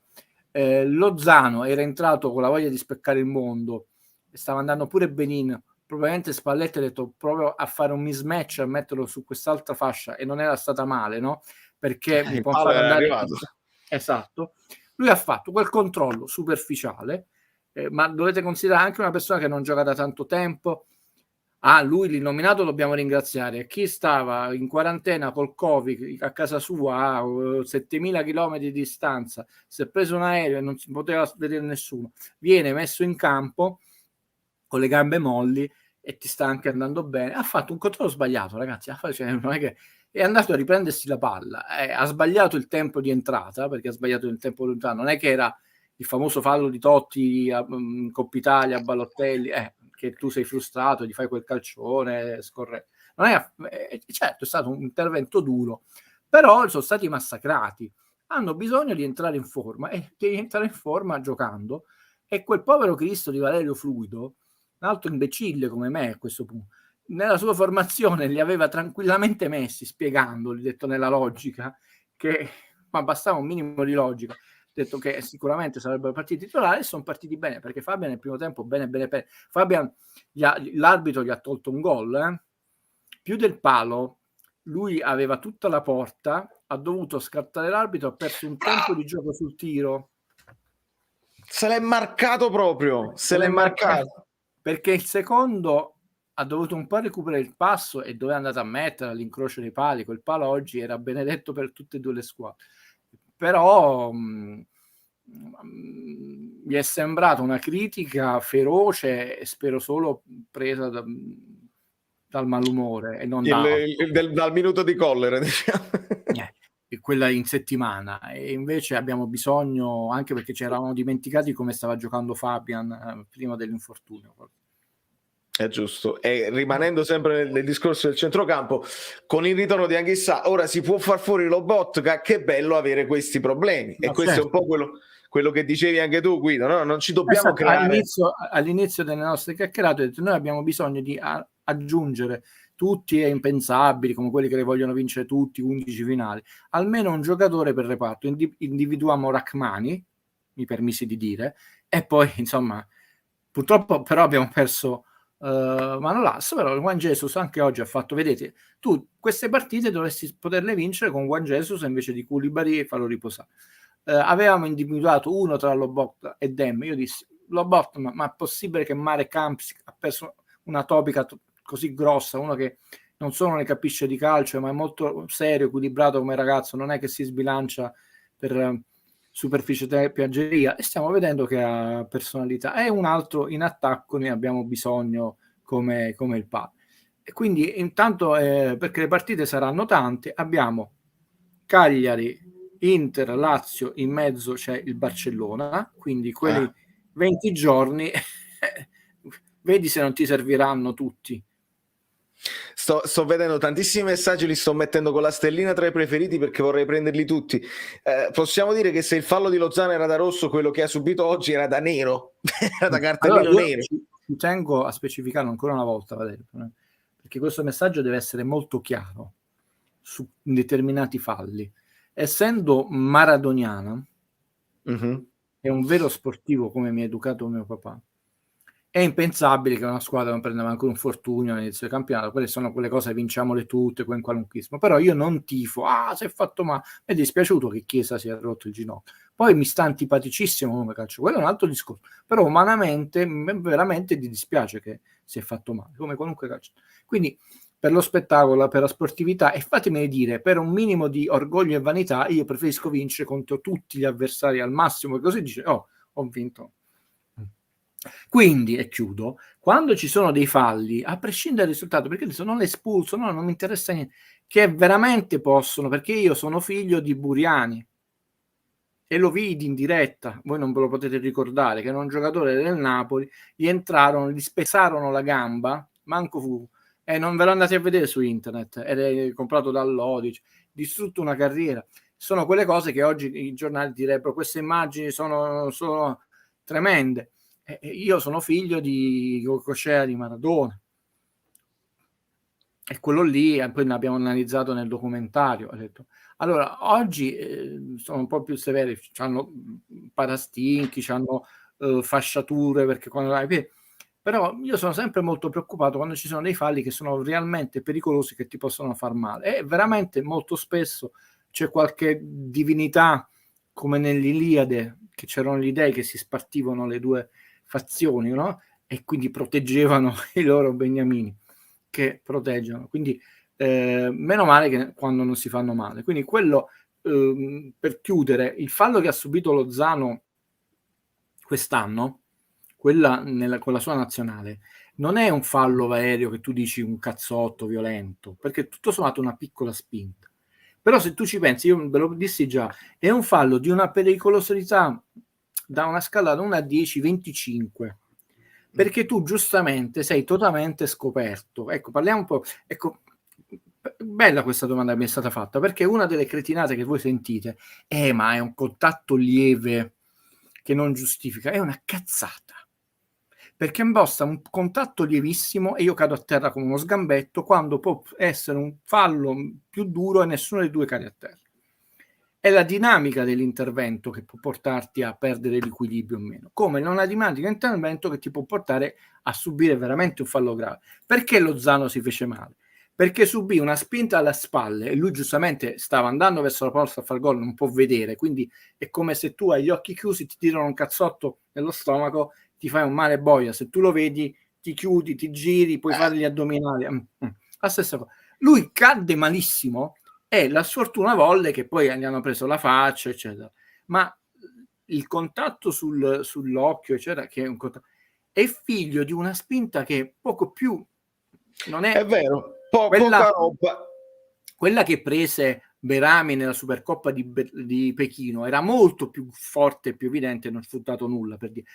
Lozano era entrato con la voglia di speccare il mondo, stava andando pure Benin, probabilmente Spalletti ha detto proprio a fare un mismatch, a metterlo su quest'altra fascia, e non era stata male, no? Perché mi può far andare esatto. Lui ha fatto quel controllo superficiale, ma dovete considerare anche una persona che non gioca da tanto tempo. Lui l'innominato dobbiamo ringraziare. Chi stava in quarantena col Covid a casa sua a 7.000 km di distanza, si è preso un aereo e non si poteva vedere nessuno, viene messo in campo con le gambe molli e ti sta anche andando bene. Ha fatto un controllo sbagliato, ragazzi, cioè, non è che è andato a riprendersi la palla, ha sbagliato il tempo di entrata, perché ha sbagliato il tempo di entrata, non è che era il famoso fallo di Totti in Coppa Italia a Balotelli, che tu sei frustrato, gli fai quel calcione, scorre. Non è, certo, è stato un intervento duro, però sono stati massacrati. Hanno bisogno di entrare in forma, e devi entrare in forma giocando, e quel povero Cristo di Valerio Fluido, un altro imbecille come me a questo punto, nella sua formazione li aveva tranquillamente messi, spiegandoli, detto nella logica, ma bastava un minimo di logica, detto che sicuramente sarebbero partiti titolari, e sono partiti bene, perché Fabian nel primo tempo bene. Fabian, l'arbitro gli ha tolto un gol, più del palo, lui aveva tutta la porta, ha dovuto scattare l'arbitro, ha perso un tempo di gioco sul tiro. Se l'è marcato proprio, se l'è marcato. Perché il secondo ha dovuto un po' recuperare il passo e dove è andato a mettere all'incrocio dei pali. Quel palo oggi era benedetto per tutte e due le squadre. Però mi è sembrata una critica feroce e spero solo presa dal malumore e non dal minuto di collera, diciamo. Quella in settimana, e invece abbiamo bisogno, anche perché ci eravamo dimenticati come stava giocando Fabian prima dell'infortunio. È giusto, e rimanendo sempre nel discorso del centrocampo, con il ritorno di Anghissà ora si può far fuori Lobotka, che bello avere questi problemi, e questo è un po' quello che dicevi anche tu, Guido, no? Non ci dobbiamo Esatto, creare... all'inizio delle nostre chiacchierate ho detto, noi abbiamo bisogno di aggiungere tutti e impensabili, come quelli che le vogliono vincere tutti, 11 finali, almeno un giocatore per reparto. Individuiamo Rachmani, mi permisi di dire, e poi insomma purtroppo però abbiamo perso Manolas, però il Juan Jesus anche oggi ha fatto, vedete, tu queste partite dovresti poterle vincere con Juan Jesus invece di Koulibaly e farlo riposare. Avevamo individuato uno tra Lobot e Dem. Io dissi Lobot, ma è possibile che Marek Hamšík ha perso una topica così grossa, uno che non solo ne capisce di calcio ma è molto serio, equilibrato come ragazzo, non è che si sbilancia per superficie piaggeria, e stiamo vedendo che ha personalità, e un altro in attacco ne abbiamo bisogno come il padre. E quindi intanto perché le partite saranno tante, abbiamo Cagliari, Inter, Lazio, in mezzo c'è il Barcellona, quindi quelli 20 giorni vedi se non ti serviranno tutti. Sto vedendo tantissimi messaggi, li sto mettendo con la stellina tra i preferiti perché vorrei prenderli tutti. Possiamo dire che se il fallo di Lozano era da rosso, quello che ha subito oggi era da nero, era da cartellino allora, nero. Ci tengo a specificarlo ancora una volta, perché questo messaggio deve essere molto chiaro su determinati falli. Essendo maradoniana, è un vero sportivo come mi ha educato mio papà, è impensabile che una squadra non prenda anche un infortunio all'inizio del campionato. Quelle sono quelle cose, vinciamole tutte, con qualunquismo. Però io non tifo, si è fatto male. Mi è dispiaciuto che Chiesa si è rotto il ginocchio. Poi mi sta antipaticissimo come calcio, quello è un altro discorso. Però umanamente, veramente mi dispiace che si è fatto male, come qualunque calcio. Quindi per lo spettacolo, per la sportività, e fatemi dire, per un minimo di orgoglio e vanità, io preferisco vincere contro tutti gli avversari al massimo, e così dice, ho vinto. Quindi, e chiudo, quando ci sono dei falli, a prescindere dal risultato, perché adesso non l'espulso, no, non mi interessa niente, che veramente possono, perché io sono figlio di Buriani e lo vidi in diretta, voi non ve lo potete ricordare, che era un giocatore del Napoli, gli entrarono, gli spezzarono la gamba, manco fu, e non ve lo andate a vedere su internet, ed è comprato dall'Odic, distrutto una carriera. Sono quelle cose che oggi i giornali direbbero, queste immagini sono tremende. Io sono figlio di Gococea di Maradona, e quello lì poi ne abbiamo analizzato nel documentario. Ho detto, allora oggi sono un po' più severi, hanno parastinchi, hanno fasciature, perché quando però io sono sempre molto preoccupato quando ci sono dei falli che sono realmente pericolosi, che ti possono far male, e veramente molto spesso c'è qualche divinità, come nell'Iliade, che c'erano gli dei che si spartivano le due fazioni, no? E quindi proteggevano i loro beniamini, che proteggono. Quindi meno male che quando non si fanno male. Quindi quello, per chiudere, il fallo che ha subito Lozano quest'anno, con la sua nazionale, non è un fallo aereo che tu dici un cazzotto violento, perché tutto sommato una piccola spinta. Però se tu ci pensi, io ve lo dissi già, è un fallo di una pericolosità da una scala da 1 a 10, 25, perché tu giustamente sei totalmente scoperto. Ecco, parliamo un po'. Ecco, bella questa domanda che mi è stata fatta, perché una delle cretinate che voi sentite ma è un contatto lieve che non giustifica, è una cazzata, perché basta un contatto lievissimo e io cado a terra come uno sgambetto, quando può essere un fallo più duro e nessuno dei due cade a terra. È la dinamica dell'intervento che può portarti a perdere l'equilibrio o meno, come non la dinamica dell'intervento che ti può portare a subire veramente un fallo grave. Perché Lozano si fece male? Perché subì una spinta alle spalle e lui giustamente stava andando verso la porta a far gol, non può vedere, quindi è come se tu hai gli occhi chiusi, ti tirano un cazzotto nello stomaco, ti fai un male boia, se tu lo vedi ti chiudi, ti giri, puoi fare gli addominali, la stessa cosa. Lui cadde malissimo e la sfortuna volle che poi gli hanno preso la faccia, eccetera, ma il contatto sull'occhio, eccetera, che è un contatto, è figlio di una spinta che poco più non è vero, quella, poca roba. Quella che prese Berami nella Supercoppa di Pechino era molto più forte e più evidente, non sfruttato nulla, per dire.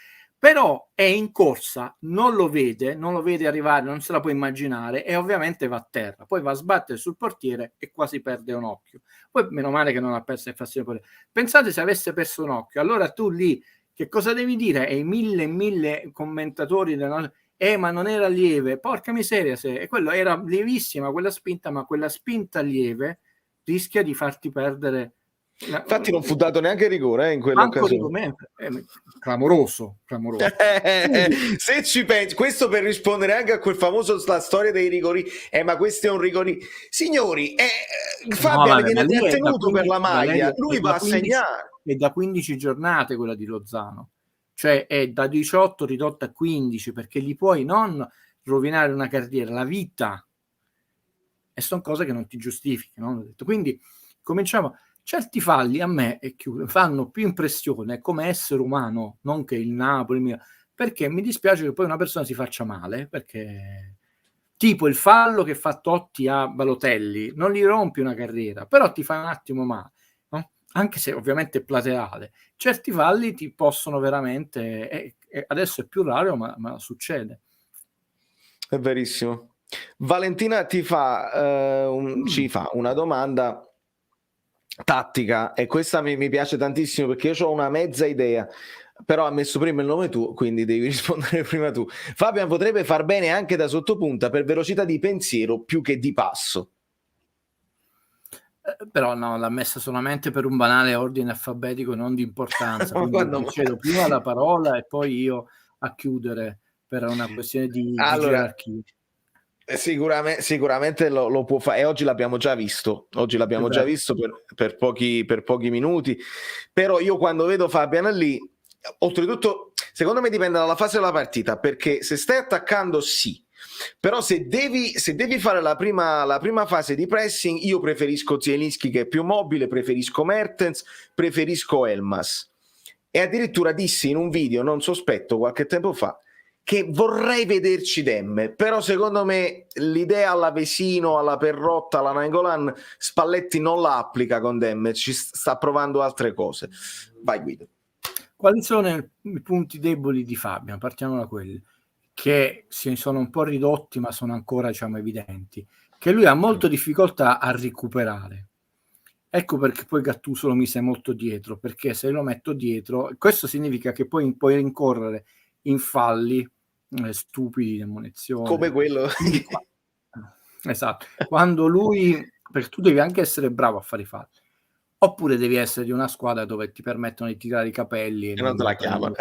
però è in corsa, non lo vede arrivare, non se la può immaginare e ovviamente va a terra, poi va a sbattere sul portiere e quasi perde un occhio. Poi meno male che non ha perso il fastidio. Pensate se avesse perso un occhio, allora tu lì che cosa devi dire? E i mille commentatori ma non era lieve, porca miseria, e quello era lievissima quella spinta, ma quella spinta lieve rischia di farti perdere. Infatti non fu dato neanche rigore in quell'occasione. Clamoroso. Se ci pensi, questo per rispondere anche a quel famoso, la storia dei rigori, ma questo è un rigori, signori, Fabian viene trattenuto per la maglia, lui va a segnare. È da 15 giornate quella di Lozano, cioè è da 18 ridotta a 15, perché gli puoi non rovinare una carriera, la vita, e sono cose che non ti giustificano. Quindi cominciamo. Certi falli a me fanno più impressione come essere umano, non che il Napoli, perché mi dispiace che poi una persona si faccia male, perché tipo il fallo che fa Totti a Balotelli non gli rompi una carriera, però ti fa un attimo male, no? Anche se ovviamente è plateale. Certi falli ti possono veramente, adesso è più raro, ma succede. È verissimo. Valentina ti fa, ci fa una domanda tattica, e questa mi piace tantissimo perché io ho una mezza idea, però ha messo prima il nome tu, quindi devi rispondere prima tu. Fabian potrebbe far bene anche da sottopunta per velocità di pensiero più che di passo. Però no, l'ha messa solamente per un banale ordine alfabetico non di importanza, quindi cedo prima la parola e poi io a chiudere per una questione di gerarchia. Sicuramente lo può fare, e oggi l'abbiamo già visto, per pochi minuti, però io quando vedo Fabian lì, oltretutto secondo me dipende dalla fase della partita, perché se stai attaccando sì, però se devi fare la prima fase di pressing, io preferisco Zielinski che è più mobile, preferisco Mertens, preferisco Elmas, e addirittura dissi in un video non sospetto qualche tempo fa che vorrei vederci Demme, però secondo me l'idea alla Vesino, alla Perrotta, alla Nainggolan, Spalletti non la applica con Demme, ci sta provando altre cose. Vai Guido. Quali sono i punti deboli di Fabian? Partiamo da quelli che si sono un po' ridotti ma sono ancora, diciamo, evidenti, che lui ha molto difficoltà a recuperare. Ecco perché poi Gattuso lo mise molto dietro, perché se lo metto dietro, questo significa che poi puoi rincorrere in falli stupidi, demolizioni. Come quello. Esatto. Quando lui, perché tu devi anche essere bravo a fare i falli, oppure devi essere di una squadra dove ti permettono di tirare i capelli e non te la chiamano.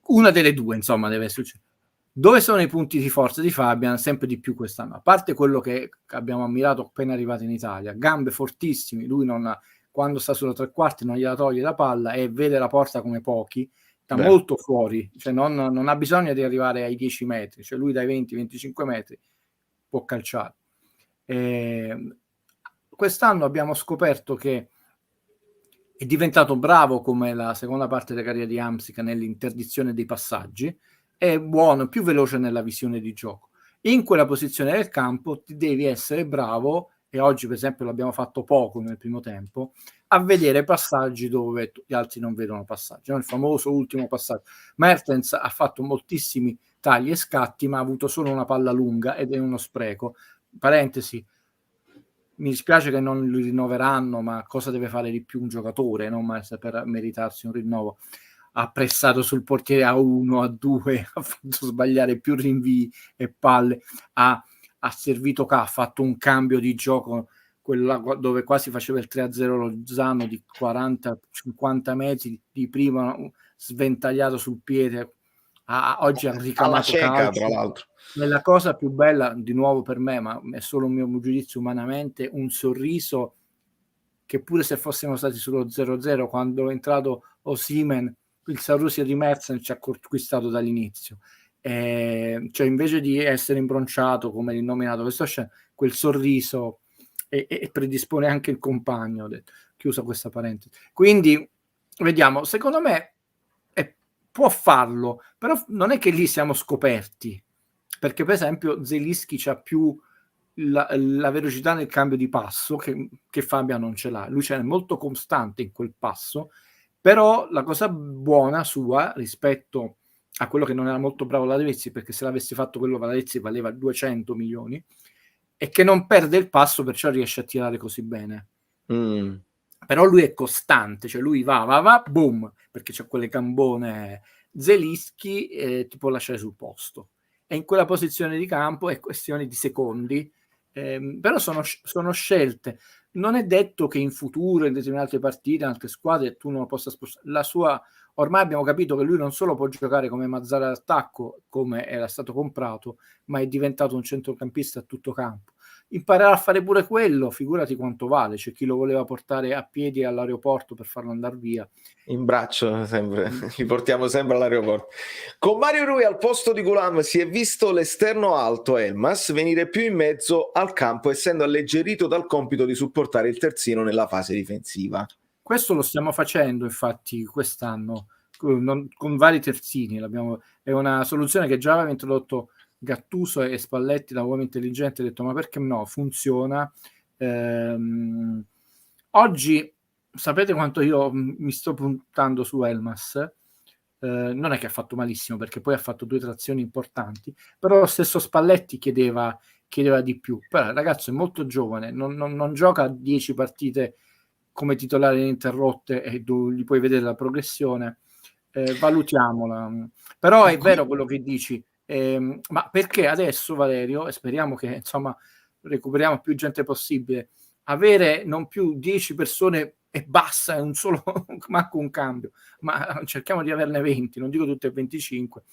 Una delle due, insomma, deve succedere. Dove sono i punti di forza di Fabian? Sempre di più quest'anno, a parte quello che abbiamo ammirato appena arrivato in Italia, gambe fortissimi, lui quando sta sulla tre quarti non gliela toglie la palla e vede la porta come pochi, sta molto fuori, cioè non ha bisogno di arrivare ai 10 metri, cioè lui dai 20-25 metri può calciare. Quest'anno abbiamo scoperto che è diventato bravo come la seconda parte della carriera di Hamsik nell'interdizione dei passaggi, è buono, più veloce nella visione di gioco. In quella posizione del campo ti devi essere bravo, e oggi per esempio l'abbiamo fatto poco nel primo tempo, a vedere passaggi dove gli altri non vedono passaggi, no? Il famoso ultimo passaggio. Mertens ha fatto moltissimi tagli e scatti, ma ha avuto solo una palla lunga ed è uno spreco. Parentesi, mi dispiace che non li rinnoveranno, ma cosa deve fare di più un giocatore, no? Ma per meritarsi un rinnovo? Ha pressato sul portiere a 1, a 2, ha fatto sbagliare più rinvii e palle, ha servito ha fatto un cambio di gioco dove quasi faceva il 3-0 Lozano di 40-50 metri di prima, sventagliato sul piede, oggi ha ricamato calcio. Tra l'altro. La cosa più bella, di nuovo per me, ma è solo un mio giudizio umanamente, un sorriso che pure se fossimo stati sullo 0-0 quando è entrato Osimhen, il sorriso di Mertens ci ha conquistato dall'inizio, cioè invece di essere imbronciato come l'innominato questo scena, quel sorriso e predispone anche il compagno, ho detto, chiusa questa parentesi. Quindi vediamo, secondo me può farlo, però non è che lì siamo scoperti, perché per esempio Zielinski c'ha più la velocità nel cambio di passo che Fabian non ce l'ha, lui c'è molto costante in quel passo, Però la cosa buona sua rispetto a quello che non era molto bravo Lavezzi, perché se l'avessi fatto quello Lavezzi valeva 200 milioni, è che non perde il passo, perciò riesce a tirare così bene. Però lui è costante, cioè lui va, boom, perché c'è quelle gambone. Zelinski ti può lasciare sul posto, e in quella posizione di campo è questione di secondi, però sono scelte. Non è detto che in futuro, in determinate partite, in altre squadre, tu non lo possa spostare. Ormai abbiamo capito che lui non solo può giocare come Mazzara d'attacco, come era stato comprato, ma è diventato un centrocampista a tutto campo. Imparerà a fare pure quello, figurati quanto vale. C'è chi lo voleva portare a piedi all'aeroporto per farlo andare via. In braccio sempre, li portiamo sempre all'aeroporto. Con Mario Rui al posto di Gulam si è visto l'esterno alto Elmas venire più in mezzo al campo, essendo alleggerito dal compito di supportare il terzino nella fase difensiva. Questo lo stiamo facendo infatti quest'anno con vari terzini. È una soluzione che già aveva introdotto Gattuso e Spalletti da uomo intelligente. Ha detto ma perché no, funziona. Oggi sapete quanto io mi sto puntando su Elmas? Non è che ha fatto malissimo, perché poi ha fatto 2 trazioni importanti, però lo stesso Spalletti chiedeva di più. Però il ragazzo è molto giovane, non gioca 10 partite come titolare ininterrotte e gli puoi vedere la progressione. Valutiamola. Però è vero quello che dici, ma perché adesso, Valerio, e speriamo che insomma recuperiamo più gente possibile, avere non più 10 persone e basta, è un solo manco un cambio, ma cerchiamo di averne 20, non dico tutte e 25,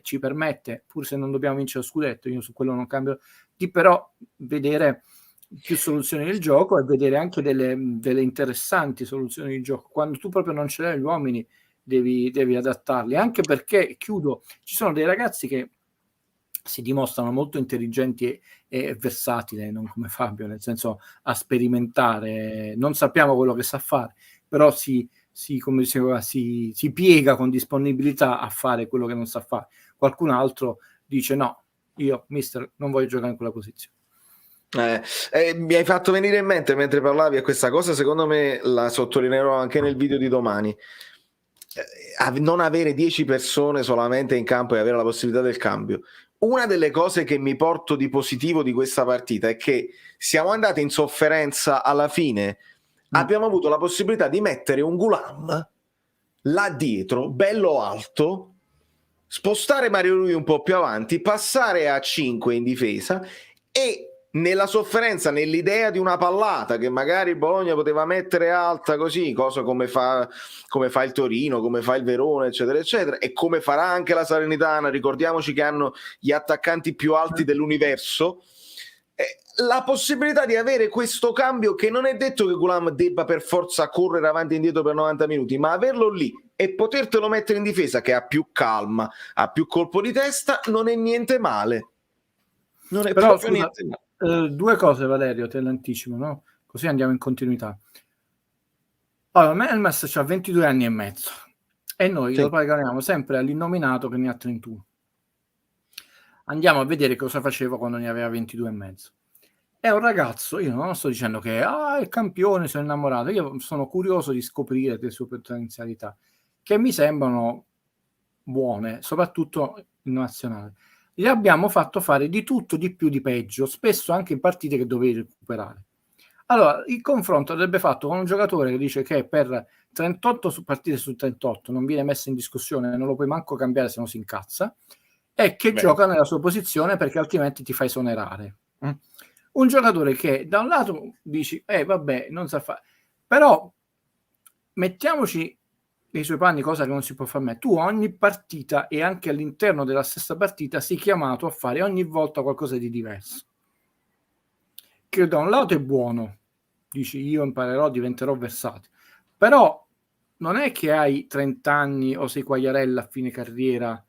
ci permette, pur se non dobbiamo vincere lo scudetto, io su quello non cambio, di però vedere più soluzioni del gioco e vedere anche delle interessanti soluzioni di gioco. Quando tu proprio non ce l'hai gli uomini, devi adattarli, anche perché, chiudo, ci sono dei ragazzi che si dimostrano molto intelligenti e versatili, non come Fabio, nel senso a sperimentare. Non sappiamo quello che sa fare, però come diceva, si piega con disponibilità a fare quello che non sa fare. Qualcun altro dice no, io mister non voglio giocare in quella posizione. Mi hai fatto venire in mente mentre parlavi, e questa cosa secondo me la sottolineerò anche nel video di domani. Non avere 10 persone solamente in campo e avere la possibilità del cambio. Una delle cose che mi porto di positivo di questa partita è che siamo andati in sofferenza alla fine. Abbiamo avuto la possibilità di mettere un Gulam là dietro, bello alto, spostare Mario Rui un po' più avanti, passare a 5 in difesa e nella sofferenza, nell'idea di una pallata che magari Bologna poteva mettere alta così, cosa come fa il Torino, come fa il Verona, eccetera, eccetera, e come farà anche la Salernitana. Ricordiamoci che hanno gli attaccanti più alti dell'universo. La possibilità di avere questo cambio, che non è detto che Gulam debba per forza correre avanti e indietro per 90 minuti, ma averlo lì e potertelo mettere in difesa, che ha più calma, ha più colpo di testa, non è niente male. Non è però, proprio scusa, niente male. 2 cose, Valerio, te l'anticipo, no? Così andiamo in continuità. Allora, Elmas ha 22 anni e mezzo e noi lo paragoniamo sempre all'innominato che ne ha 31. Andiamo a vedere cosa faceva quando ne aveva 22 e mezzo. È un ragazzo, io non sto dicendo che è il campione, sono innamorato, io sono curioso di scoprire le sue potenzialità, che mi sembrano buone, soprattutto in nazionale. Gli abbiamo fatto fare di tutto, di più, di peggio, spesso anche in partite che dovevi recuperare. Allora, il confronto andrebbe fatto con un giocatore che dice che per 38 partite su 38 non viene messo in discussione, non lo puoi manco cambiare se no si incazza, e che gioca nella sua posizione perché altrimenti ti fa esonerare. Un giocatore che da un lato dici, vabbè, non sa fare, però mettiamoci nei suoi panni, cosa che non si può fare mai. Tu ogni partita e anche all'interno della stessa partita sei chiamato a fare ogni volta qualcosa di diverso, che da un lato è buono, dici io imparerò, diventerò versato, però non è che hai 30 anni o sei Quagliarella a fine carriera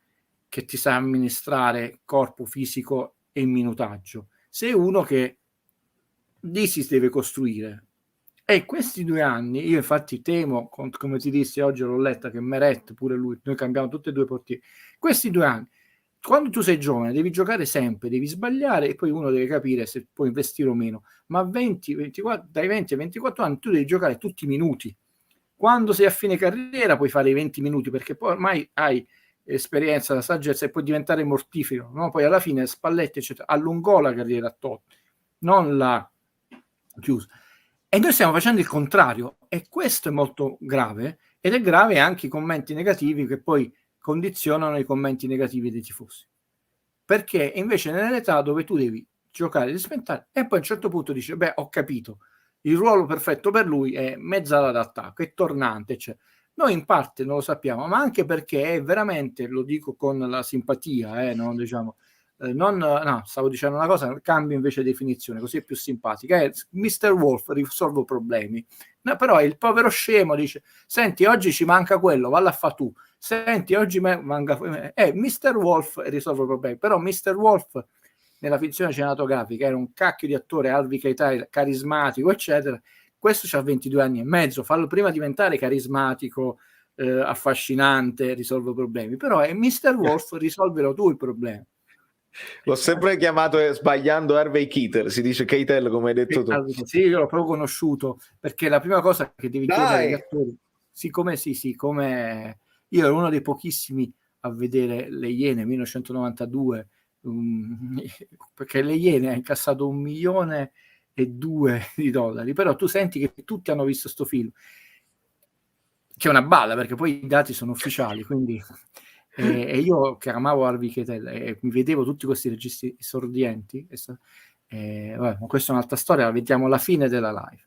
che ti sa amministrare corpo fisico e minutaggio. Sei uno che lì si deve costruire. E questi 2 anni, io infatti temo, come ti dissi oggi l'ho letta, che Meret, pure lui, noi cambiamo tutti e 2 portieri, questi 2 anni, quando tu sei giovane devi giocare sempre, devi sbagliare e poi uno deve capire se può investire o meno, ma 20, 24, dai 20 ai 24 anni tu devi giocare tutti i minuti, Quando sei a fine carriera puoi fare i 20 minuti perché poi ormai hai esperienza, la saggezza e puoi diventare mortifero, no? Poi alla fine Spalletti eccetera allungò la carriera a Totti, non la chiusa. E noi stiamo facendo il contrario e questo è molto grave, ed è grave anche i commenti negativi che poi condizionano i commenti negativi dei tifosi, perché invece nell'età dove tu devi giocare di spentare e poi a un certo punto dice beh ho capito, il ruolo perfetto per lui è mezzala d'attacco, è tornante, cioè. Noi in parte non lo sappiamo, ma anche perché è veramente, lo dico con la simpatia, non diciamo, no, stavo dicendo una cosa, cambio invece definizione, così è più simpatica. Mr. Wolf risolvo problemi. No, però il povero scemo dice, senti, oggi ci manca quello, valla a fa tu. Senti, oggi manca... Mr. Wolf risolve problemi. Però Mr. Wolf, nella finzione cinematografica, era un cacchio di attore, Harvey Keitel, carismatico, eccetera. Questo c'ha 22 anni e mezzo, fallo prima diventare carismatico, affascinante, risolve problemi. Però è Mr. Wolf, risolvelo tu il problema. L'ho sempre chiamato sbagliando Harvey Keitel, si dice Keitel come hai detto tu. Sì, io l'ho proprio conosciuto, perché la prima cosa che devi chiedere agli attori, siccome io ero uno dei pochissimi a vedere Le Iene 1992, perché Le Iene ha incassato $1,2 milioni di dollari, però tu senti che tutti hanno visto sto film, che è una balla, perché poi i dati sono ufficiali, quindi... E io che amavo Harvey Keitel e mi vedevo tutti questi registi esordienti, vabbè, ma questa è un'altra storia, la vediamo alla fine della live.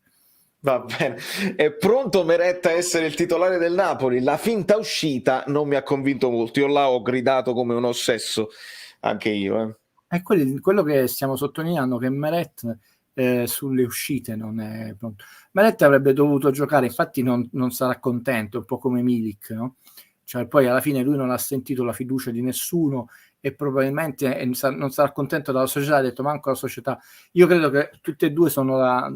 Va bene, è pronto Meret a essere il titolare del Napoli? La finta uscita non mi ha convinto molto, io là ho gridato come un ossesso, anche io. È quello che stiamo sottolineando, che Meret sulle uscite non è pronto. Meret avrebbe dovuto giocare, infatti non sarà contento, un po' come Milik, no? Cioè, poi alla fine lui non ha sentito la fiducia di nessuno e probabilmente non sarà contento della società, ha detto manco la società. Io credo che tutte e due sono da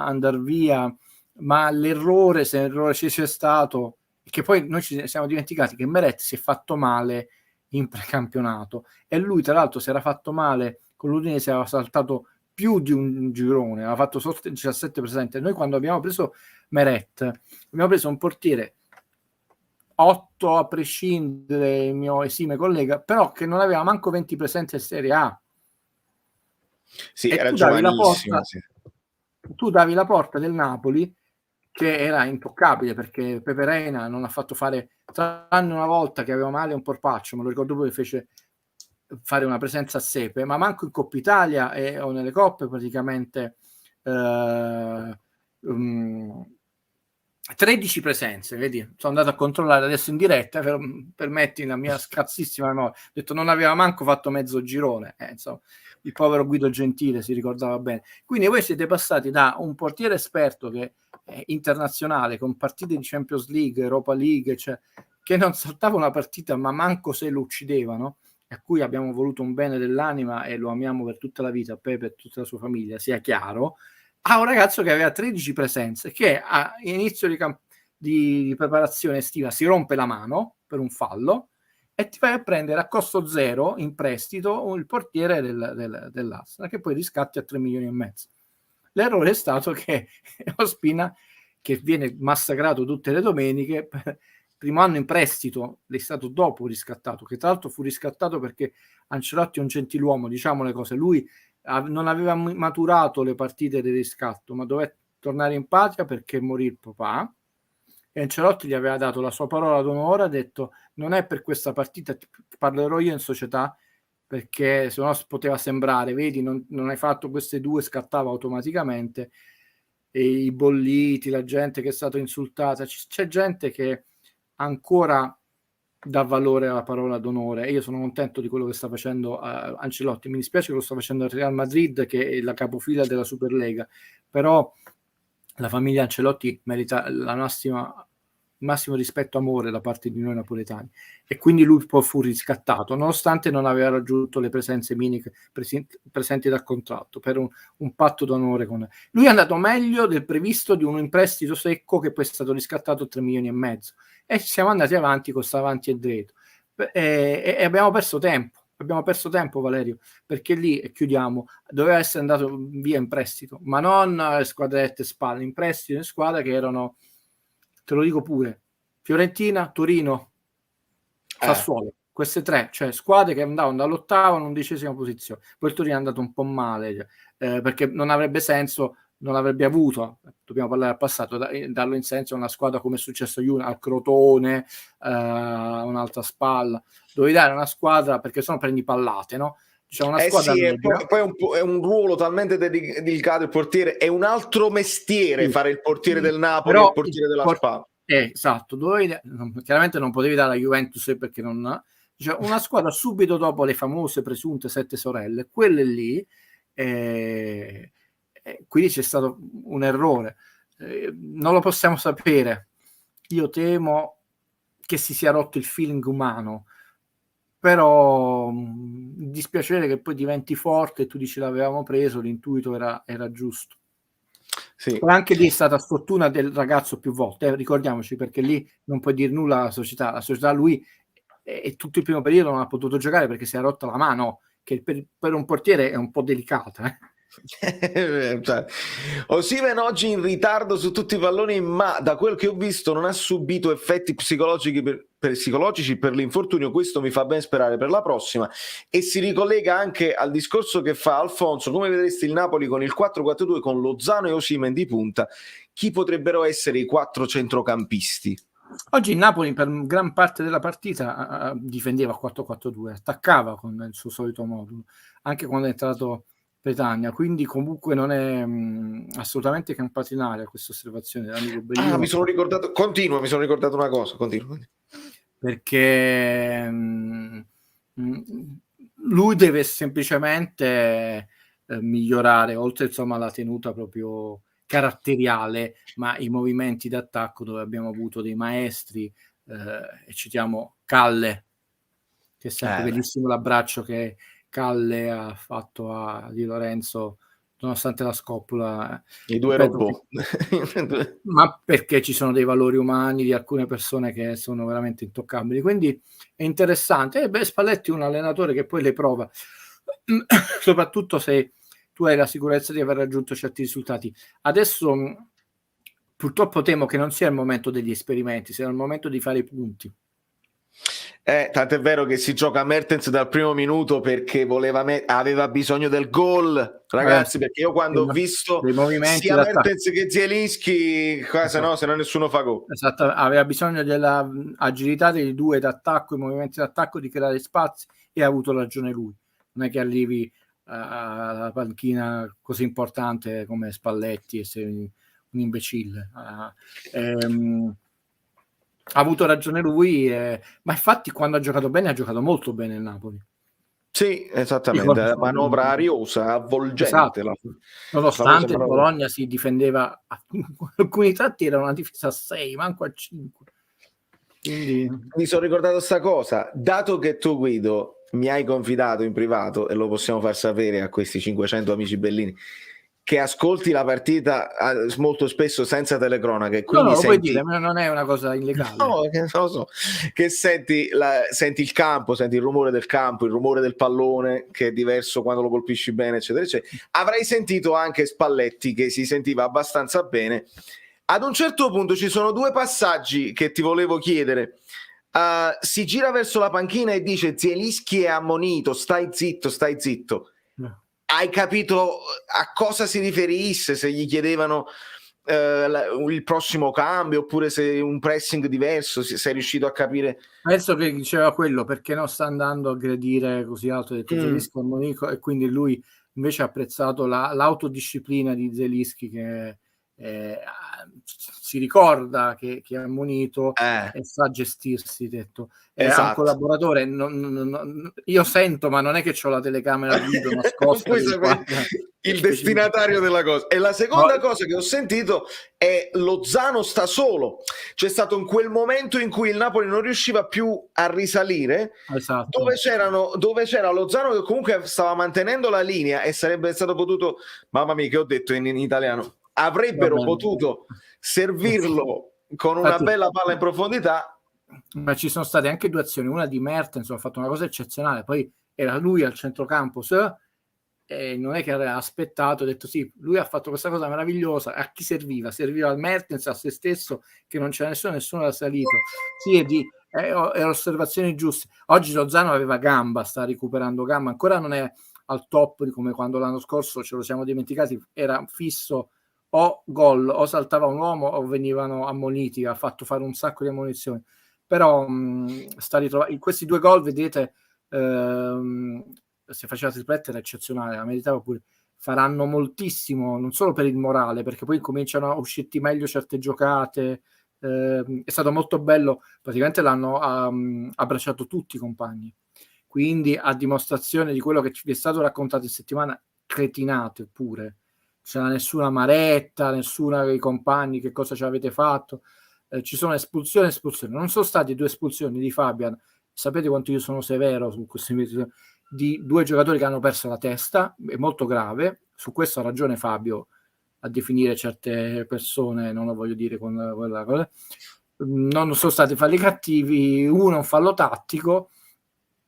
andare via, ma l'errore, se l'errore ci sia stato, che poi noi ci siamo dimenticati che Meret si è fatto male in precampionato e lui tra l'altro si era fatto male con l'Udinese, aveva saltato più di un girone, aveva fatto sotto il 17 presente. Noi quando abbiamo preso Meret abbiamo preso un portiere 8 a prescindere, il mio esime collega, però che non aveva manco 20 presenze in Serie A. Sì, e era giovanissimo. Sì. Tu davi la porta del Napoli, che era intoccabile, perché Pepe Reina non ha fatto fare, tranne una volta che aveva male un porpaccio, me lo ricordo poi, fece fare una presenza a Sepe, ma manco in Coppa Italia o nelle coppe praticamente 13 presenze, vedi? Sono andato a controllare adesso in diretta, permetti la mia scarsissima memoria, ho detto non aveva manco fatto mezzo girone, insomma, il povero Guido Gentile si ricordava bene. Quindi voi siete passati da un portiere esperto che è internazionale, con partite di Champions League, Europa League, cioè, che non saltava una partita ma manco se lo uccidevano, a cui abbiamo voluto un bene dell'anima e lo amiamo per tutta la vita, Pepe e tutta la sua famiglia, sia chiaro, a un ragazzo che aveva 13 presenze, che a inizio di preparazione estiva si rompe la mano per un fallo e ti vai a prendere a costo zero in prestito il portiere dell'Arsenal, che poi riscatti a 3,5 milioni. L'errore è stato che Ospina, che viene massacrato tutte le domeniche, primo anno in prestito, è stato dopo riscattato, che tra l'altro fu riscattato perché Ancelotti è un gentiluomo, diciamo le cose, lui non aveva maturato le partite del riscatto, ma doveva tornare in patria perché morì il papà e Ancelotti gli aveva dato la sua parola d'onore, ha detto non è per questa partita, parlerò io in società, perché se no poteva sembrare, vedi, non hai fatto queste due, scattava automaticamente, e i bolliti, la gente che è stata insultata, c'è gente che ancora dà valore alla parola d'onore e io sono contento di quello che sta facendo Ancelotti. Mi dispiace che lo sta facendo il Real Madrid, che è la capofila della Superlega, però la famiglia Ancelotti merita il massimo rispetto e amore da parte di noi napoletani e quindi lui poi fu riscattato nonostante non aveva raggiunto le presenze minime presenti dal contratto per un patto d'onore con lui. È andato meglio del previsto di un prestito secco che poi è stato riscattato a 3,5 milioni e siamo andati avanti con sta avanti e dritto e abbiamo perso tempo, Valerio, perché lì, e chiudiamo, doveva essere andato via in prestito, ma non squadrette spalle, in prestito in squadra che erano te lo dico pure, Fiorentina, Torino, Sassuolo, queste tre, cioè squadre che andavano dall'ottava all'11ª posizione. Poi il Torino è andato un po' male, perché non avrebbe senso, non avrebbe avuto, dobbiamo parlare al passato, darlo in senso a una squadra come è successo al Crotone, un'altra Spalla, dovevi dare una squadra, perché sennò prendi pallate, no? Diciamo una squadra sì, poi è un ruolo talmente delicato il portiere, è un altro mestiere fare il portiere del Napoli e il portiere della Spalla. Esatto, chiaramente non potevi dare alla Juventus perché non, cioè, una squadra subito dopo le famose presunte 7 sorelle, quelle lì, quindi c'è stato un errore, non lo possiamo sapere. Io temo che si sia rotto il feeling umano, però dispiacere che poi diventi forte e tu dici l'avevamo preso, l'intuito era giusto. Sì. Anche lì è stata sfortuna del ragazzo più volte, ricordiamoci, perché lì non puoi dire nulla alla società lui e tutto il primo periodo non ha potuto giocare perché si è rotta la mano, che per un portiere è un po' delicata. Cioè, Osimhen oggi in ritardo su tutti i palloni, ma da quel che ho visto non ha subito effetti psicologici per l'infortunio. Questo mi fa ben sperare per la prossima, e si ricollega anche al discorso che fa Alfonso. Come vedresti il Napoli con il 4-4-2 con Lozano e Osimhen di punta? Chi potrebbero essere i 4 centrocampisti? Oggi il Napoli per gran parte della partita difendeva 4-4-2, attaccava con il suo solito modulo, anche quando è entrato Petagna, quindi comunque non è assolutamente campatinaria questa osservazione dell'amico Bellino. Mi sono ricordato una cosa, continua. Perché lui deve semplicemente migliorare, oltre insomma la tenuta proprio caratteriale, ma i movimenti d'attacco, dove abbiamo avuto dei maestri, e citiamo Calle, che è sempre bellissimo l'abbraccio che Calle ha fatto a Di Lorenzo nonostante la scoppola, i due robot, ma perché ci sono dei valori umani di alcune persone che sono veramente intoccabili, quindi è interessante. Spalletti è un allenatore che poi le prova, soprattutto se tu hai la sicurezza di aver raggiunto certi risultati. Adesso purtroppo temo che non sia il momento degli esperimenti, sia il momento di fare i punti. Tant'è vero che si gioca Mertens dal primo minuto perché aveva bisogno del gol, ragazzi, perché io quando ho visto sia Mertens che Zielinski, se no nessuno fa gol. Esatto, aveva bisogno della agilità dei due d'attacco, i movimenti d'attacco, di creare spazi, e ha avuto ragione lui. Non è che arrivi alla panchina così importante come Spalletti e sei un imbecille. Ha avuto ragione lui, ma infatti quando ha giocato bene ha giocato molto bene il Napoli. Sì, esattamente, manovra ariosa, avvolgente. Esatto. Nonostante il Bologna si difendeva, alcuni tratti era una difesa a 6, manco a 5. Quindi mi sono ricordato sta cosa, dato che tu, Guido, mi hai confidato in privato, e lo possiamo far sapere a questi 500 amici bellini, che ascolti la partita molto spesso senza telecronache, quindi puoi dire, non è una cosa illegale. No, lo so, che senti il campo, senti il rumore del campo, il rumore del pallone, che è diverso quando lo colpisci bene, eccetera, eccetera. Avrai sentito anche Spalletti, che si sentiva abbastanza bene. Ad un certo punto ci sono 2 passaggi che ti volevo chiedere. Si gira verso la panchina e dice: Zielinski è ammonito, stai zitto. Hai capito a cosa si riferisse? Se gli chiedevano il prossimo cambio, oppure se un pressing diverso, sei riuscito a capire? Penso che diceva quello, perché non sta andando a aggredire così alto, ha detto Zielinski è ammonico, e quindi lui invece ha apprezzato l'autodisciplina di Zielinski, che si ricorda che è ammonito e sa gestirsi, detto. Esatto. Un collaboratore, io sento, ma non è che ho la telecamera video nascosta, il destinatario della cosa. E la seconda cosa che ho sentito è: Lozano sta solo. C'è stato in quel momento in cui il Napoli non riusciva più a risalire, esatto, dove c'era Lozano che comunque stava mantenendo la linea, e sarebbe stato potuto, mamma mia che ho detto in italiano, avrebbero potuto servirlo con una bella palla in profondità. Ma ci sono state anche 2 azioni, una di Mertens, ha fatto una cosa eccezionale, poi era lui al centrocampo e non è che aveva aspettato, ha detto sì, lui ha fatto questa cosa meravigliosa, a chi serviva? Serviva al Mertens, a se stesso, che non c'era nessuno l'ha salito. Sì, e osservazioni giuste. Oggi Lozano aveva gamba, sta recuperando gamba, ancora non è al top come quando l'anno scorso ce lo siamo dimenticati, era fisso, o gol, o saltava un uomo o venivano ammoniti, ha fatto fare un sacco di ammonizioni, però sta ritrovando in questi 2 gol, vedete, se faceva tripletta era eccezionale, la meritava pure. Faranno moltissimo, non solo per il morale, perché poi cominciano a uscirti meglio certe giocate. È stato molto bello, praticamente l'hanno abbracciato tutti i compagni, quindi a dimostrazione di quello che ci è stato raccontato in settimana, cretinate pure, c'era nessuna maretta, nessuna dei compagni, che cosa ci avete fatto, ci sono espulsioni, non sono state 2 espulsioni di Fabian, sapete quanto io sono severo su queste di 2 giocatori che hanno perso la testa, è molto grave, su questo ha ragione Fabio a definire certe persone, non lo voglio dire con quella cosa, non sono stati falli cattivi, uno un fallo tattico,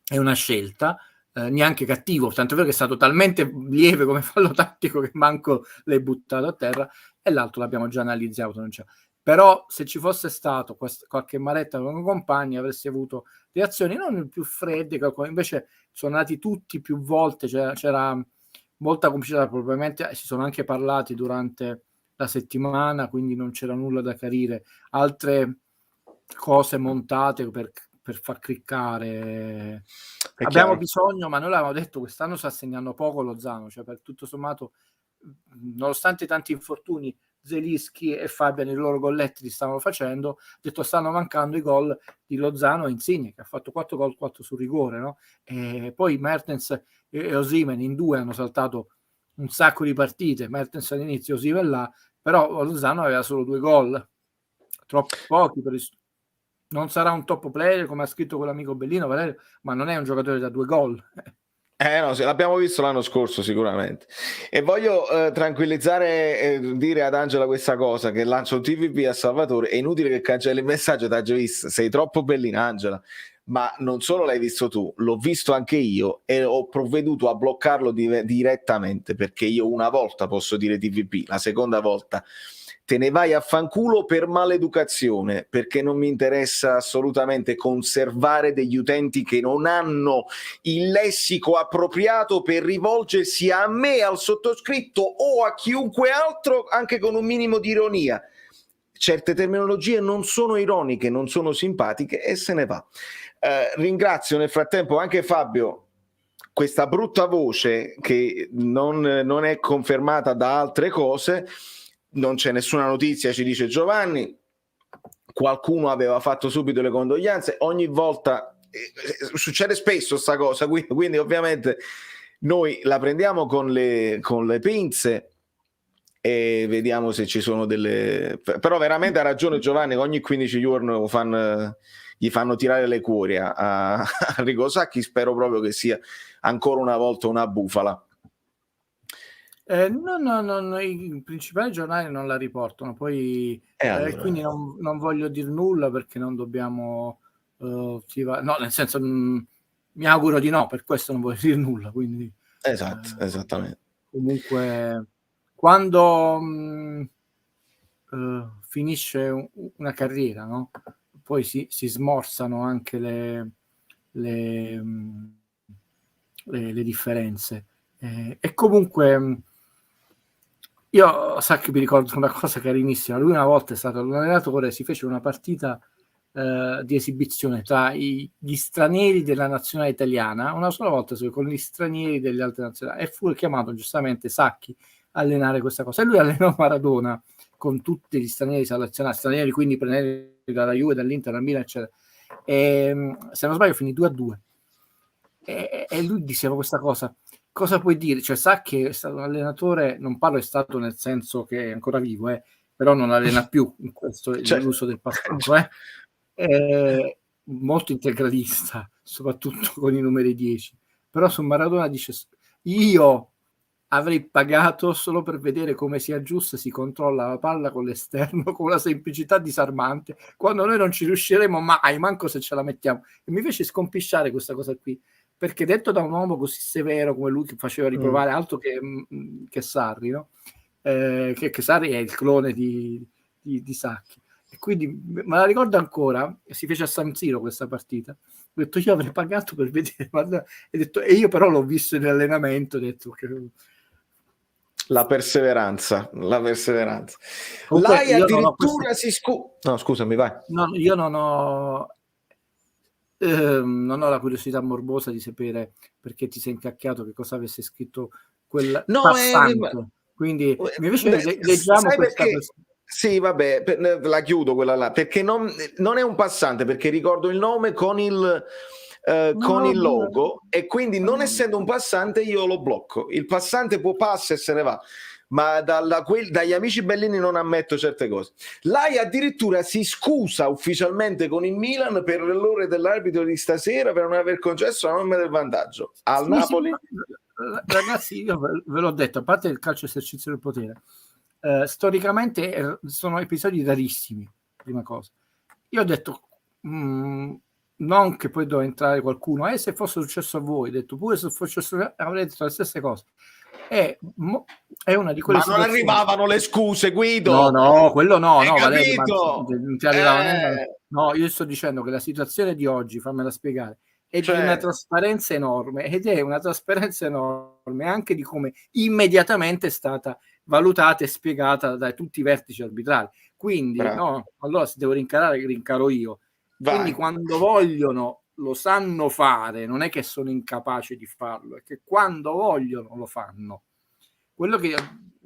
è una scelta, neanche cattivo, tanto è vero che è stato talmente lieve come fallo tattico che manco l'hai buttato a terra, e l'altro l'abbiamo già analizzato, non c'è. Però se ci fosse stato qualche maretta con i compagni avresti avuto reazioni non più fredde, invece sono andati tutti più volte, c'era molta complicità, probabilmente si sono anche parlati durante la settimana, quindi non c'era nulla da chiarire, altre cose montate per far cliccare. Abbiamo bisogno, ma noi l'avevamo detto, quest'anno sta segnando poco Lozano, cioè per tutto sommato, nonostante tanti infortuni, Zelinski e Fabian i loro golletti li stavano facendo, detto stanno mancando i gol di Lozano e Insigne, che ha fatto 4 gol, 4 su rigore, no? E poi Mertens e Osimhen in 2 hanno saltato un sacco di partite, Mertens all'inizio, Osimhen là, però Lozano aveva solo 2 gol, troppo pochi per non sarà un top player come ha scritto quell'amico Bellino Valerio, ma non è un giocatore da 2 gol. No, l'abbiamo visto l'anno scorso sicuramente. E voglio tranquillizzare e dire ad Angela questa cosa, che lancio un TVP a Salvatore, è inutile che cancelli il messaggio, t'ha già visto, sei troppo bellina Angela, ma non solo l'hai visto tu, l'ho visto anche io e ho provveduto a bloccarlo direttamente, perché io una volta posso dire TVP, la seconda volta te ne vai a fanculo per maleducazione, perché non mi interessa assolutamente conservare degli utenti che non hanno il lessico appropriato per rivolgersi a me, al sottoscritto o a chiunque altro, anche con un minimo di ironia. Certe terminologie non sono ironiche, non sono simpatiche e se ne va. Ringrazio nel frattempo anche Fabio, questa brutta voce che non è confermata da altre cose. Non c'è nessuna notizia, ci dice Giovanni, qualcuno aveva fatto subito le condoglianze, ogni volta succede spesso sta cosa, quindi ovviamente noi la prendiamo con le pinze e vediamo se ci sono delle... Però veramente ha ragione Giovanni, ogni 15 giorni gli fanno tirare le cuori a Arrigo Sacchi, spero proprio che sia ancora una volta una bufala. No, i principali giornali non la riportano, poi allora. Quindi non voglio dire nulla perché non dobbiamo no, nel senso mi auguro di no, per questo non voglio dire nulla, quindi esatto, esattamente. Comunque quando finisce una carriera, no? Poi si smorzano anche le differenze e comunque io Sacchi mi ricordo una cosa carinissima, lui una volta è stato un allenatore, si fece una partita di esibizione tra gli stranieri della nazionale italiana, una sola volta con gli stranieri delle altre nazionali, e fu chiamato giustamente Sacchi a allenare questa cosa, e lui allenò Maradona con tutti gli stranieri selezionati, stranieri quindi prendenti dalla Juve, dall'Inter, dal Milan eccetera, e se non sbaglio finì 2-2 e lui diceva questa cosa: cosa puoi dire? Cioè, sa che è stato un allenatore, non parlo è stato nel senso che è ancora vivo, però non allena più, in questo è l'uso del passato, molto integralista, soprattutto con i numeri 10. Però su Maradona dice: io avrei pagato solo per vedere come si aggiusta, si controlla la palla con l'esterno con una semplicità disarmante, quando noi non ci riusciremo mai, manco se ce la mettiamo. E mi fece scompisciare questa cosa qui. perché detto da un uomo così severo come lui, che faceva riprovare altro che Sarri, no? Che Sarri è il clone di Sacchi, e quindi me la ricordo ancora, si fece a San Siro questa partita, ho detto io avrei pagato per vedere, e io però l'ho visto in allenamento, ho detto che... La perseveranza. Comunque L'AI io non ho addirittura no, scusami, vai. io non ho la curiosità morbosa di sapere perché ti sei incacchiato, che cosa avesse scritto quel No, passante, quindi invece leggiamo sai questa perché? Sì, vabbè, la chiudo quella là, perché non è un passante, perché ricordo il nome con il logo, e quindi non essendo un passante io lo blocco. Il passante passa e se ne va, ma dagli amici bellini non ammetto certe cose. L'AI addirittura si scusa ufficialmente con il Milan per l'errore dell'arbitro di stasera, per non aver concesso la norma del vantaggio al Napoli. Ragazzi, io ve l'ho detto, a parte il calcio esercizio del potere, storicamente sono episodi rarissimi, prima cosa. Io ho detto non che poi doveva entrare qualcuno, se fosse successo a voi, ho detto pure se fosse successo, avrei detto le stesse cose. È una di quelle situazioni. Ma non arrivavano le scuse, Guido. No, quello no, Valerio, non ti arrivava neanche. No, io sto dicendo che la situazione di oggi, fammela spiegare, è di una trasparenza enorme, ed è una trasparenza enorme anche di come immediatamente è stata valutata e spiegata da tutti i vertici arbitrali. Quindi, no, allora se devo rincarare, rincaro io. Vai. Quindi quando vogliono lo sanno fare, non è che sono incapaci di farlo, è che quando vogliono lo fanno. Quello che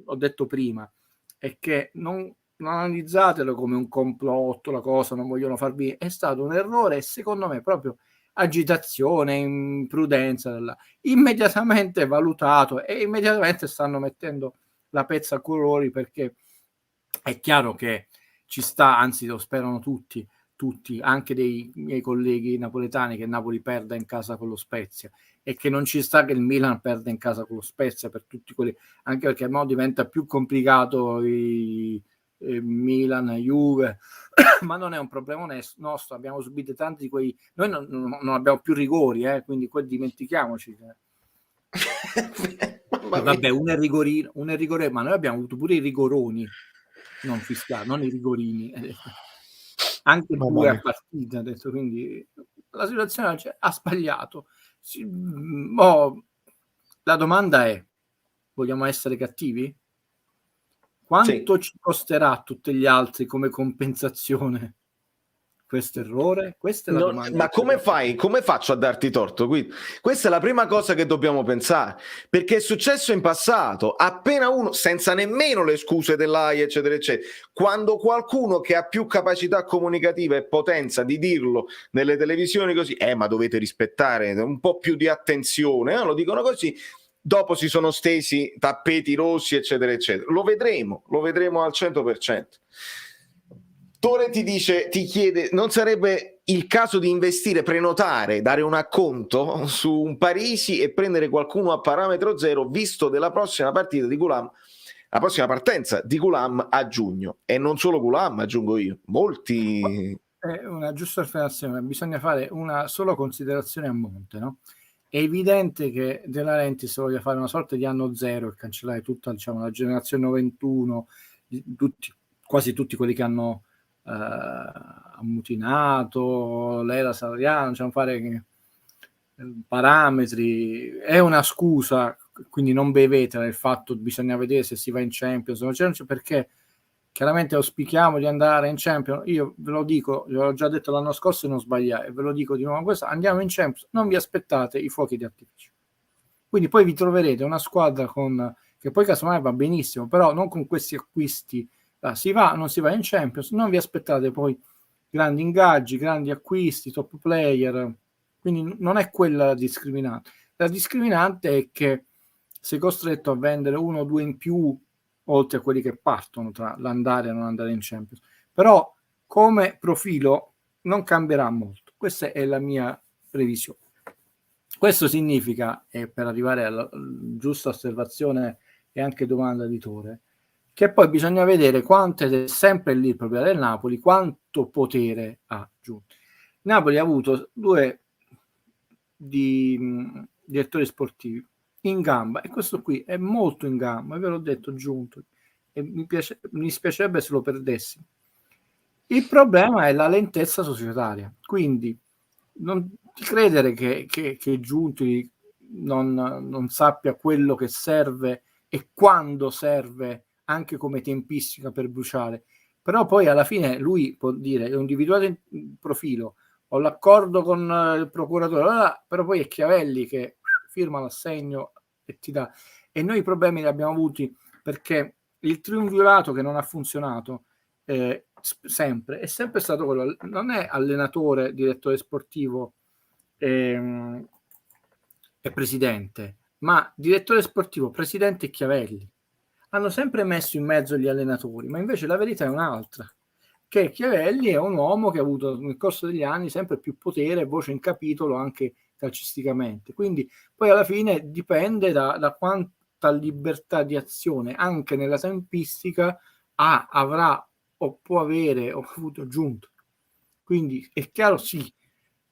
ho detto prima è che non analizzatelo come un complotto, la cosa, non vogliono farvi, è stato un errore, e secondo me proprio agitazione, imprudenza, immediatamente valutato, e immediatamente stanno mettendo la pezza a colori, perché è chiaro che ci sta, anzi lo sperano tutti, anche dei miei colleghi napoletani, che Napoli perda in casa con lo Spezia, e che non ci sta che il Milan perda in casa con lo Spezia, per tutti quelli, anche perché mo diventa più complicato Milan, Juve, ma non è un problema nostro, abbiamo subito tanti di quei, noi non abbiamo più rigori, quindi poi dimentichiamoci. Vabbè, un è rigore, ma noi abbiamo avuto pure i rigoroni non fiscali, non i rigorini, anche due a partita adesso, quindi la situazione ha sbagliato. La domanda è: vogliamo essere cattivi? Quanto ci costerà a tutti gli altri come compensazione questo errore? Questa è la domanda. Ma come faccio a darti torto? Questa è la prima cosa che dobbiamo pensare, perché è successo in passato, appena uno, senza nemmeno le scuse dell'AI eccetera eccetera, quando qualcuno che ha più capacità comunicativa e potenza di dirlo nelle televisioni così, ma dovete rispettare un po' più di attenzione, lo dicono così, dopo si sono stesi tappeti rossi eccetera eccetera. Lo vedremo al 100%. Tore ti chiede, non sarebbe il caso di investire, prenotare, dare un acconto su un Parisi e prendere qualcuno a parametro zero, visto della prossima partita di Ghoulam, la prossima partenza di Ghoulam a giugno, e non solo Ghoulam, aggiungo io, molti. È una giusta affermazione, bisogna fare una sola considerazione a monte, no? È evidente che De Laurentiis voglia fare una sorta di anno zero e cancellare tutta, diciamo, la generazione 91, quasi tutti quelli che hanno ammutinato l'era Salariano, diciamo, fare parametri, è una scusa, quindi non bevete nel fatto che bisogna vedere se si va in Champions, perché chiaramente auspichiamo di andare in Champions. Io ve lo dico, l'ho già detto l'anno scorso e non sbagliare, e ve lo dico di nuovo questo: andiamo in Champions, non vi aspettate i fuochi di artificio, quindi poi vi troverete una squadra che poi casomai va benissimo, però non con questi acquisti. Si va, non si va in Champions, non vi aspettate poi grandi ingaggi, grandi acquisti, top player, quindi non è quella la discriminante. La discriminante è che sei costretto a vendere uno o due in più, oltre a quelli che partono tra l'andare e non andare in Champions, però come profilo non cambierà molto. Questa è la mia previsione. Questo significa, e per arrivare alla giusta osservazione e anche domanda di Tore, che poi bisogna vedere quanto è sempre lì il problema del Napoli, quanto potere ha giunto. Napoli ha avuto due direttori sportivi in gamba, e questo qui è molto in gamba, ve l'ho detto, Giunto, e mi dispiacerebbe se lo perdessimo. Il problema è la lentezza societaria, quindi non ti credere che Giunti non sappia quello che serve e quando serve, anche come tempistica per bruciare. Però poi alla fine lui può dire: ho individuato il profilo, ho l'accordo con il procuratore, però poi è Chiavelli che firma l'assegno e ti dà. E noi i problemi li abbiamo avuti perché il triumvirato che non ha funzionato sempre è sempre stato quello, non è allenatore, direttore sportivo e presidente, ma direttore sportivo, presidente e Chiavelli. Hanno sempre messo in mezzo gli allenatori, ma invece la verità è un'altra, che Chiavelli è un uomo che ha avuto nel corso degli anni sempre più potere e voce in capitolo anche calcisticamente. Quindi poi alla fine dipende da quanta libertà di azione anche nella tempistica avrà o può avere o avuto Giunto. Quindi è chiaro, sì,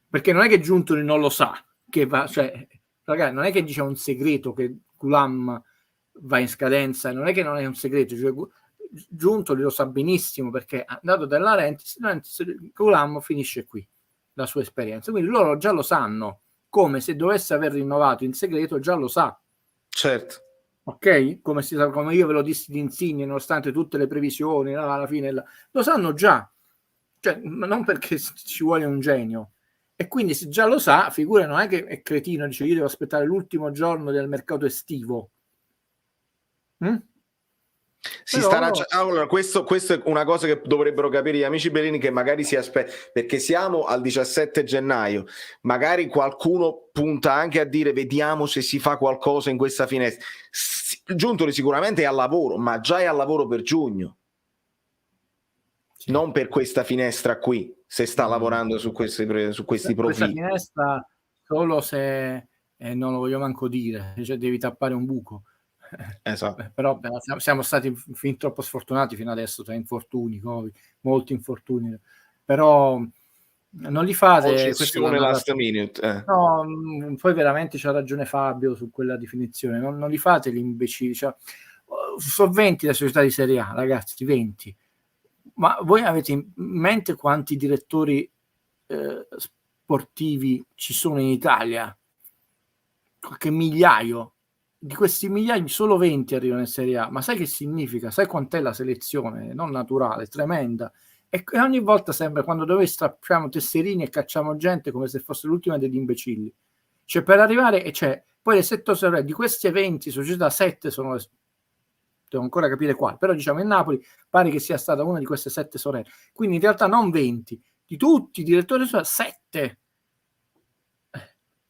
perché non è che Giuntoli non lo sa che va, cioè ragazzi, non è che dice un segreto che Gulam va in scadenza, non è che non è un segreto, cioè, Giuntoli lo sa benissimo perché andato dalla Rentis, Gulam finisce qui la sua esperienza, quindi loro già lo sanno, come se dovesse aver rinnovato in segreto già lo sa. Certo. Ok? Come io ve lo dissi di Insigne, nonostante tutte le previsioni, alla fine lo sanno già, cioè non perché ci vuole un genio. E quindi se già lo sa, figura, non è che è cretino, dice io devo aspettare l'ultimo giorno del mercato estivo. Allora, questo è una cosa che dovrebbero capire gli amici Bellini, che magari si aspetta, perché siamo al 17 gennaio, magari qualcuno punta anche a dire vediamo se si fa qualcosa in questa finestra. Giuntoli sicuramente è al lavoro, ma già è al lavoro per giugno, sì, non per questa finestra qui, se sta lavorando su questi profili. Questa finestra solo se non lo voglio manco dire, cioè devi tappare un buco. Esatto. Però siamo stati fin troppo sfortunati fino adesso, tra infortuni, molti infortuni, però non li fate last minute. No, poi veramente c'ha ragione Fabio su quella definizione, non li fate gli imbecilli, cioè, sono 20 le società di Serie A, ragazzi, 20, ma voi avete in mente quanti direttori sportivi ci sono in Italia? Qualche migliaio. Di questi migliaia solo 20 arrivano in Serie A, ma sai che significa? Sai quant'è la selezione? Non naturale, tremenda. E ogni volta sembra, quando dove strappiamo tesserini e cacciamo gente, come se fosse l'ultima degli imbecilli. Cioè per arrivare, e c'è poi le 7 sorelle, di questi eventi società 7 sono, devo ancora capire quali, però diciamo il Napoli pare che sia stata una di queste 7 sorelle, quindi in realtà non 20, di tutti i direttori sono 7.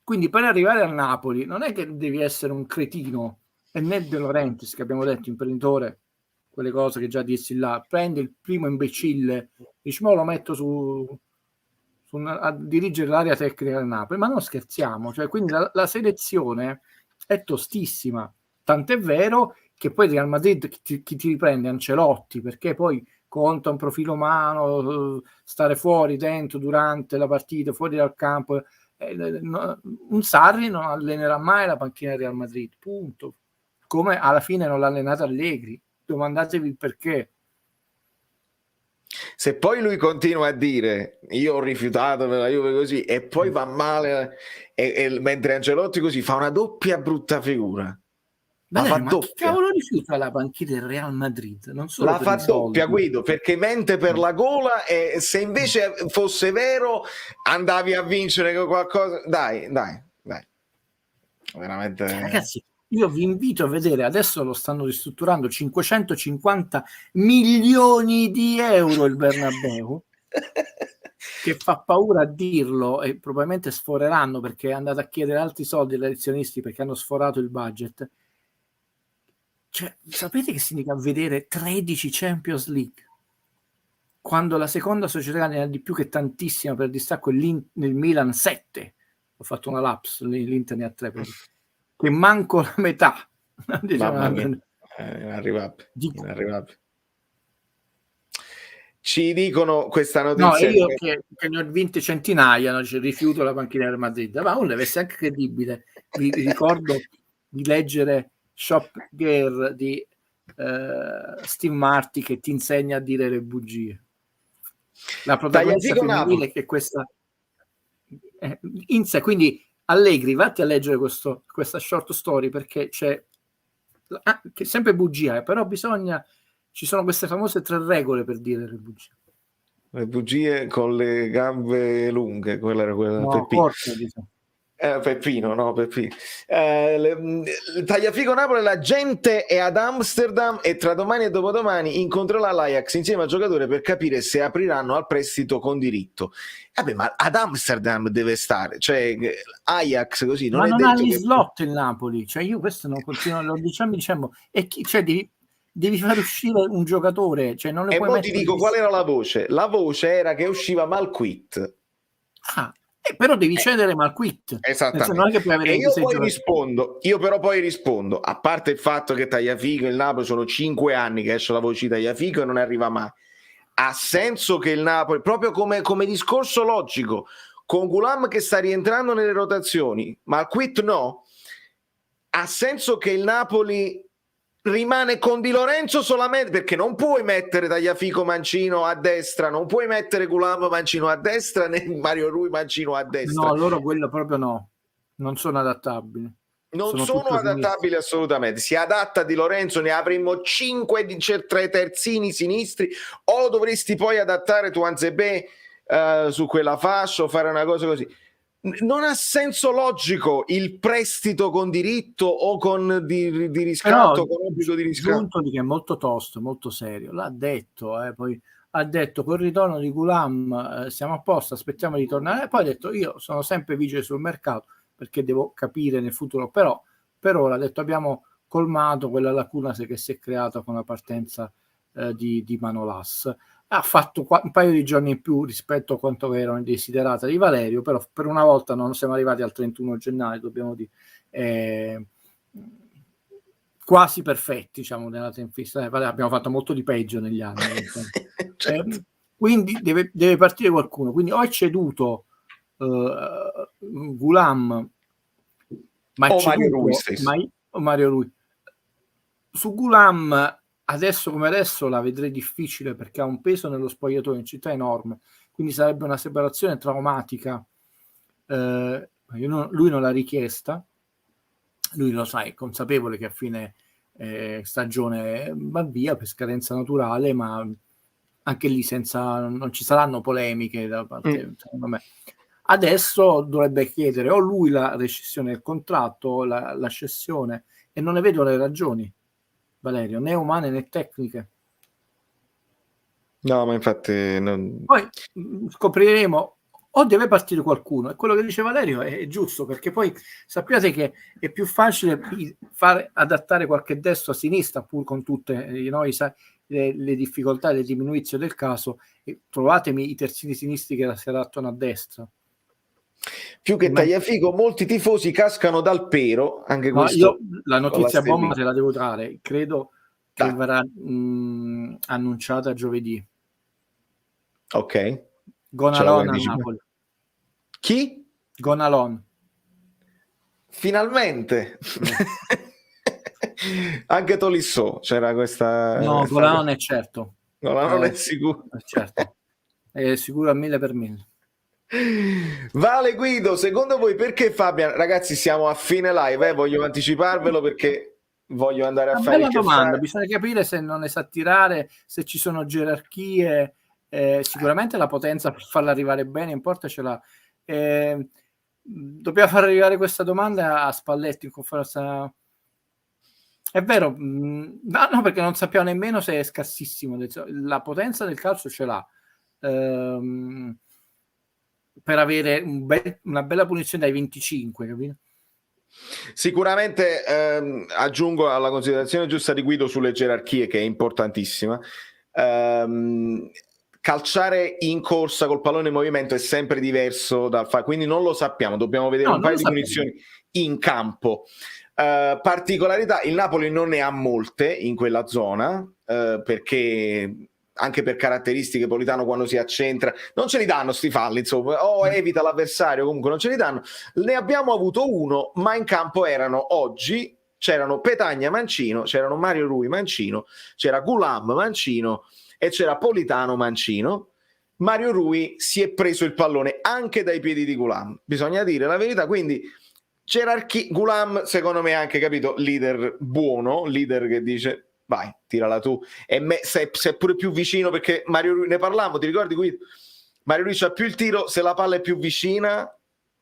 Quindi per arrivare a Napoli non è che devi essere un cretino, e né De Laurentiis, che abbiamo detto, imprenditore, quelle cose che già dissi là, prende il primo imbecille, dice ma lo metto a dirigere l'area tecnica del Napoli, ma non scherziamo, cioè, quindi la selezione è tostissima, tant'è vero che poi Real Madrid chi ti riprende? Ancelotti, perché poi conta un profilo umano, stare fuori, dentro, durante la partita, fuori dal campo. Un Sarri non allenerà mai la panchina del Real Madrid, punto. Come alla fine non l'ha allenata Allegri, domandatevi il perché. Se poi lui continua a dire io ho rifiutato per la Juve così e poi va male mentre Ancelotti così fa una doppia brutta figura. Ma chi cavolo rifiuta la panchina del Real Madrid? Non solo la fa doppia, Guido, perché mente per la gola, e se invece fosse vero andavi a vincere qualcosa. Dai, veramente. Ragazzi, io vi invito a vedere, adesso lo stanno ristrutturando, 550 milioni di euro il Bernabeu, che fa paura a dirlo, e probabilmente sforeranno perché è andato a chiedere altri soldi agli azionisti perché hanno sforato il budget. Cioè, sapete che significa vedere 13 Champions League? Quando la seconda società ne ha di più, che tantissima per distacco, nel Milan 7. Ho fatto una lapse, l'Inter ne ha 3. Che manco la metà. Mamma mia, inarrivabile. ci dicono questa No, e notizia. io che ne ho vinte centinaia, no? Dice, rifiuto la panchina del Madrid, ma uno deve essere anche credibile. Vi ricordo di leggere Shop Girl di Steve Martin che ti insegna a dire le bugie. La protagonista Tagliafico femminile Napoli. che questa in sé, quindi Allegri, vatti a leggere questa short story perché c'è che sempre bugia, però ci sono queste famose 3 regole per dire le bugie. Le bugie con le gambe lunghe, quella era quella No, Peppino. corte, diciamo. Peppino, no, Peppino. Tagliafico Napoli, la gente è ad Amsterdam e tra domani e dopodomani incontrerà l'Ajax insieme al giocatore per capire se apriranno al prestito con diritto. Vabbè, ma ad Amsterdam deve stare, cioè Ajax così, non Ma è non ha detto gli che... slot il Napoli, cioè io questo non continuo, lo diciamo, e cioè devi far uscire un giocatore, cioè non le E puoi mo ti mettere dico qual era la voce. La voce era che usciva Malquit. però devi cedere Malquit, nel senso non è Esattamente. che puoi avere E io 26 poi giocatori. rispondo, io però poi rispondo, a parte il fatto che Tagliafico e il Napoli sono 5 anni che esce la voce di Tagliafico e non arriva mai. Ha senso che il Napoli, proprio come discorso logico, con Gulam che sta rientrando nelle rotazioni, ma al quit no, ha senso che il Napoli rimane con Di Lorenzo solamente perché non puoi mettere Tagliafico Mancino a destra, non puoi mettere Gulam Mancino a destra né Mario Rui Mancino a destra. No, loro quello proprio no, non sono adattabili. Non Sono sono tutto adattabili assolutamente. Si adatta a Di Lorenzo, ne avremmo 5 tre terzini sinistri, o dovresti poi adattare Tuanzebe su quella fascia o fare una cosa così. Non ha senso logico il prestito con diritto o con di riscatto, Però con obbligo di riscatto. Giuntoli che è molto tosto, molto serio, l'ha detto, poi ha detto col ritorno di Gulam siamo a posto, aspettiamo di tornare, poi ha detto io sono sempre vigile sul mercato perché devo capire nel futuro, però per ora ha detto abbiamo colmato quella lacuna che si è creata con la partenza di Manolas. Ha fatto un paio di giorni in più rispetto a quanto erano desiderata di Valerio, però per una volta non siamo arrivati al 31 gennaio, dobbiamo dire. Quasi perfetti, diciamo, nella tempistica. Abbiamo fatto molto di peggio negli anni. Certo. Quindi deve partire qualcuno. Quindi o è ceduto Gulam, ma è O Mario ceduto Rui stesso. Mario Rui. Su Gulam, adesso come adesso, la vedrei difficile perché ha un peso nello spogliatoio in città enorme. Quindi sarebbe una separazione traumatica. Lui non l'ha richiesta. Lui lo sa, è consapevole che a fine stagione va via per scadenza naturale, ma anche lì non ci saranno polemiche da parte, secondo me. Adesso dovrebbe chiedere o lui la rescissione del contratto o la cessione, e non ne vedo le ragioni, Valerio, né umane né tecniche. No, ma infatti Poi scopriremo o deve partire qualcuno, e quello che dice Valerio è giusto, perché poi sappiate che è più facile fare adattare qualche destro a sinistra, pur con tutte le difficoltà e le diminuzioni del caso, e trovatemi i terzini sinistri che si adattano a destra. Più che Tagliafico, molti tifosi cascano dal pero, anche questo. Io la notizia bomba te la devo dare, credo che verrà annunciata giovedì. Ok. Gonalon a Napoli. Chi? Gonalon. Finalmente. Anche Tolisso c'era questa... No, Gonalon è certo. Gonalon è sicuro. Certo. È sicuro al 1000%. Vale Guido, secondo voi perché Fabian? Ragazzi, siamo a fine live, voglio anticiparvelo perché voglio andare a fare bella il che domanda, fare. bisogna capire se non è sattirare, se ci sono gerarchie, sicuramente la potenza per farla arrivare bene in porta ce l'ha. Dobbiamo far arrivare questa domanda a Spalletti in conferenza. È vero, no, perché non sappiamo nemmeno se è scarsissimo, la potenza del calcio ce l'ha. Per avere una bella punizione dai 25, capito? Sicuramente aggiungo alla considerazione giusta di Guido sulle gerarchie, che è importantissima. Calciare in corsa col pallone in movimento è sempre diverso dal fare, quindi non lo sappiamo, dobbiamo vedere un paio di punizioni in campo. Particolarità, il Napoli non ne ha molte in quella zona, perché anche per caratteristiche. Politano quando si accentra non ce li danno sti falli, insomma, o evita l'avversario, comunque non ce li danno. Ne abbiamo avuto uno, ma in campo c'erano Petagna Mancino, c'erano Mario Rui Mancino, c'era Gulam Mancino e c'era Politano Mancino. Mario Rui si è preso il pallone anche dai piedi di Gulam, bisogna dire la verità, quindi Gulam secondo me anche, capito, leader buono, leader che dice vai, tirala tu, e se è pure più vicino, perché Mario Rui, ne parlavamo, ti ricordi Guido? Mario Rui c'ha più il tiro, se la palla è più vicina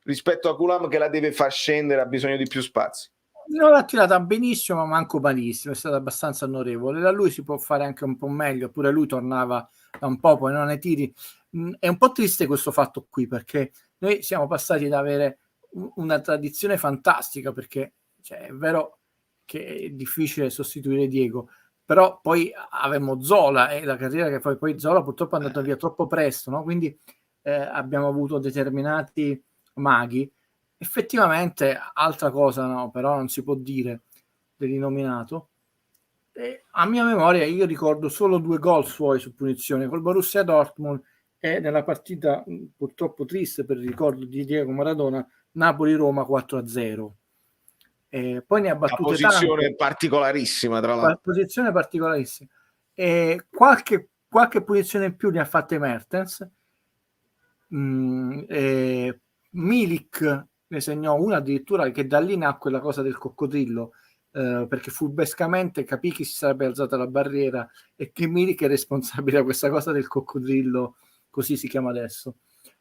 rispetto a Gulam che la deve far scendere, ha bisogno di più spazio. Non l'ha tirata benissimo, ma manco malissimo, è stato abbastanza onorevole. Da lui si può fare anche un po' meglio, pure lui tornava da un po', poi non ne tiri. È un po' triste questo fatto qui, perché noi siamo passati ad avere una tradizione fantastica, perché è vero che è difficile sostituire Diego, però poi avevamo Zola e la carriera che poi Zola purtroppo è andato via troppo presto, no? Quindi abbiamo avuto determinati maghi. Effettivamente, altra cosa, no, però non si può dire dell'innominato. A mia memoria io ricordo solo 2 gol suoi su punizione col Borussia Dortmund e nella partita purtroppo triste per il ricordo di Diego Maradona, Napoli-Roma 4-0. Poi ne ha battute una posizione tante, particolarissima, tra l'altro. Posizione particolarissima. Qualche punizione in più ne ha fatte Mertens. Milik ne segnò una addirittura, che da lì nacque la cosa del coccodrillo, perché furbescamente capì che si sarebbe alzata la barriera e che Milik è responsabile di questa cosa del coccodrillo, così si chiama adesso.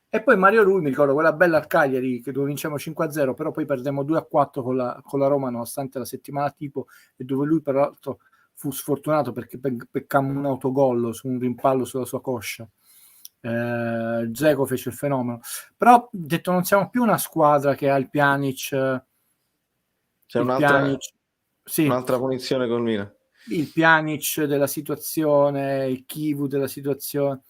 E poi Mario Rui, mi ricordo quella bella al Cagliari dove vinciamo 5-0, però poi perdemmo 2-4 con la Roma nonostante la settimana tipo, e dove lui peraltro fu sfortunato perché peccammo un autogol su un rimpallo sulla sua coscia. Dzeko fece il fenomeno, però detto, non siamo più una squadra che ha il Pjanic, c'è un'altra punizione col Milan, il Pjanic della situazione, il Kivu della situazione.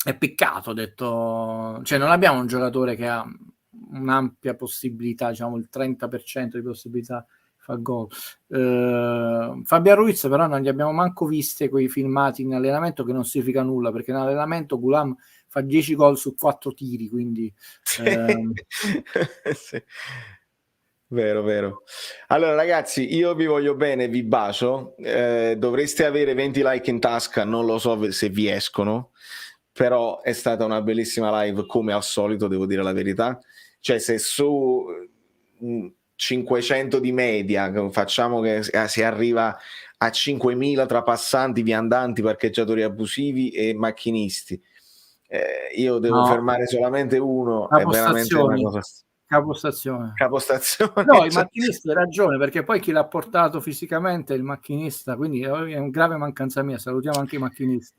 È peccato, detto, cioè non abbiamo un giocatore che ha un'ampia possibilità, diciamo il 30% di possibilità fa gol. Fabian Ruiz però non gli abbiamo manco viste quei filmati in allenamento, che non significa nulla, perché in allenamento Gulam fa 10 gol su 4 tiri, quindi sì. Vero. Allora ragazzi, io vi voglio bene, vi bacio, dovreste avere 20 like in tasca, non lo so se vi escono, però è stata una bellissima live come al solito, devo dire la verità. Cioè, se su 500 di media facciamo che si arriva a 5.000 tra passanti, viandanti, parcheggiatori abusivi e macchinisti, io devo fermare solamente uno, è veramente una cosa... Capostazione. No, il macchinista, hai ragione, perché poi chi l'ha portato fisicamente è il macchinista, quindi è un grave mancanza mia. Salutiamo anche i macchinisti.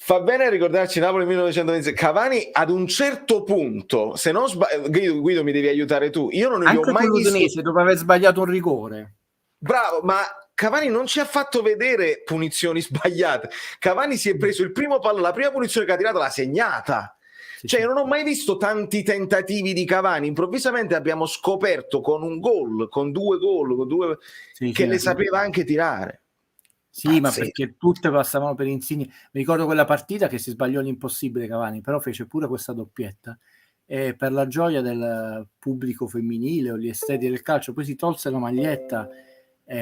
Fa bene ricordarci Napoli 1926. Cavani ad un certo punto, se non Guido mi devi aiutare tu, io non gli ho mai visto, l'Udinese dopo aver sbagliato un rigore. Bravo, ma Cavani non ci ha fatto vedere punizioni sbagliate. Cavani si è preso il primo pallone, la prima punizione che ha tirato l'ha segnata. Cioè, non ho mai visto tanti tentativi di Cavani. Improvvisamente abbiamo scoperto con un gol, con 2 gol, che le sapeva anche tirare. Sì, ma perché tutte passavano per Insigne. Mi ricordo quella partita che si sbagliò l'impossibile Cavani, però fece pure questa doppietta. E per la gioia del pubblico femminile o gli esteti del calcio, poi si tolse la maglietta,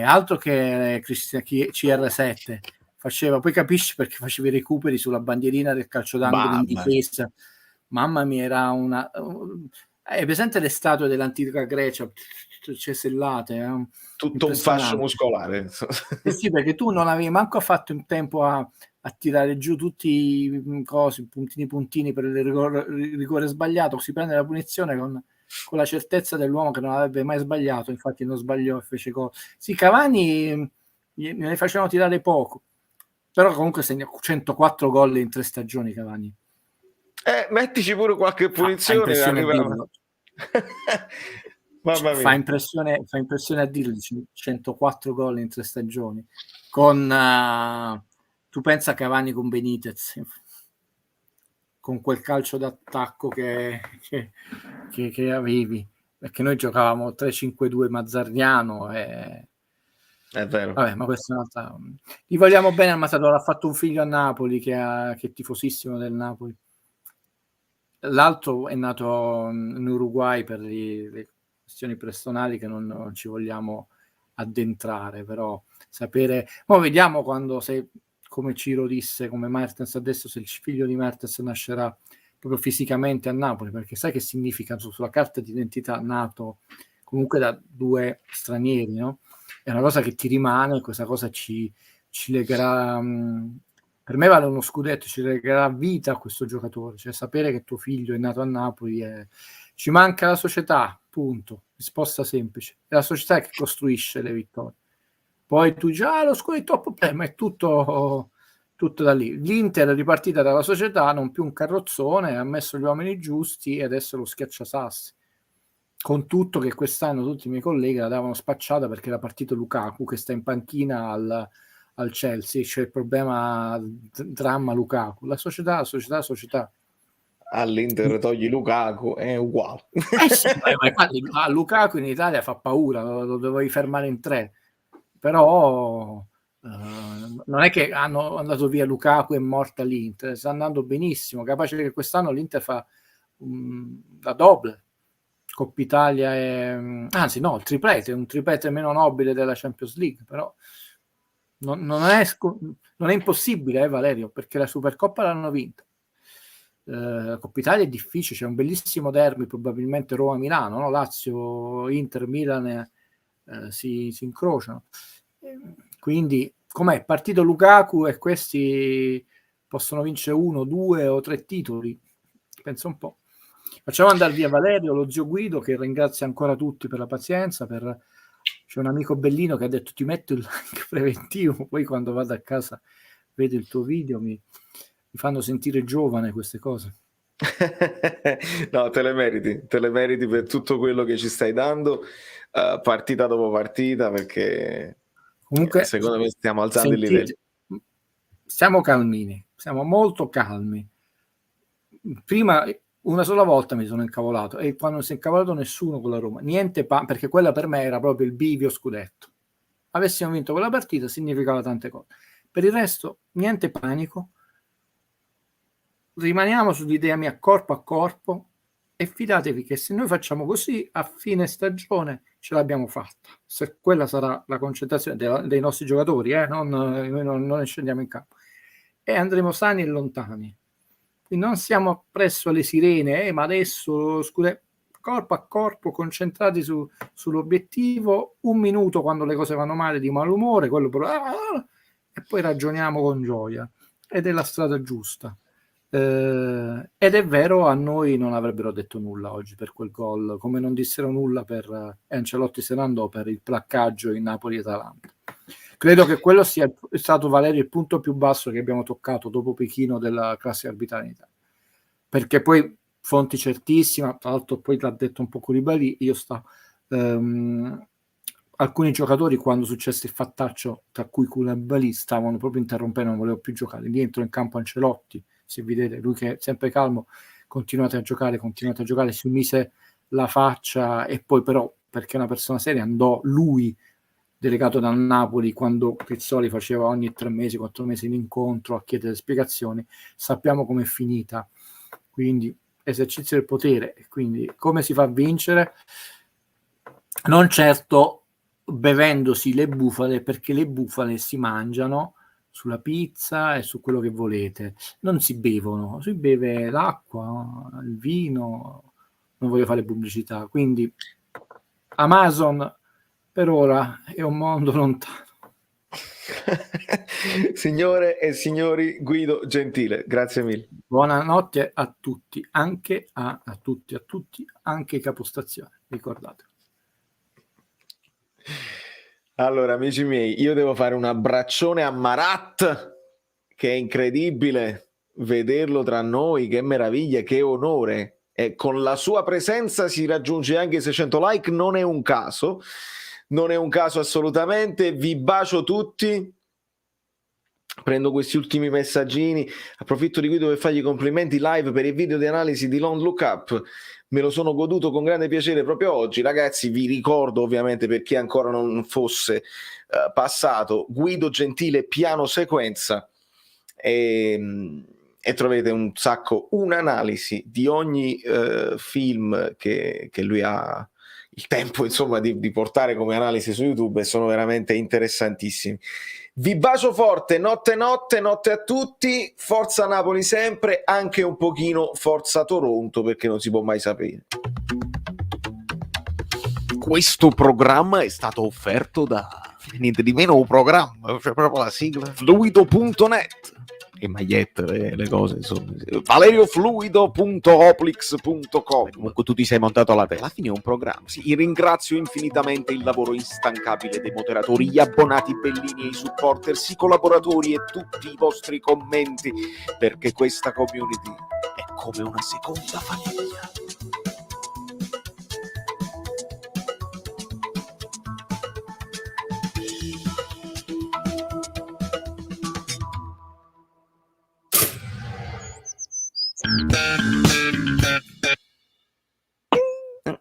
altro che CR7 faceva, poi capisci perché faceva i recuperi sulla bandierina del calcio d'angolo in difesa. Mamma mia, era una... È presente le statue dell'antica Grecia cesellate? Tutto un fascio muscolare. Sì, perché tu non avevi manco fatto in tempo a tirare giù tutti i cosi, puntini per il rigore sbagliato. Si prende la punizione con la certezza dell'uomo che non avrebbe mai sbagliato, infatti non sbagliò e fece gol. Sì, Cavani ne facevano tirare poco, però comunque segnò 104 gol in 3 stagioni Cavani. Mettici pure qualche punizione. Fa impressione a dirlo, 104 gol in 3 stagioni. Con tu pensa a Cavani con Benitez, con quel calcio d'attacco che avevi, perché noi giocavamo 3-5-2 mazzardiano È vero. Vabbè, ma questa è un'altra. Gli vogliamo bene al Matador, ha fatto un figlio a Napoli che è tifosissimo del Napoli. L'altro è nato in Uruguay per le questioni personali che non ci vogliamo addentrare, però sapere. Ma vediamo quando, se, come Ciro disse, come Mertens adesso, se il figlio di Mertens nascerà proprio fisicamente a Napoli, perché sai che significa sulla carta d'identità nato comunque da due stranieri, no? È una cosa che ti rimane, questa cosa ci legherà. Per me vale uno scudetto, ci legherà vita a questo giocatore, cioè sapere che tuo figlio è nato a Napoli ci manca la società, punto, risposta semplice, è la società che costruisce le vittorie. Poi tu dici, lo scudetto, ma è tutto da lì. L'Inter è ripartita dalla società, non più un carrozzone, ha messo gli uomini giusti e adesso lo schiacciasassi. Con tutto che quest'anno tutti i miei colleghi la davano spacciata perché era partito Lukaku che sta in panchina al Chelsea, c'è il problema dramma Lukaku, la società. All'Inter togli Lukaku, è uguale. Sì, ma Lukaku in Italia fa paura, lo dovevi fermare in 3, però non è che hanno andato via Lukaku e morta l'Inter, sta andando benissimo, capace che quest'anno l'Inter fa la double, Coppa Italia anzi no, il triplete, un triplete meno nobile della Champions League, però non è impossibile, Valerio, perché la Supercoppa l'hanno vinta. Coppa Italia è difficile, c'è un bellissimo derby, probabilmente Roma-Milano, no? Lazio, Inter, Milan si incrociano. Quindi com'è? Partito Lukaku e questi possono vincere 1, 2 o 3 titoli. Pensa un po'. Facciamo andare via Valerio, lo zio Guido, che ringrazia ancora tutti per la pazienza. C'è un amico bellino che ha detto ti metto il like preventivo, poi quando vado a casa vedo il tuo video, mi fanno sentire giovane queste cose. No, te le meriti per tutto quello che ci stai dando, partita dopo partita, perché comunque secondo me stiamo alzando il livello. Siamo calmini, siamo molto calmi. Prima una sola volta mi sono incavolato e quando si è incavolato nessuno con la Roma, niente perché quella per me era proprio il bivio scudetto. Avessimo vinto quella partita significava tante cose. Per il resto niente panico, rimaniamo sull'idea mia corpo a corpo e fidatevi che se noi facciamo così a fine stagione ce l'abbiamo fatta. Se quella sarà la concentrazione dei nostri giocatori, noi non scendiamo in campo e andremo sani e lontani. Quindi non siamo presso alle sirene, ma adesso corpo a corpo, concentrati sull'obiettivo, un minuto quando le cose vanno male di malumore, e poi ragioniamo con gioia. Ed è la strada giusta. Ed è vero, a noi non avrebbero detto nulla oggi per quel gol, come non dissero nulla per Ancelotti se ne andò per il placcaggio in Napoli-Atalanta. Credo che quello sia stato, Valerio, il punto più basso che abbiamo toccato dopo Pechino della classe arbitrale in Italia, perché poi fonti certissima, tra l'altro poi l'ha detto un po' Koulibaly, alcuni giocatori quando successe il fattaccio tra cui Koulibaly stavano proprio interrompendo, non volevo più giocare, lì entrò in campo Ancelotti, se vedete, lui che è sempre calmo, continuate a giocare, si mise la faccia e poi però, perché è una persona seria, andò lui delegato da Napoli quando Pizzoli faceva ogni 3 mesi, 4 mesi l'incontro a chiedere spiegazioni. Sappiamo com'è finita, quindi esercizio del potere, quindi come si fa a vincere? Non certo bevendosi le bufale, perché le bufale si mangiano sulla pizza e su quello che volete, non si bevono, si beve l'acqua, il vino, non voglio fare pubblicità, quindi Amazon per ora è un mondo lontano. Signore e signori, Guido Gentile, grazie mille. Buonanotte a tutti, anche a tutti, anche capostazione, ricordate. Allora, amici miei, io devo fare un abbraccione a Marat, che è incredibile vederlo tra noi, che meraviglia, che onore. E con la sua presenza si raggiunge anche 600 like, non è un caso assolutamente. Vi bacio tutti prendo questi ultimi messaggini, approfitto di Guido per fargli complimenti live per il video di analisi di Don't Look Up, me lo sono goduto con grande piacere proprio oggi. Ragazzi, vi ricordo ovviamente, per chi ancora non fosse passato, Guido Gentile piano sequenza, e trovate un sacco, un'analisi di ogni film che lui ha il tempo, insomma, di portare come analisi su YouTube, e sono veramente interessantissimi. Vi bacio forte, notte a tutti, forza Napoli sempre, anche un pochino forza Toronto, perché non si può mai sapere. Questo programma è stato offerto da niente di meno un programma, cioè proprio la sigla, fluido.net e magliette, le cose, insomma, valeriofluido.oplix.com. Comunque tu ti sei montato alla testa, alla fine è un programma. Sì, ringrazio infinitamente il lavoro instancabile dei moderatori, gli abbonati bellini e i supporters, i collaboratori e tutti i vostri commenti, perché questa community è come una seconda famiglia.